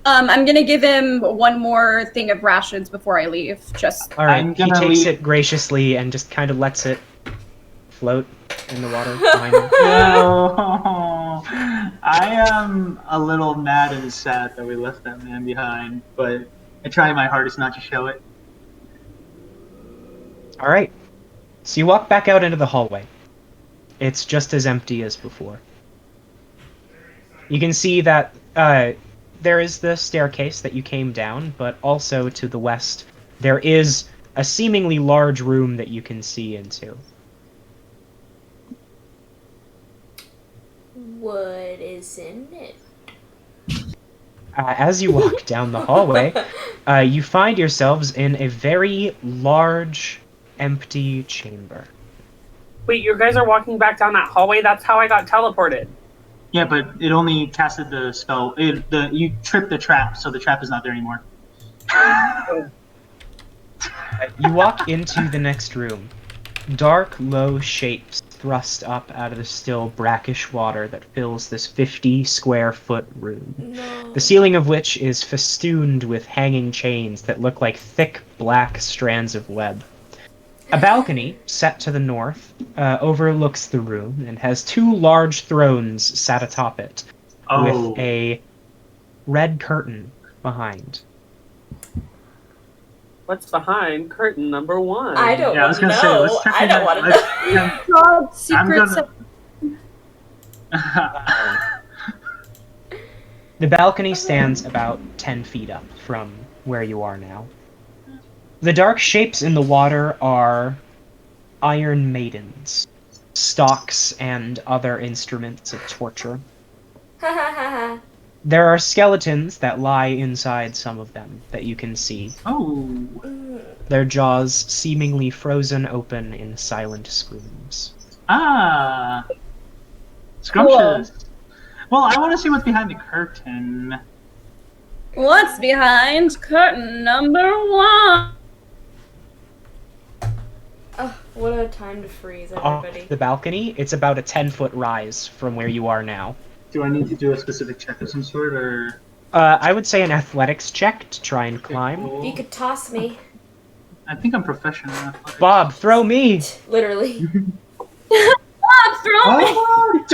I'm gonna give him one more thing of rations before I leave. Just All right. I'm He gonna takes leave- it graciously and just kind of lets it float in the water behind him. No. I am a little mad and sad that we left that man behind, but I try my hardest not to show it. All right. So you walk back out into the hallway. It's just as empty as before. You can see that there is the staircase that you came down, but also to the west, there is a seemingly large room that you can see into. What is in it? As you walk down the hallway, you find yourselves in a very large, empty chamber. Wait, you guys are walking back down that hallway? That's how I got teleported. Yeah, but it only casted the spell. You tripped the trap, so the trap is not there anymore. You walk into the next room. Dark, low shapes thrust up out of the still brackish water that fills this 50-square-foot room. No. The ceiling of which is festooned with hanging chains that look like thick, black strands of web. A balcony, set to the north, overlooks the room and has two large thrones sat atop it, Oh. with a red curtain behind. What's behind curtain number 1? I don't Yeah, I was want to gonna say, know. let's check I it don't out. want to Let's- know. God, secrets. The balcony stands about 10 feet up from where you are now. The dark shapes in the water are iron maidens, stocks, and other instruments of torture. Ha ha ha ha. There are skeletons that lie inside some of them that you can see, Oh. their jaws seemingly frozen open in silent screams. Ah. Scrumptious. Well, I want to see what's behind the curtain. What's behind curtain number 1? Oh, what a time to freeze, Off everybody. the balcony, it's about a 10-foot rise from where you are now. Do I need to do a specific check of some sort, or? I would say an athletics check to try and climb. You could toss me. I think I'm professional in athletics. Bob, throw me! Literally. Bob, throw me! Oh,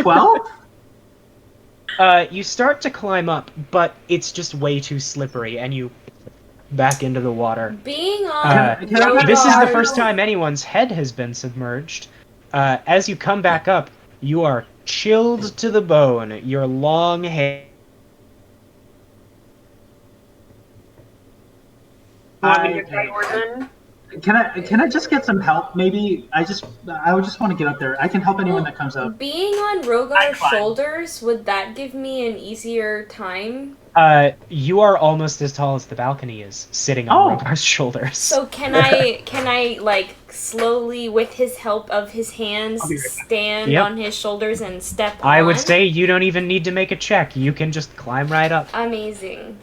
12? You start to climb up, but it's just way too slippery, and you back into the water. Being on This is the Rhogar- first time anyone's head has been submerged. As you come back up, you are chilled to the bone. Your long hair. Want me to try Orsan? Can I just get some help? Maybe I would just want to get up there. I can help anyone that comes up. Being on I Rhogar's climb. shoulders, would that give me an easier time? You are almost as tall as the balcony is, sitting on Oh. Rhogar's shoulders. So can I like slowly, with his help of his hands, I'll be right back. stand Yep. on his shoulders and step on? I would say you don't even need to make a check. You can just climb right up. Amazing.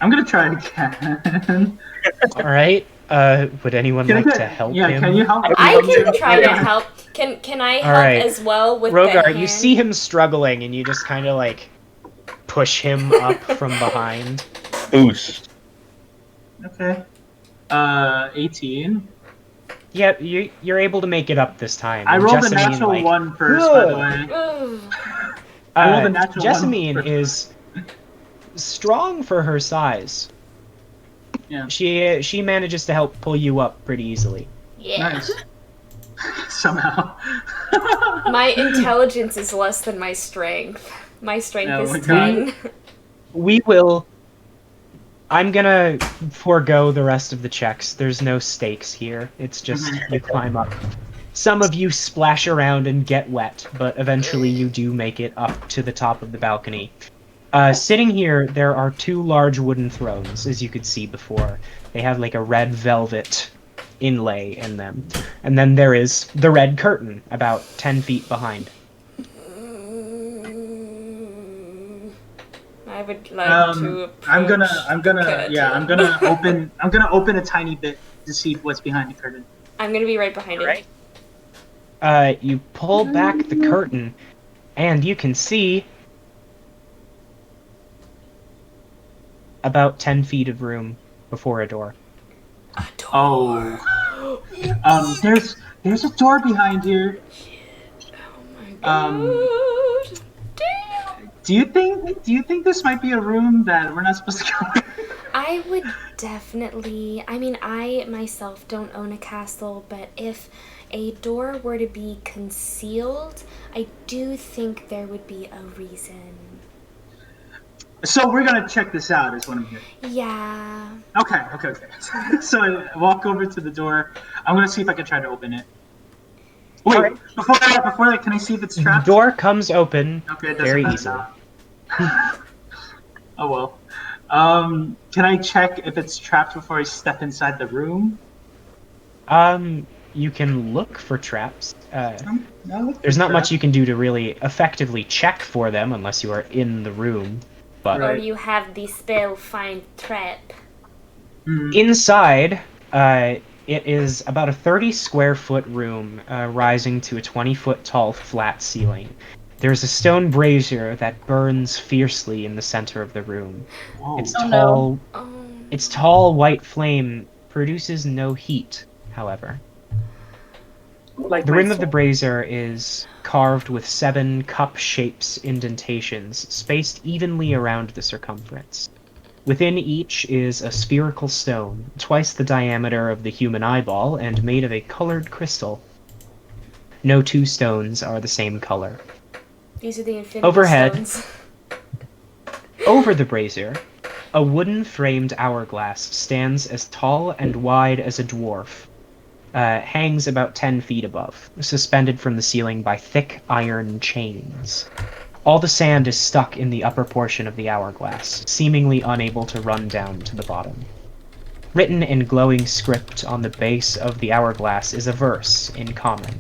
I'm gonna try it again. All right. Would anyone Can I like get- to help yeah, him? can you help? I can try to help. Can I help right. as well with the Rhogar, hand? you see him struggling, and you just kind of like push him up from behind. Boost. Okay. 18. Yeah, you're able to make it up this time. I and rolled a Jessamine, natural like, 1 first, by the way. Ugh. I rolled a natural Jessamine 1 is strong for her size. Yeah. She manages to help pull you up pretty easily. Yeah. Nice. Somehow. My intelligence is less than my strength. My strength Oh my is God. 10. We will I'm gonna forego the rest of the checks. There's no stakes here. It's just you climb up. Some of you splash around and get wet, but eventually you do make it up to the top of the balcony. Sitting here, there are 2 large wooden thrones, as you could see before. They have like a red velvet inlay in them. And then there is the red curtain, about 10 feet behind. I would like to. I'm gonna open a tiny bit to see what's behind the curtain. I'm gonna be right behind it. You pull back the curtain, and you can see about 10 feet of room before a door. A door. Oh. There's a door behind here. Oh my god. Damn. Do you think this might be a room that we're not supposed to go in? I would definitely. I mean, I myself don't own a castle, but if a door were to be concealed, I do think there would be a reason. So we're gonna check this out, is what I'm hearing. Yeah. Okay. So I walk over to the door. I'm gonna see if I can try to open it. Wait, Alright. before that, can I see if it's trapped? The door comes open Okay, it doesn't very matter easily. now. Oh well. Can I check if it's trapped before I step inside the room? You can look for traps. No, There's not much you can do to really effectively check for them unless you are in the room. But Or you have the spell Find Trap. inside, it is about a 30 square foot room rising to a 20-foot tall flat ceiling. There's a stone brazier that burns fiercely in the center of the room. Whoa. Its tall white flame produces no heat, however. Like The my rim of the soul. brazier is carved with 7 cup-shaped indentations, spaced evenly around the circumference. Within each is a spherical stone, twice the diameter of the human eyeball and made of a colored crystal. No 2 stones are the same color. These are the Infinity Overhead. Stones. Over the brazier, a wooden-framed hourglass stands as tall and wide as a dwarf. Hangs about 10 feet above, suspended from the ceiling by thick iron chains. All the sand is stuck in the upper portion of the hourglass, seemingly unable to run down to the bottom. Written in glowing script on the base of the hourglass is a verse in common.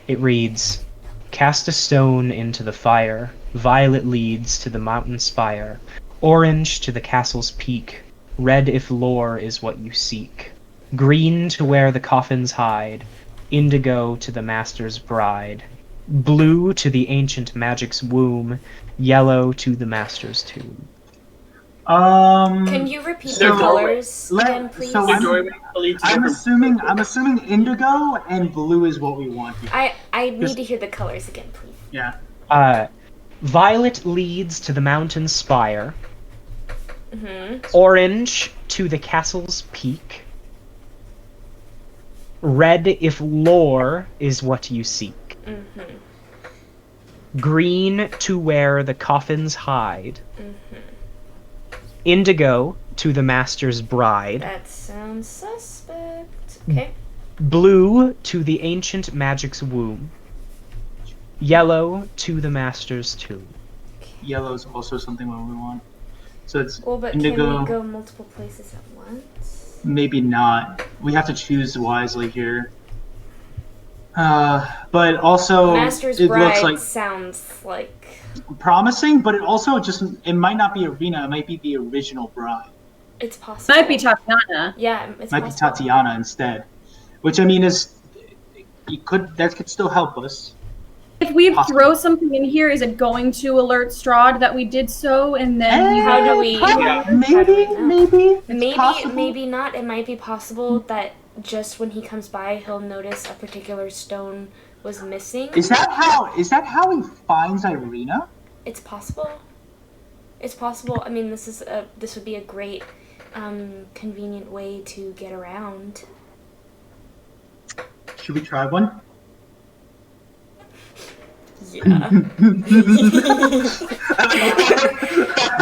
It reads, "Cast a stone into the fire, violet leads to the mountain spire, orange to the castle's peak, red if lore is what you seek. Green to where the coffins hide, indigo to the master's bride, blue to the ancient magic's womb, yellow to the master's tomb." Can you repeat the So- colors again, please? so The doorway leads I'm over- assuming indigo and blue is what we want here. I need to hear the colors again, please. Yeah. Violet leads to the mountain spire, Mm-hmm. orange to the castle's peak, red if lore is what you seek, Mm-hmm. green to where the coffins hide, Mm-hmm. indigo to the master's bride, That sounds suspect. Okay. blue to the ancient magic's womb, yellow to the master's tomb. Yellow is also something what we want. So it's Well, but indigo. can we go multiple places at once? Maybe not. We have to choose wisely here. But also, Master's it Bride looks like sounds like. promising, but it might not be Arena, it might be the original bride. It's possible. Might be Tatiana. Yeah, it's Might possible. be Tatiana instead. Which I mean that could still help us. If we Possible. throw something in here, is it going to alert Strahd that we did so? And then you How do we? Yeah. how do we know? Maybe. It's Maybe, possible. maybe not. It might be possible that just when he comes by, he'll notice a particular stone was missing. Is that how he finds Irina? It's possible. It's possible. I mean, this would be a great, convenient way to get around. Should we try one? Yeah.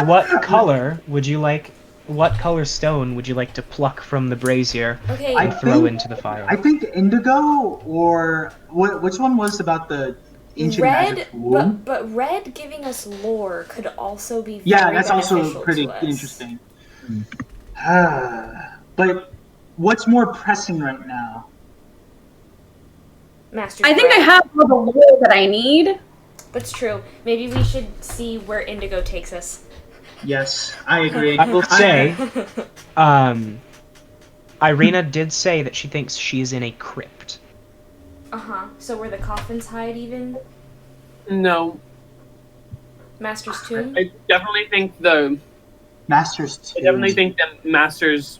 What color would you like? What color stone would you like to pluck from the brazier Okay. and throw into the fire? I think indigo or which one was about the ancient Red, magic womb? but red giving us lore could also be very Yeah, that's also beneficial pretty to us. interesting. But what's more pressing right now? Master's I think I Breath. have all the lore that I need. That's true. Maybe we should see where indigo takes us. Yes, I agree. I will say, Irina did say that she thinks she's in a crypt. Uh-huh. So where the coffins hide even? No, Master's Tomb? I definitely think the Master's I definitely think the Masters.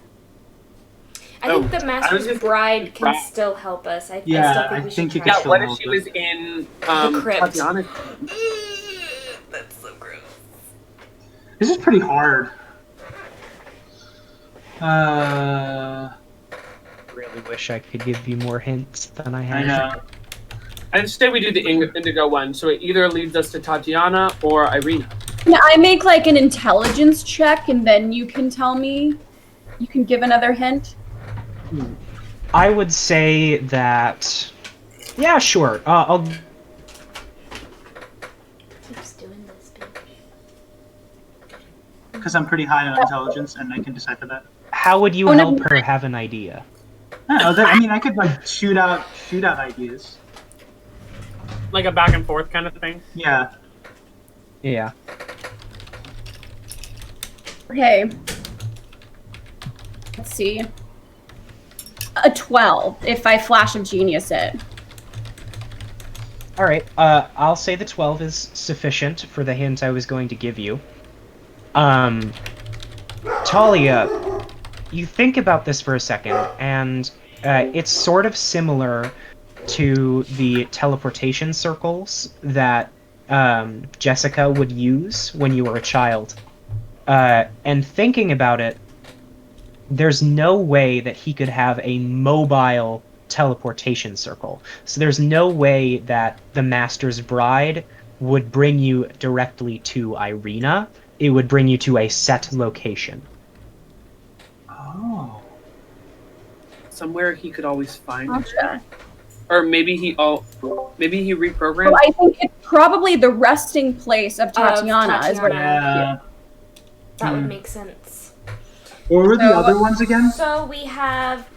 I think the I was Master's just- Bride can Bride. still help us. I Yeah, still think I we think should you try. could Yeah, what if help she us. was in crypt. Tatiana's? That's so gross. This is pretty hard. Uh, Really wish I could give you more hints than I have. I know. Instead, we do the indigo one, so it either leads us to Tatiana or Irina. Can I make like an intelligence check and then you can tell me? You can give another hint? I would say that. Yeah, sure. I'll. Keeps doing this, bitch. Because I'm pretty high on intelligence and I can decipher that. How would you Oh, no. help her have an idea? I don't know. I mean, I could like shoot out ideas. Like a back and forth kind of thing. Yeah. Yeah. Okay. Let's see. A 12 if I flash of genius it. All right. I'll say the 12 is sufficient for the hint I was going to give you. Thalia, you think about this for a second, and it's sort of similar to the teleportation circles that Jessica would use when you were a child. And thinking about it, there's no way that he could have a mobile teleportation circle. So there's no way that the Master's Bride would bring you directly to Irina. It would bring you to a set location. Oh. Somewhere he could always find it. Gotcha. Or maybe he reprogrammed. So I think it's probably the resting place of Tatiana. Is what Yeah. That would Hmm. make sense. What were the So- other ones again? So we have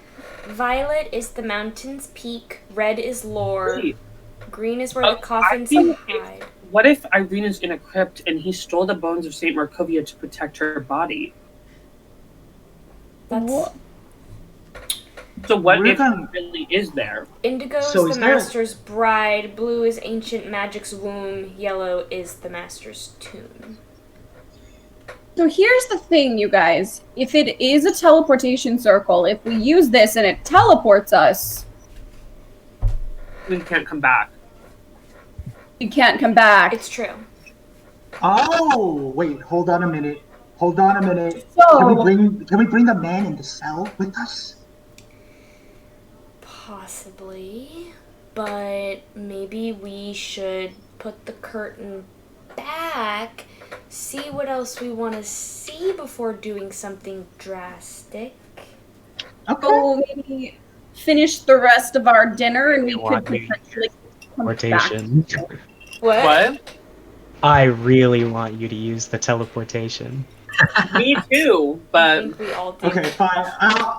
violet is the mountain's peak, red is lore, Wait, green is where Oh, the coffins I think hide. what if Irina's in a crypt and he stole the bones of Saint Markovia to protect her body? That's So what We're if gonna- he really is there? indigo So is is the there- Master's Bride, blue is ancient magic's womb, yellow is the Master's tomb. So here's the thing, you guys. If it is a teleportation circle, if we use this and it teleports us, We can't come back. we can't come back. It's true. Oh, wait. Hold on a minute. Can So we bring the man in the cell with us? Possibly, but maybe we should put the curtain back, see what else we want to see before doing something drastic. Okay. oh, maybe finish the rest of our dinner and we You could want me potentially come back. Teleportation. What? I really want you to use the teleportation. Me too, I but think we all do. Okay, fine.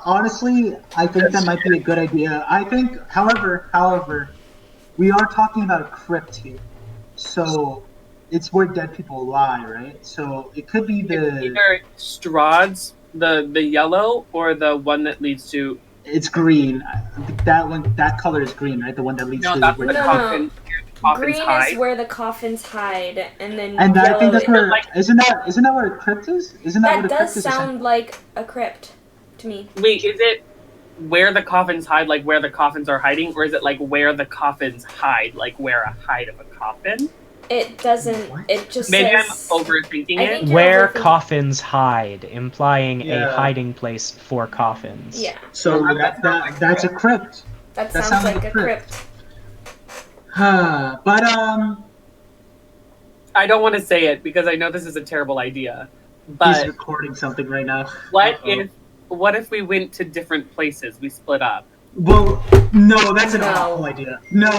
Honestly, I think that might be a good idea. I think, however, we are talking about a crypt here. So, it's where dead people lie, right? So, it could be the... either Strahd's, the yellow, or the one that leads to. It's green. That color is green, right? The one that leads No, to... that's where where the No, coffins Green hide. is where the coffins hide, and then And yellow I think that's where... like- Isn't that where a crypt is? Isn't that that what a does crypt is? sound like a crypt to me. Wait, is it where the coffins hide, like where the coffins are hiding, or is it like where the coffins hide, like where a hide of a coffin? It doesn't. What? It just Maybe says. I'm overthinking I it. think- You're Where overthinking. coffins hide, implying Yeah. a hiding place for coffins. Yeah, So that's a crypt. that That sounds sounds like like a a crypt. crypt. But I don't want to say it because I know this is a terrible idea. He's But recording something right now. what Uh-oh. if we went to different places? We split up. Well, no, that's an No. awful idea. No.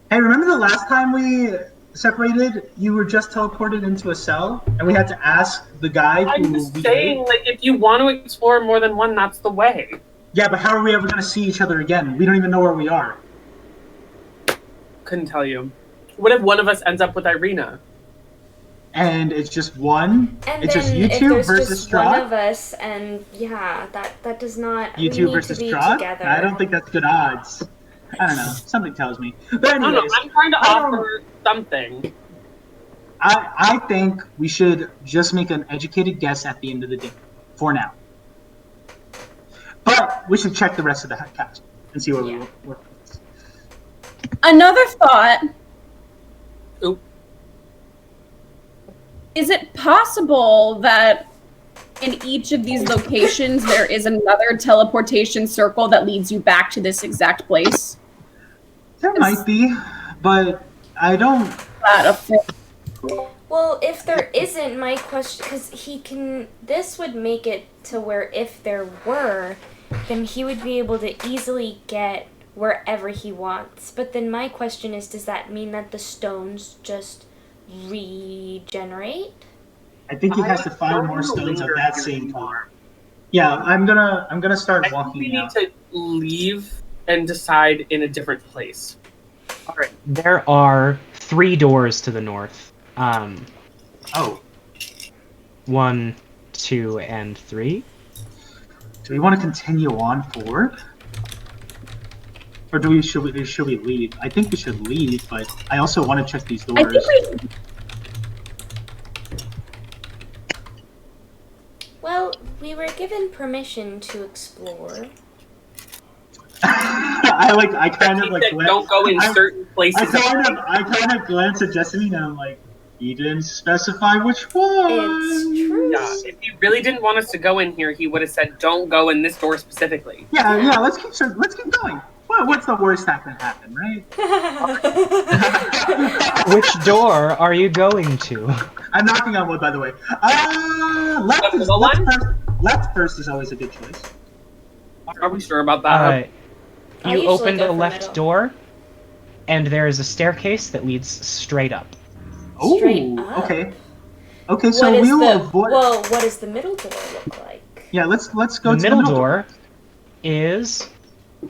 Hey, remember the last time we separated? You were just teleported into a cell, and we had to ask the guy I'm who just we saying, ate? like, if you want to explore more than one, that's the way. Yeah, but how are we ever going to see each other again? We don't even know where we are. Couldn't tell you. What if one of us ends up with Irina? And it's just one? And It's then just you if two there's versus just one Strahd? of us, and yeah, that does not. You we two need versus to be Strahd? together. I don't think that's good odds. I don't know. Something tells me. But I don't know. anyways, I'm trying to I don't- offer something. I think we should just make an educated guess at the end of the day. For now. But we should check the rest of the cast and see where we Yeah. work. Another thought. Oop. Is it possible that in each of these locations there is another teleportation circle that leads you back to this exact place? There might be, but I don't. That a fit? Well, if there isn't, my question, because this would make it to where if there were, then he would be able to easily get wherever he wants. But then my question is, does that mean that the stones just regenerate? I think he has to find more stones of that same color. Yeah, I'm gonna start I think walking we now. need to leave and decide in a different place. All right. There are 3 doors to the north. Oh, 1, 2, and 3. do we want to continue on forward, or should we leave? I think we should leave, but I also want to check these I doors. think we Well, we were given permission to explore. I kind of He like said don't go in certain places. I kind of glance at Jessamine and I'm like, he didn't specify which one. It's true. Yeah, if he really didn't want us to go in here, he would have said don't go in this door specifically. Yeah. Let's keep going. What's the worst that can happen, right? Which door are you going to? I'm knocking on wood, by the way. Left first is always a good choice. Are we sure about that? I You usually open go the for left middle. door, and there is a staircase that leads straight up. Straight Ooh, up. okay. Okay, so What is we'll the avoid. well? What does the middle door look like? Yeah, let's go The to the middle door is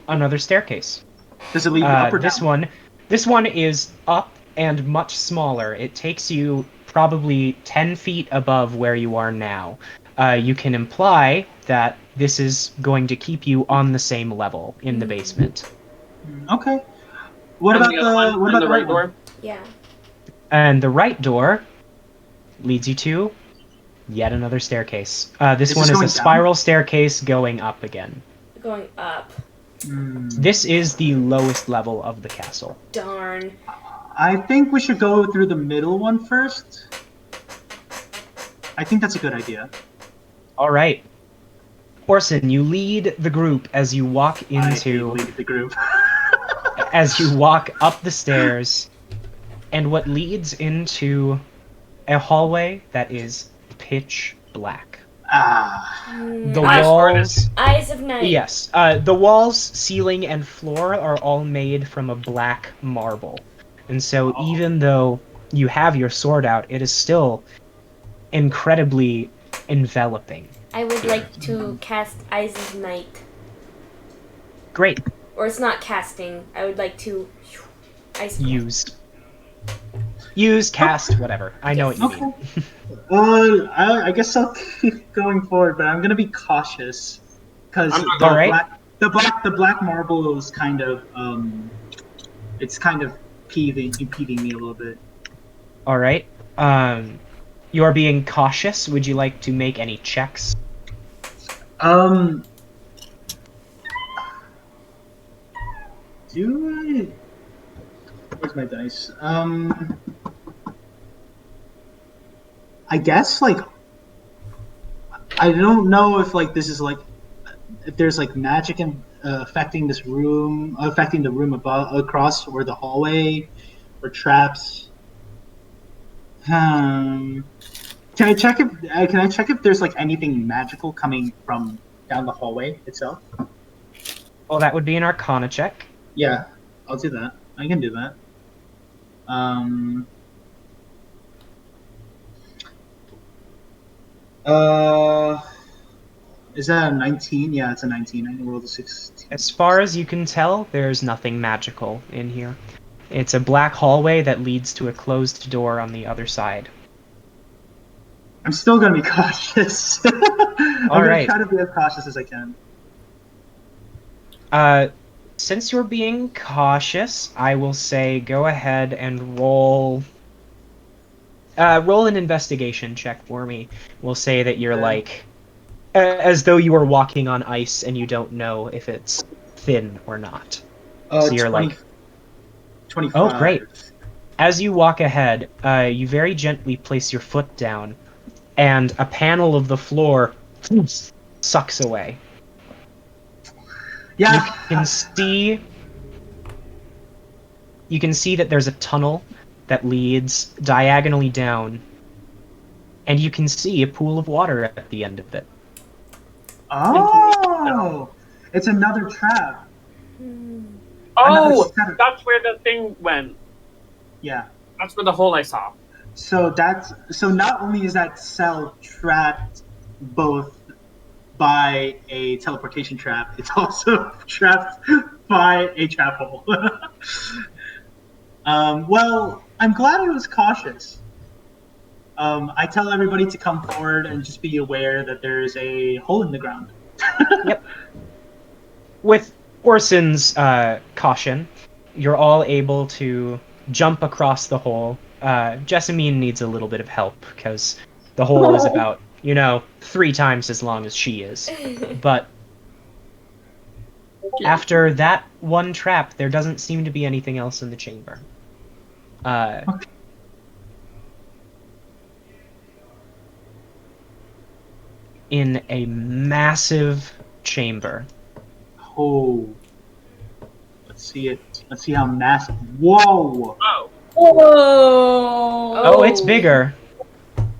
another staircase. Does it lead up or This down? this one is up and much smaller. It takes you probably 10 feet above where you are now. You can imply that this is going to keep you on the same level in the basement. Okay. What And about the other one, what and about the right door? Yeah. And the right door leads you to yet another staircase. This Is one this is going a down? spiral staircase going up again. Going up. This is the lowest level of the castle. Darn. I think we should go through the middle one first. I think that's a good idea. All right. Orsan, you lead the group as you walk I into lead the group. as you walk up the stairs, and what leads into a hallway that is pitch black. The Eyes- walls, Eyes of night. yes, the walls, ceiling, and floor are all made from a black marble, and so even though you have your sword out, it is still incredibly enveloping. I would like to cast Eyes of Night. Great. Or it's not casting. I would like to Use, cast, whatever. I know what you Okay. mean. I guess I'll keep going forward, but I'm gonna be cautious because I'm not the going. Alright. black marble is kind of it's kind of impeding me a little bit. All right. You are being cautious. Would you like to make any checks? Do I? Where's my dice? I guess like I don't know if like this is like if there's like magic and affecting the room above across or the hallway, or traps. Can I check if there's like anything magical coming from down the hallway itself? Well, that would be an Arcana check. Yeah, I'll do that. I can do that. Uh, is that a 19? Yeah, it's a 19. I can roll the 16. As far as you can tell, there's nothing magical in here. It's a black hallway that leads to a closed door on the other side. I'm still gonna be cautious. I'm gonna right. try to be as cautious as I can. Since you're being cautious, I will say go ahead and roll an investigation check for me. We'll say that you're like as though you were walking on ice and you don't know if it's thin or not. So you're 20, like 25. Oh, great. As you walk ahead, you very gently place your foot down, and a panel of the floor sucks away. Yeah. You can see that there's a tunnel that leads diagonally down, and you can see a pool of water at the end of it. Oh, it's another trap. Oh, that's where the thing went. Yeah. That's where the hole I saw. So not only is that cell trapped both by a teleportation trap, it's also trapped by a trap hole. Well, I'm glad I was cautious. I tell everybody to come forward and just be aware that there's a hole in the ground. Yep. With Orsan's caution, you're all able to jump across the hole. Jessamine needs a little bit of help because the hole is about, 3 times as long as she is. But after that one trap, there doesn't seem to be anything else in the chamber. In a massive chamber. Oh. Let's see it. Let's see how massive. Whoa! Oh. Whoa! Oh, it's bigger.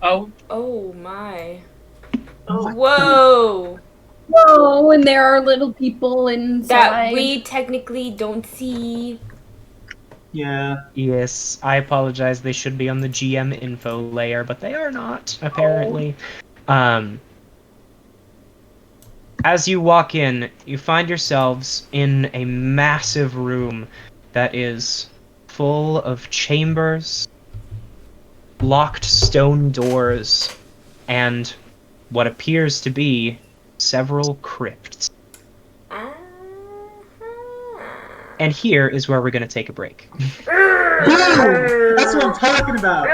Oh. Oh my. Oh, Whoa! Whoa, and there are little people inside. That we technically don't see. Yeah. Yes, I apologize. They should be on the GM info layer, but they are not, apparently. As you walk in, you find yourselves in a massive room that is full of chambers, locked stone doors, and what appears to be several crypts. And here is where we're going to take a break. Boom! That's what I'm talking about.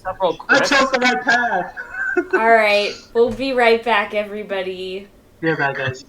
Several I crypts. chose the right path. Alright, we'll be right back, everybody. Be right back, guys.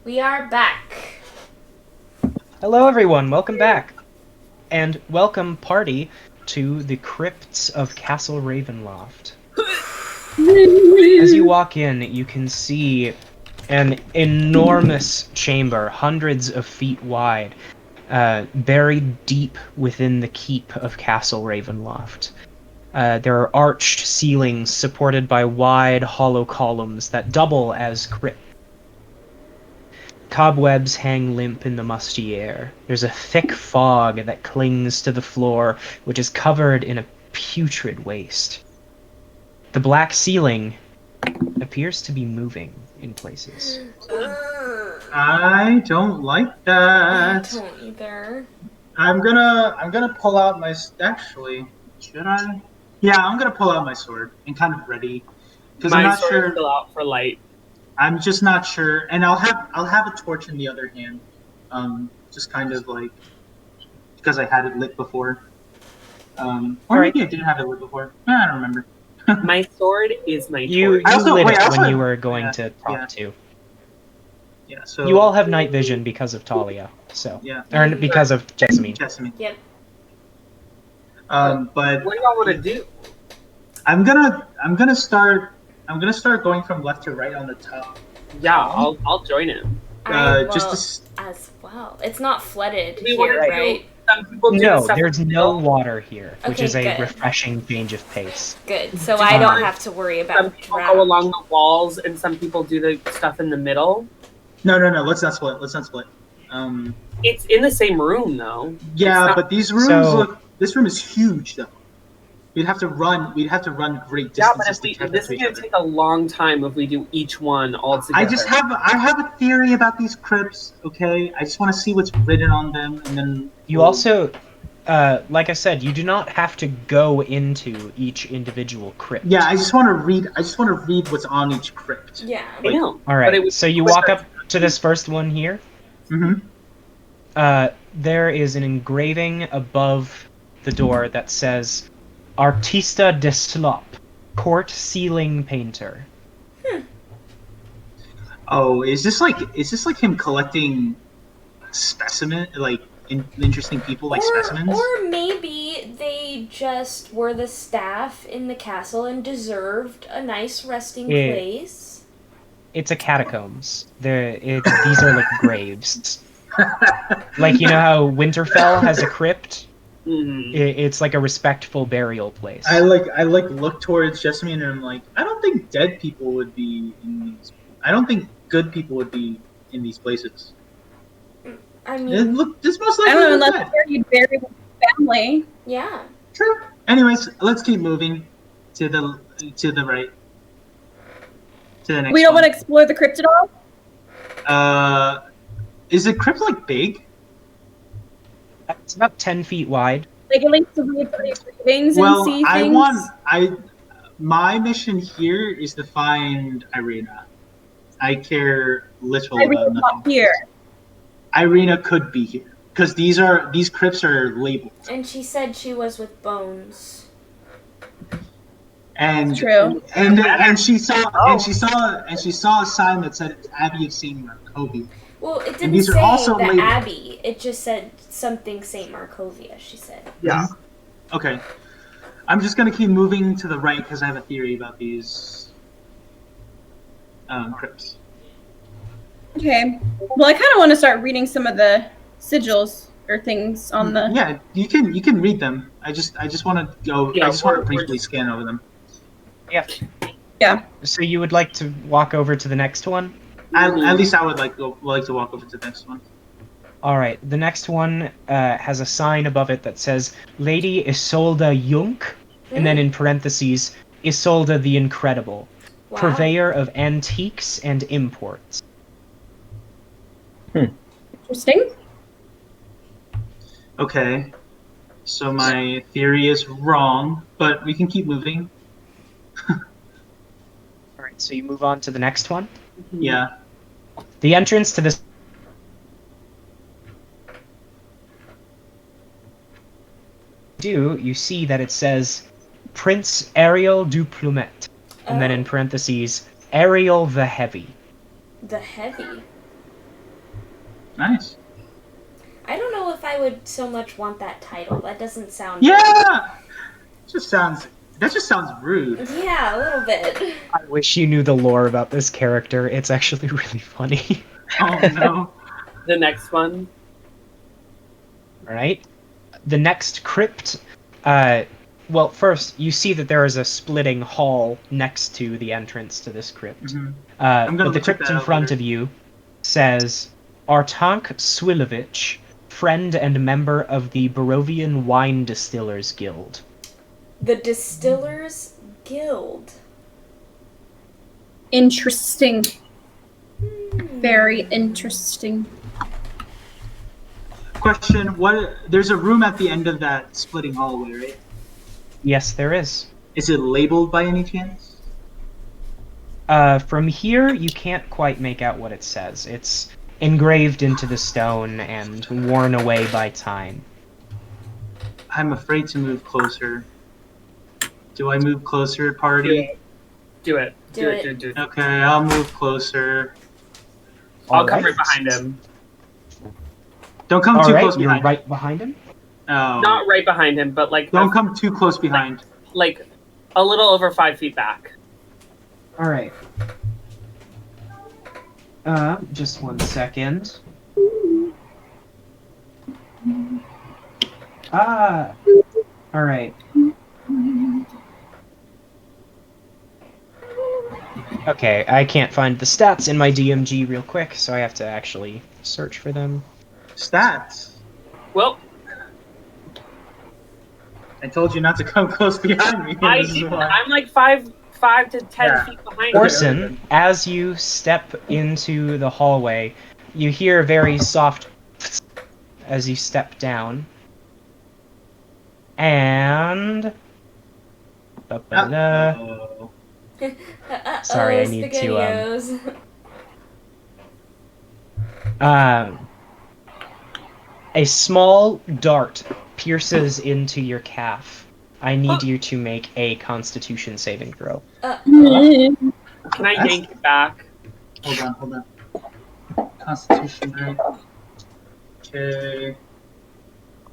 We are back. Hello, everyone. Welcome back, and welcome, party, to the crypts of Castle Ravenloft. As you walk in, you can see an enormous chamber, hundreds of feet wide, buried deep within the keep of Castle Ravenloft. There are arched ceilings supported by wide, hollow columns that double as crypts. Cobwebs hang limp in the musty air. There's a thick fog that clings to the floor, which is covered in a putrid waste. The black ceiling appears to be moving in places. I don't like I that. don't either. I'm gonna pull out my. Actually, should I? Yeah, I'm gonna pull out my sword and kind of ready, because I'm My not sword sure. is still out for light. I'm just not sure, and I'll have a torch in the other hand, just kind of like because I had it lit before, or Alright. maybe I didn't have it lit before. I don't remember. My sword is my You torch. I also- lit wait, it I also- when you were going yeah, to talk yeah. to. Yeah, so You all have night vision because of Thalia, so yeah, or because of Jessamine. Jessamine. Yep. But What do y'all want to do? I'm gonna start going from left to right on the top. Yeah, I'll join him. I will Just to s- as well. It's not flooded We wanna here, do- right? Some people do No, stuff there's in the no middle. water here, which Okay, is a good. refreshing change of pace. Good. So I don't have to worry Some about people drought. go along the walls, and some people do the stuff in the middle. No. Let's not split. It's in the same room, though. Yeah, It's not- but these rooms So- look. This room is huge, though. We'd have to run great distances Yeah, but if to we, catch this up to is each gonna other. take a long time if we do each one all together. I have a theory about these crypts. Okay, I just want to see what's written on them, and then You also, like I said, you do not have to go into each individual crypt. Yeah, I just want to read. I just want to read what's on each crypt. Yeah. I know. All but it right, was so you quicker. walk up to this first one here. Mm-hmm. There is an engraving above the door that says Artista de Slop, Court Ceiling Painter. Oh, is this like him collecting interesting people like specimens? Or maybe they just were the staff in the castle and deserved a nice resting Yeah. place. It's a catacombs. These are like graves. Like, you know how Winterfell has a crypt? Mhm. It's like a respectful burial place. I look towards Jessamine and I'm like, I don't think dead people would be in these. I don't think good people would be in these places. I mean, Look, this most I likely don't know, is unless dead. where you'd bury with family. yeah. True. Anyways, let's keep moving to the right. To the next. We don't one. want to explore the crypt at all? Is the crypt like big? It's about 10 feet wide. Like, at least to read the readings and Well, see I things? want. My mission here is to find Irina. I care little I about read nothing. not here. Irina could be here because these crypts are labeled, And she said she was with Bones. and True. and she saw a sign that said Abbey of Saint Markovia. Well, it And didn't these are say also the labeled. Abbey. It just said something St. Markovia, she said. Yeah. Okay, I'm just gonna keep moving to the right because I have a theory about these crypts. Okay. Well, I kind of want to start reading some of the sigils or things on the. Yeah, you can read them. I just want to go. Yeah, I just want to we're- briefly scan over them. Yeah. So you would like to walk over to the next one? At least I would like to walk over to the next one. All right. The next one has a sign above it that says Lady Isolda Junk, and then in parentheses, Isolda the Incredible, Wow. purveyor of antiques and imports. Interesting. Okay, so my theory is wrong, but we can keep moving. All right. So you move on to the next one. Yeah. The entrance to this you see that it says Prince Ariel du Plumet, and then in parentheses Ariel the Heavy. The Heavy. Nice. I don't know if I would so much want that title. That doesn't sound. Yeah. That just sounds rude. Yeah, a little bit. I wish you knew the lore about this character. It's actually really funny. Oh no. The next one. All right. The next crypt. Well, first you see that there is a splitting hall next to the entrance to this crypt. Mhm. I'm gonna But the check crypt that in out front later. of you says Artank Swilovich, friend and member of the Barovian Wine Distillers Guild. The Distillers Guild. Interesting. Very interesting. Question: There's a room at the end of that splitting hallway, right? Yes, there is. Is it labeled by any chance? From here, you can't quite make out what it says. It's engraved into the stone and worn away by time. I'm afraid to move closer. Do I move closer, party? Do it. Do it. Do it. Okay, I'll move closer. I'll come Alright. right behind him. Don't come too Alright, close you're behind. right behind him? Oh. Not right behind him, but like Don't come too close behind. like a little over 5 feet back. Alright. Just one second. Alright. Okay, I can't find the stats in my DMG real quick, so I have to actually search for them. Stats. Well, I told you not to come close behind me. I This is didn't. why. I'm like 5 to 10 Yeah. feet behind him. Orsan, as you step into the hallway, you hear a very soft as you step down. And... Ba-ba-da. Uh-oh. Sorry, I need to, SpaghettiOs. A small dart pierces into your calf. I need you to make a Constitution saving throw. Can I That's- yank it back? Hold on. Constitution, right? Okay.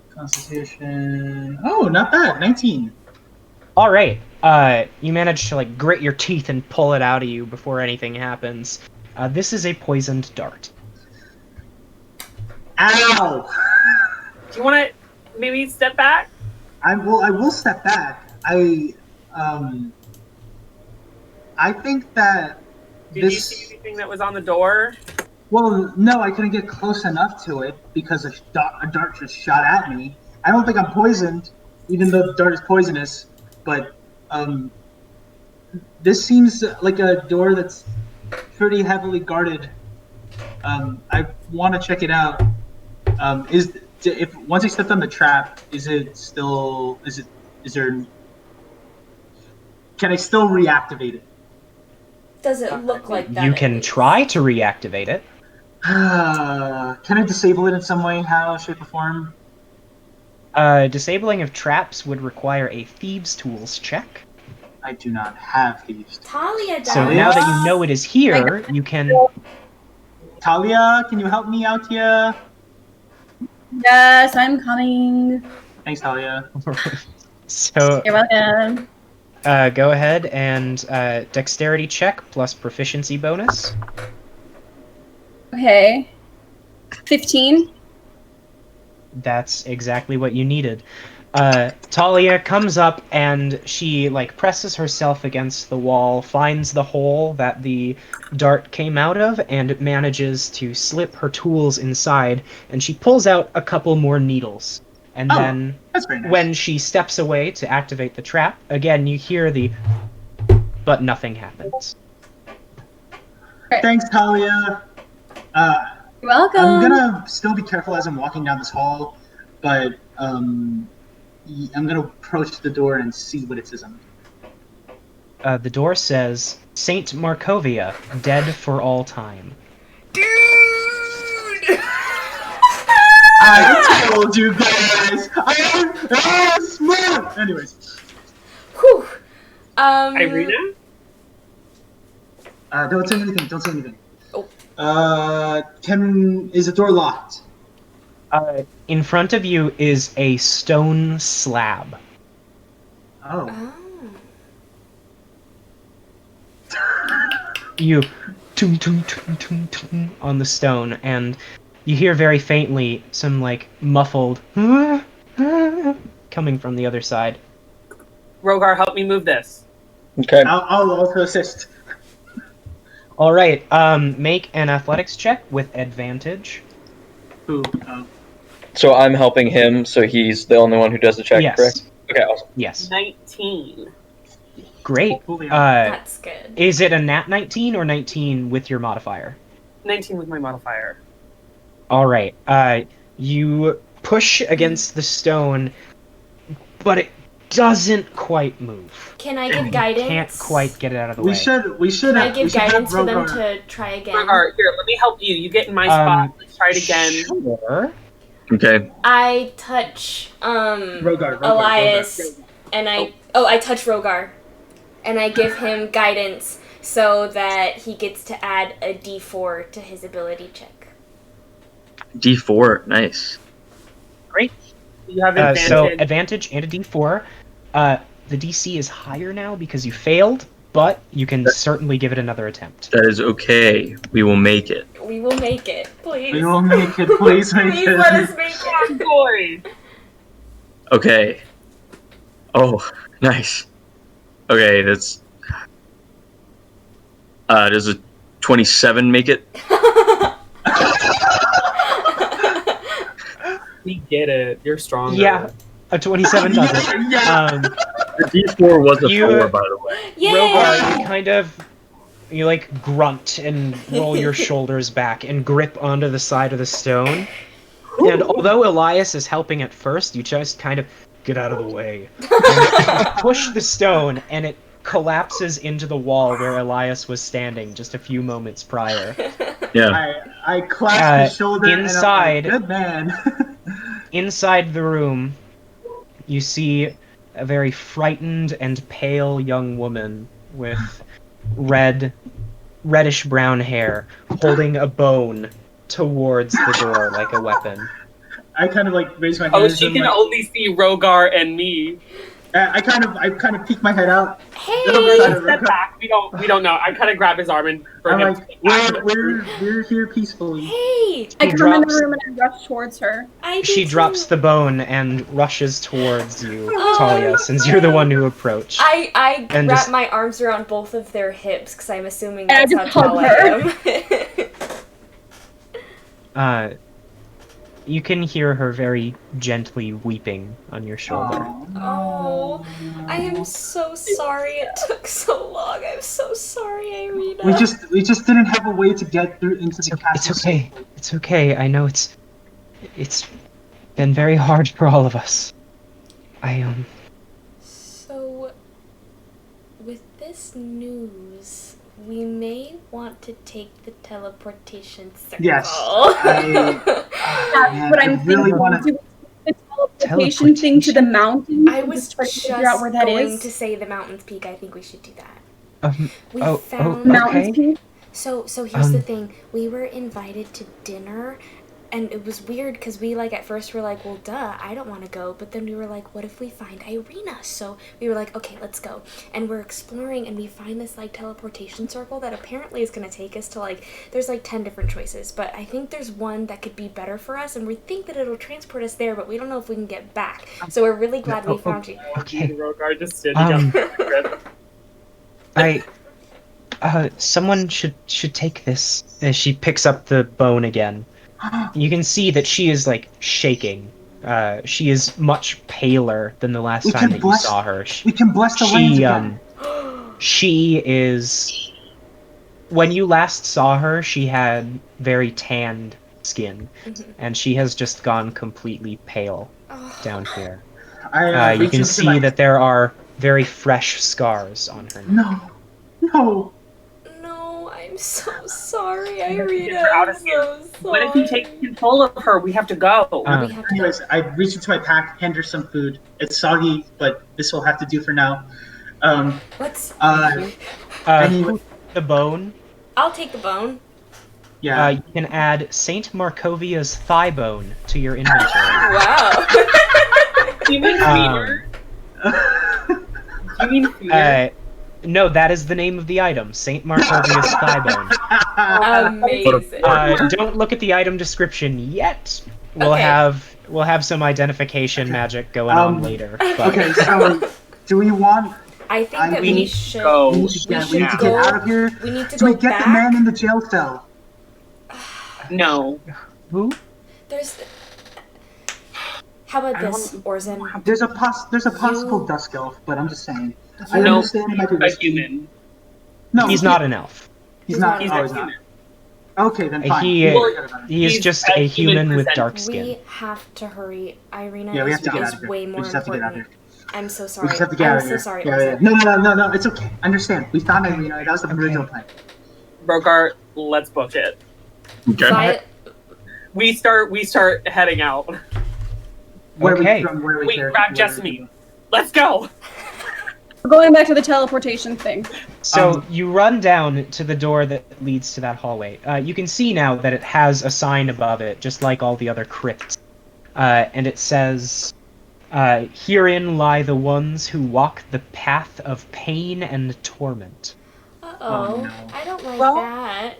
Constitution. Oh, not bad. 19. All right. You manage to like grit your teeth and pull it out of you before anything happens. This is a poisoned dart. Ow! Do you want to maybe step back? I will step back. I think that Did this. you see anything that was on the door? Well, no, I couldn't get close enough to it because a dart just shot at me. I don't think I'm poisoned, even though the dart is poisonous. But this seems like a door that's pretty heavily guarded. I want to check it out. If once I stepped on the trap, is there? Can I still reactivate it? Does it look like that? You at can least? try to reactivate it. Can I disable it in some way, how, shape, or form? Disabling of traps would require a Thieves' Tools check. I do not have these. Thalia does. So now that you know it is here, you can... Thalia, can you help me out here? Yes, I'm coming. Thanks, Thalia. So, You're welcome. go ahead and dexterity check plus proficiency bonus. Okay. 15. That's exactly what you needed. Thalia comes up and she like presses herself against the wall, finds the hole that the dart came out of, and manages to slip her tools inside, and she pulls out a couple more needles. And then That's very nice. when she steps away to activate the trap, again you hear the but nothing happens. Thanks, Thalia. You're welcome. I'm gonna still be careful as I'm walking down this hall, but I'm gonna approach the door and see what it says on it. The door says, Saint Markovia, dead for all time. Dude! I told you guys! I am smart! Anyways. Whew. Irina? Don't say anything. Is the door locked? In front of you is a stone slab. Oh. Oh. You tung tung tung tung tung on the stone, and you hear very faintly some like muffled coming from the other side. Rhogar, help me move this. Okay. I'll also assist. All right, make an athletics check with advantage. Who? So I'm helping him, so he's the only one who does the check, Yes. correct? Okay, awesome. Yes. 19. Great. Hopefully That's good. Is it a nat 19 or 19 with your modifier? 19 with my modifier. All right. You push against the stone, but it doesn't quite move. Can I give guidance? Can't quite get it out of the we way. should. Can I give guidance for them Rhogar. to try again? Rhogar, here, let me help you. You get in my spot. Let's try it again. Sure. Okay. I touch Rhogar, Elias, and I touch Rhogar, and I give him guidance so that he gets to add a D4 to his ability check. D4, nice. Great. You have advantage. So advantage and a D4. The DC is higher now because you failed, but you can certainly give it another attempt. That is okay. We will make it. We will make it, please. We will make it. Please make Please it. let us make it. Boy. Okay. Oh, nice. Okay, that's... does a 27 make it? We get it. You're stronger. Yeah, a 27 does it. Yeah. The D4 was a You- 4, by the way. Yay! Rhogar, you like grunt and roll your shoulders back and grip onto the side of the stone. And although Elias is helping at first, you just kind of get out of the way. And push the stone, and it collapses into the wall where Elias was standing just a few moments prior. Yeah. I clasp his shoulder inside- and I'm like, good man. Inside the room, you see a very frightened and pale young woman with reddish brown hair holding a bone towards the door like a weapon. I kind of like raise my Oh, hands. she and, can like, only see Rhogar and me. I kind of peek my head out. Hey! Step back. We don't know. I kind of grab his arm and for I'm him. like, we're here peacefully. Hey! I She come in the drops- room and I rush towards her. I do She too. drops the bone and rushes towards you, Oh, Thalia, since you're the one who approached. I And wrap just- my arms around both of their hips because I'm assuming And I that's how just hug tall I am. You can hear her very gently weeping on your shoulder. Oh, I am so sorry it took so long. I'm so sorry, Irina. We just didn't have a way to get through into the castle. It's okay. It's okay. I know it's been very hard for all of us. So, with this news, we may want to take the teleportation circle. Yes. That's what I'm really thinking. wanna- Do the teleportation thing to the mountain. I was try to just figure out where that going is. to say the mountain's peak. I think we should do that. We oh, found Mountain's okay. Peak. So here's the Um, thing. We were invited to dinner, and it was weird because we at first were like, well, duh, I don't want to go. But then we were like, what if we find Irina? So we were like, okay, let's go. And we're exploring, and we find this teleportation circle that apparently is going to take us to there's 10 different choices. But I think there's one that could be better for us, and we think that it'll transport us there, but we don't know if we can get back. So we're really glad we found you. Okay. Rhogar just stood Um, again. Someone should take this. She picks up the bone again. You can see that she is shaking. She is much paler than the last We time can that you bless- saw her. We can bless the lands She again. she is. When you last saw her, she had very tanned skin, and she has just gone completely pale down here. I You reach can into see my- that there are very fresh scars on her. No. No, I'm so sorry, Irina. Get her out of I'm here. so sorry. What if you take control of her? We have to go. We have to Anyways, I reach into my pack, hand her some food. It's soggy, but this will have to do for now. What's... Anyway, The bone. I'll take the bone. Yeah. You can add Saint Markovia's thigh bone to your inventory. Wow. Do you mean feeder? Do you mean feeder? No, that is the name of the item, Saint Markovia's thigh bone. Amazing. Don't look at the item description yet. We'll Okay. have some identification magic going on later. But... Okay, so do we want? I think that we we need should. go. We need should to get go- out of here. We need to So go we get back. the man in the jail cell. No. Who? There's. How about I this, don't- Orsan? There's a possible You- Dusk elf, but I'm just saying. I No, understand it might be a risky. human. No, He's not an elf. He's not. He's oh, not he's not. human. Okay, then fine. He Well, is he's just a a human human with present- dark skin. We have to hurry. Irina Yeah, we is, have to get out is of here. way We more just have to get out of important. here. I'm so We sorry. just have to get out I'm of so here. sorry. Yeah, Orsan. yeah. No. It's okay. Understand. We found Irina. That was the original plan. Rhogar, let's book it. Vi- We start heading out. Where Okay. where Wait, care- grab where Jessamine. Let's go! We're going back to the teleportation thing. So you run down to the door that leads to that hallway. You can see now that it has a sign above it, just like all the other crypts. And it says, "Herein lie the ones who walk the path of pain and torment." Uh-oh. Oh, no. I don't like Well- that.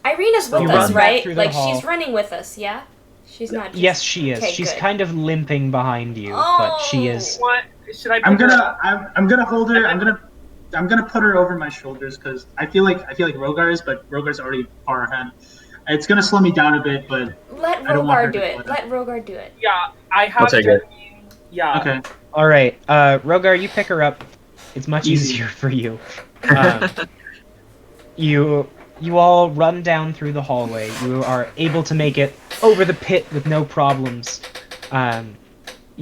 Irina's with You us, run back right? through the Like, hall. she's running with us, yeah? She's not just... Yes, she is. Okay, She's good. kind of limping behind you, but she is. What? Should I I'm pick her gonna up? I'm gonna hold her. I'm gonna put her over my shoulders because I feel like Rhogar is, but Rhogar's already far ahead. It's gonna slow me down a bit, but Let I don't want her Rhogar do to it. split Let Rhogar do it. Yeah, I have I'll take it. Jessamine. Yeah. okay. All right, Rhogar, you pick her up. It's much Easy. easier for you. You all run down through the hallway. You are able to make it over the pit with no problems,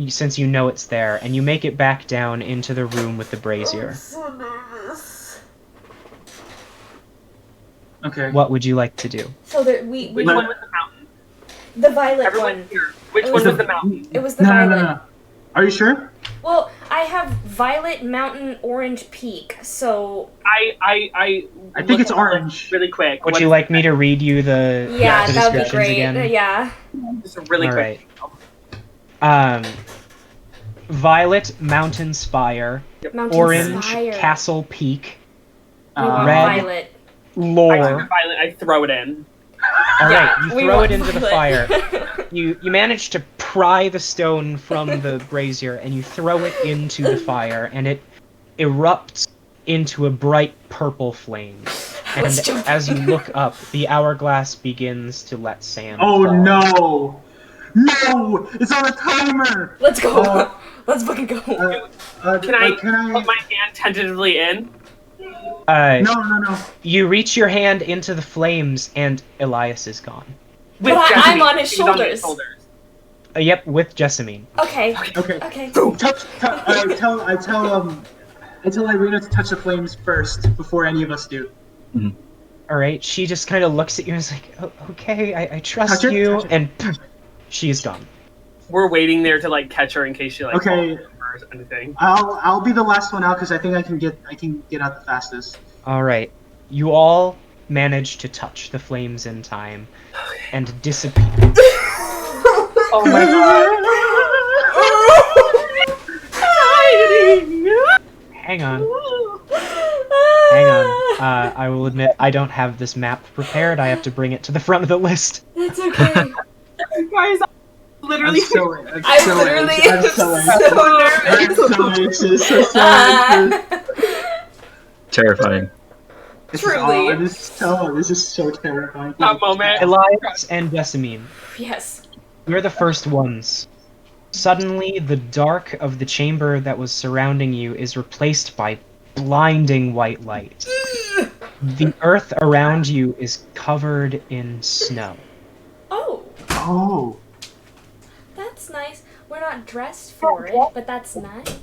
since you know it's there, and you make it back down into the room with the brazier. I'm so nervous. Okay. What would you like to do? So that we Which Let- one was the mountain? the violet Everyone one. here. Which It one was was the- the mountain? It was the No. violet. Are you sure? Well, I have violet mountain orange peak, so I I think looked it's at it orange. really quick. Would you like me to read you the yeah, the that would be descriptions great. again? Yeah. Just really All quick. Violet mountain spire, Mountain orange Spire. castle peak, We want red violet. I take lore. the violet. I throw it in. All Yeah, right, you we throw want it into the violet. fire. You manage to pry the stone from the brazier, and you throw it into the fire, and it erupts into a bright purple flame. And Let's jump. as you look up, the hourglass begins to let sand Oh fall. no! No! It's on a timer. Let's go. Uh, Let's fucking go. Can I put my hand tentatively in? No. You reach your hand into the flames, and Elias is gone. With But I'm Jessamine. on his She's on shoulders. Yep, with Jessamine. Okay. Okay. Okay. I tell Irina to touch the flames first before any of us do. All right, she just kind of looks at you and is like, "Oh, okay, I trust Touch it, you," touch it. and she is gone. We're waiting there to like catch her in case she like Okay. falls over or anything. I'll be the last one out because I think I can get out the fastest. All right, you all manage to touch the flames in time and disappear. Oh my god. Hang on. Hang on. I will admit I don't have this map prepared. I have to bring it to the front of the list. That's okay. You guys, literally. I'm literally I'm so nervous. anxious. So anxious. Terrifying. Truly. This is so terrifying. That moment. Elias and Jessamine, Yes. you're the first ones. Suddenly, the dark of the chamber that was surrounding you is replaced by blinding white light. The earth around you is covered in snow. Oh, Oh. that's nice. We're not dressed for it, but that's nice.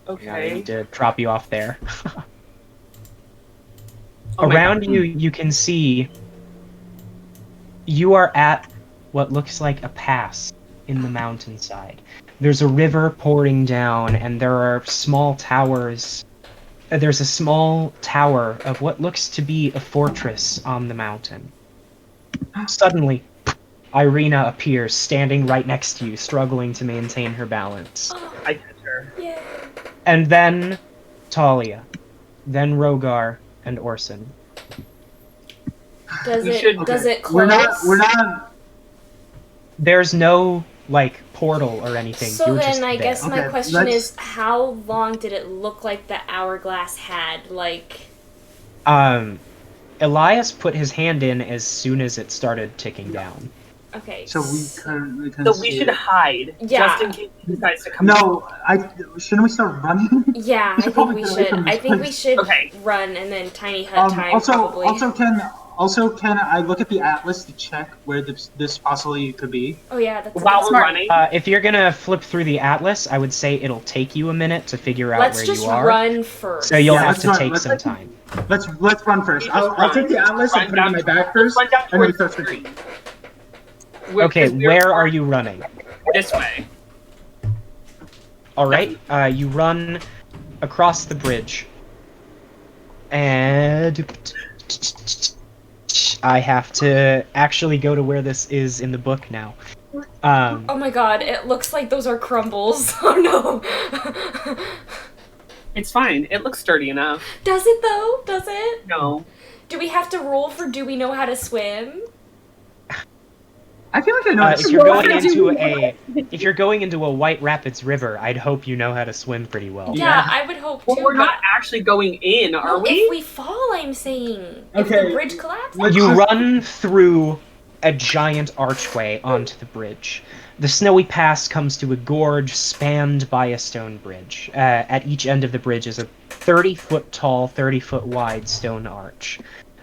I Okay. need to drop you off there. Oh my Around God. you can see you are at what looks like a pass in the mountainside. There's a river pouring down, and there are small towers there's a small tower of what looks to be a fortress on the mountain. Suddenly, Irina appears, standing right next to you, struggling to maintain her balance. I catch her. Yeah. And then Thalia, then Rhogar, and Orsan. Does We it should- does it close? We're not. There's no, like, portal or anything. So You're then just I there. guess my Okay, question let's- is, how long did it look like the hourglass had? Like, Elias put his hand in as soon as it started ticking down. okay. So we currently can So we see should it. hide, Yeah. just in case he decides to come. No, shouldn't we start running? Yeah, We I should think probably we get away should. from this I think we place. should Okay. run and then tiny hut time also, probably. also, can I look at the atlas to check where this possibly could be? Oh yeah, that's While we're Smart. running, If you're gonna flip through the atlas, I would say it'll take you a minute to figure out Let's where just you are. run first. So you'll Yeah, have let's to run- take let's- some time. Let's run first. You I'll just take the run. atlas Run and put it in my down- bag first, run down and then towards start the switching. Okay, where are you running? This way. Alright, you run across the bridge. And... I have to actually go to where this is in the book now. Oh my god, it looks like those are crumbles. Oh no. It's fine. It looks sturdy enough. Does it though? Does it? No. Do we have to roll for do we know how to swim? I feel like I know. if you're going into a White Rapids river, I'd hope you know how to swim pretty well. Yeah, I would hope too. Well, we're but- not actually going in, are No, we? If we fall, I'm saying. If Okay. the bridge collapses. Let's You just- run through a giant archway onto the bridge. The snowy pass comes to a gorge spanned by a stone bridge. At each end of the bridge is a 30-foot tall, 30-foot wide stone arch.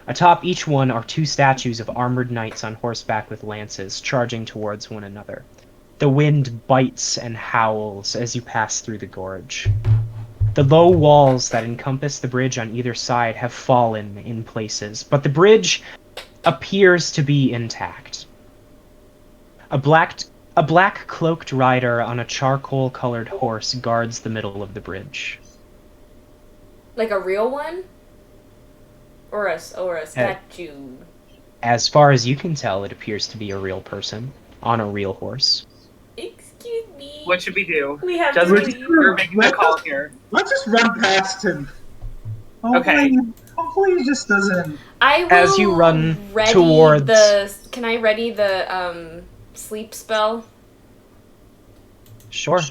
Atop each one are two statues of armored knights on horseback with lances, charging towards one another. The wind bites and howls as you pass through the gorge. The low walls that encompass the bridge on either side have fallen in places, but the bridge appears to be intact. A black cloaked rider on a charcoal-colored horse guards the middle of the bridge. Like a real one? Or a statue? As far as you can tell, it appears to be a real person on a real horse. Excuse me. What should we do? We have Just to We're- leave. you're making the call here. Let's just run past him. Okay. Hopefully he just doesn't. I will As you run ready towards- Can I ready the sleep spell? Sure.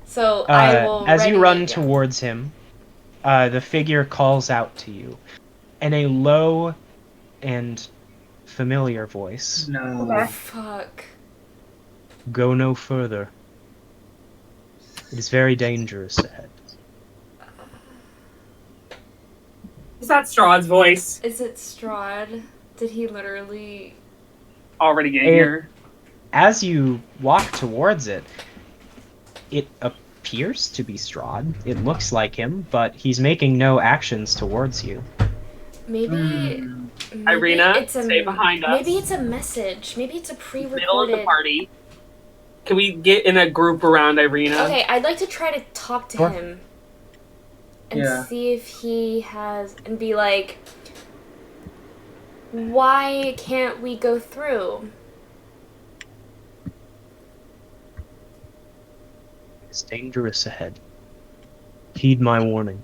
So I will. As you ready run it, yeah. towards him, the figure calls out to you in a low and familiar voice. No. Oh, fuck. Go no further. It is very dangerous ahead. Is that Strahd's voice? Is it Strahd? Did he literally? Already get Hey. here. As you walk towards it, it appears to be Strahd. It looks like him, but he's making no actions towards you. Maybe. Hmm. maybe Irina, it's a, stay behind us. Maybe it's a message. Maybe it's a pre-recorded. Middle of the party. Can we get in a group around Irina? Okay, I'd like to try to talk to Sure. him and Yeah. see if he has, and be like, why can't we go through? It's dangerous ahead. Heed my warning.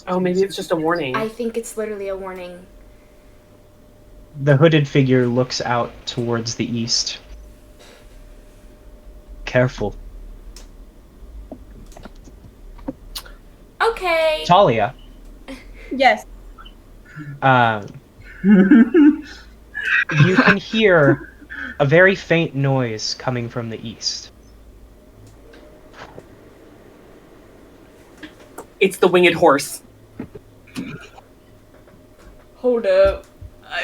Oh, maybe it's just a warning. I think it's literally a warning. The hooded figure looks out towards the east. Careful. Okay. Thalia, Yes. you can hear a very faint noise coming from the east. It's the winged horse. Hold up.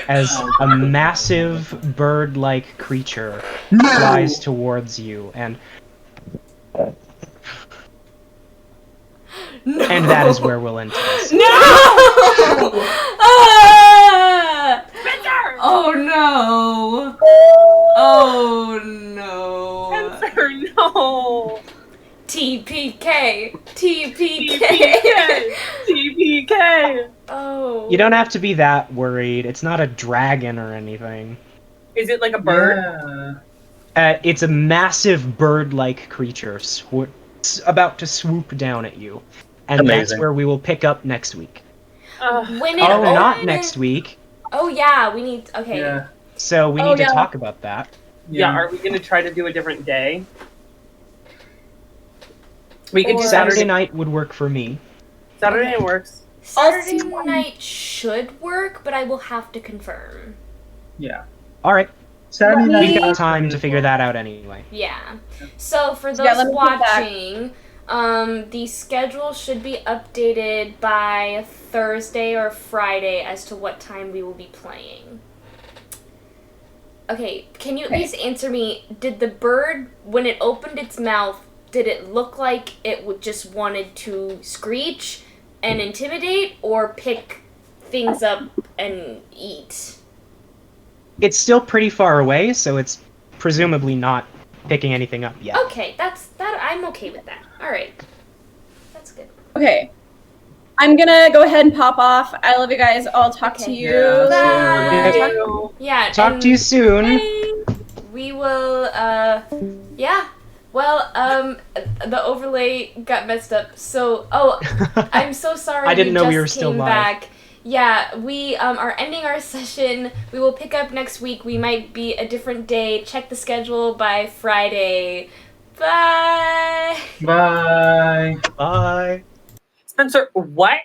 As a massive bird-like creature No! flies towards you, and No. that is where we'll end this. No! Ah! Spencer! Oh no! Oh no! Spencer, no! TPK! TPK! TPK. okay. Oh. You don't have to be that worried. It's not a dragon or anything. Is it like a bird? Yeah. It's a massive bird-like creature about to swoop down at you. And that's Amazing. where we will pick up next week. When it Oh, not opened- next week. Oh yeah, we need. Okay. Yeah. So we Oh, need to yeah. talk about that. Yeah, are we gonna try to do a different day? We could Or- do Saturday night would work for me. Saturday night works. Saturday I'll see- night should work, but I will have to confirm. Yeah. All right, Saturday night. we've got time to figure that out anyway. Yeah. So for Yeah, those let me get back. watching, the schedule should be updated by Thursday or Friday as to what time we will be playing. Okay, can you at least answer me? Did the bird, when it opened its mouth, did it look like it just wanted to screech and intimidate, or pick things up and eat? It's still pretty far away, so it's presumably not picking anything up yet. Okay, that. I'm okay with that. All right, that's good. Okay. I'm gonna go ahead and pop off. I love you guys. I'll talk to Okay. you. Yeah. Bye. Yeah. Talk and to you soon. We will. Yeah. Well, the overlay got messed up. So, I'm so sorry. I didn't know we just were still came live. back. Yeah, we are ending our session. We will pick up next week. We might be a different day. Check the schedule by Friday. Bye. Bye. Bye. Spencer, what?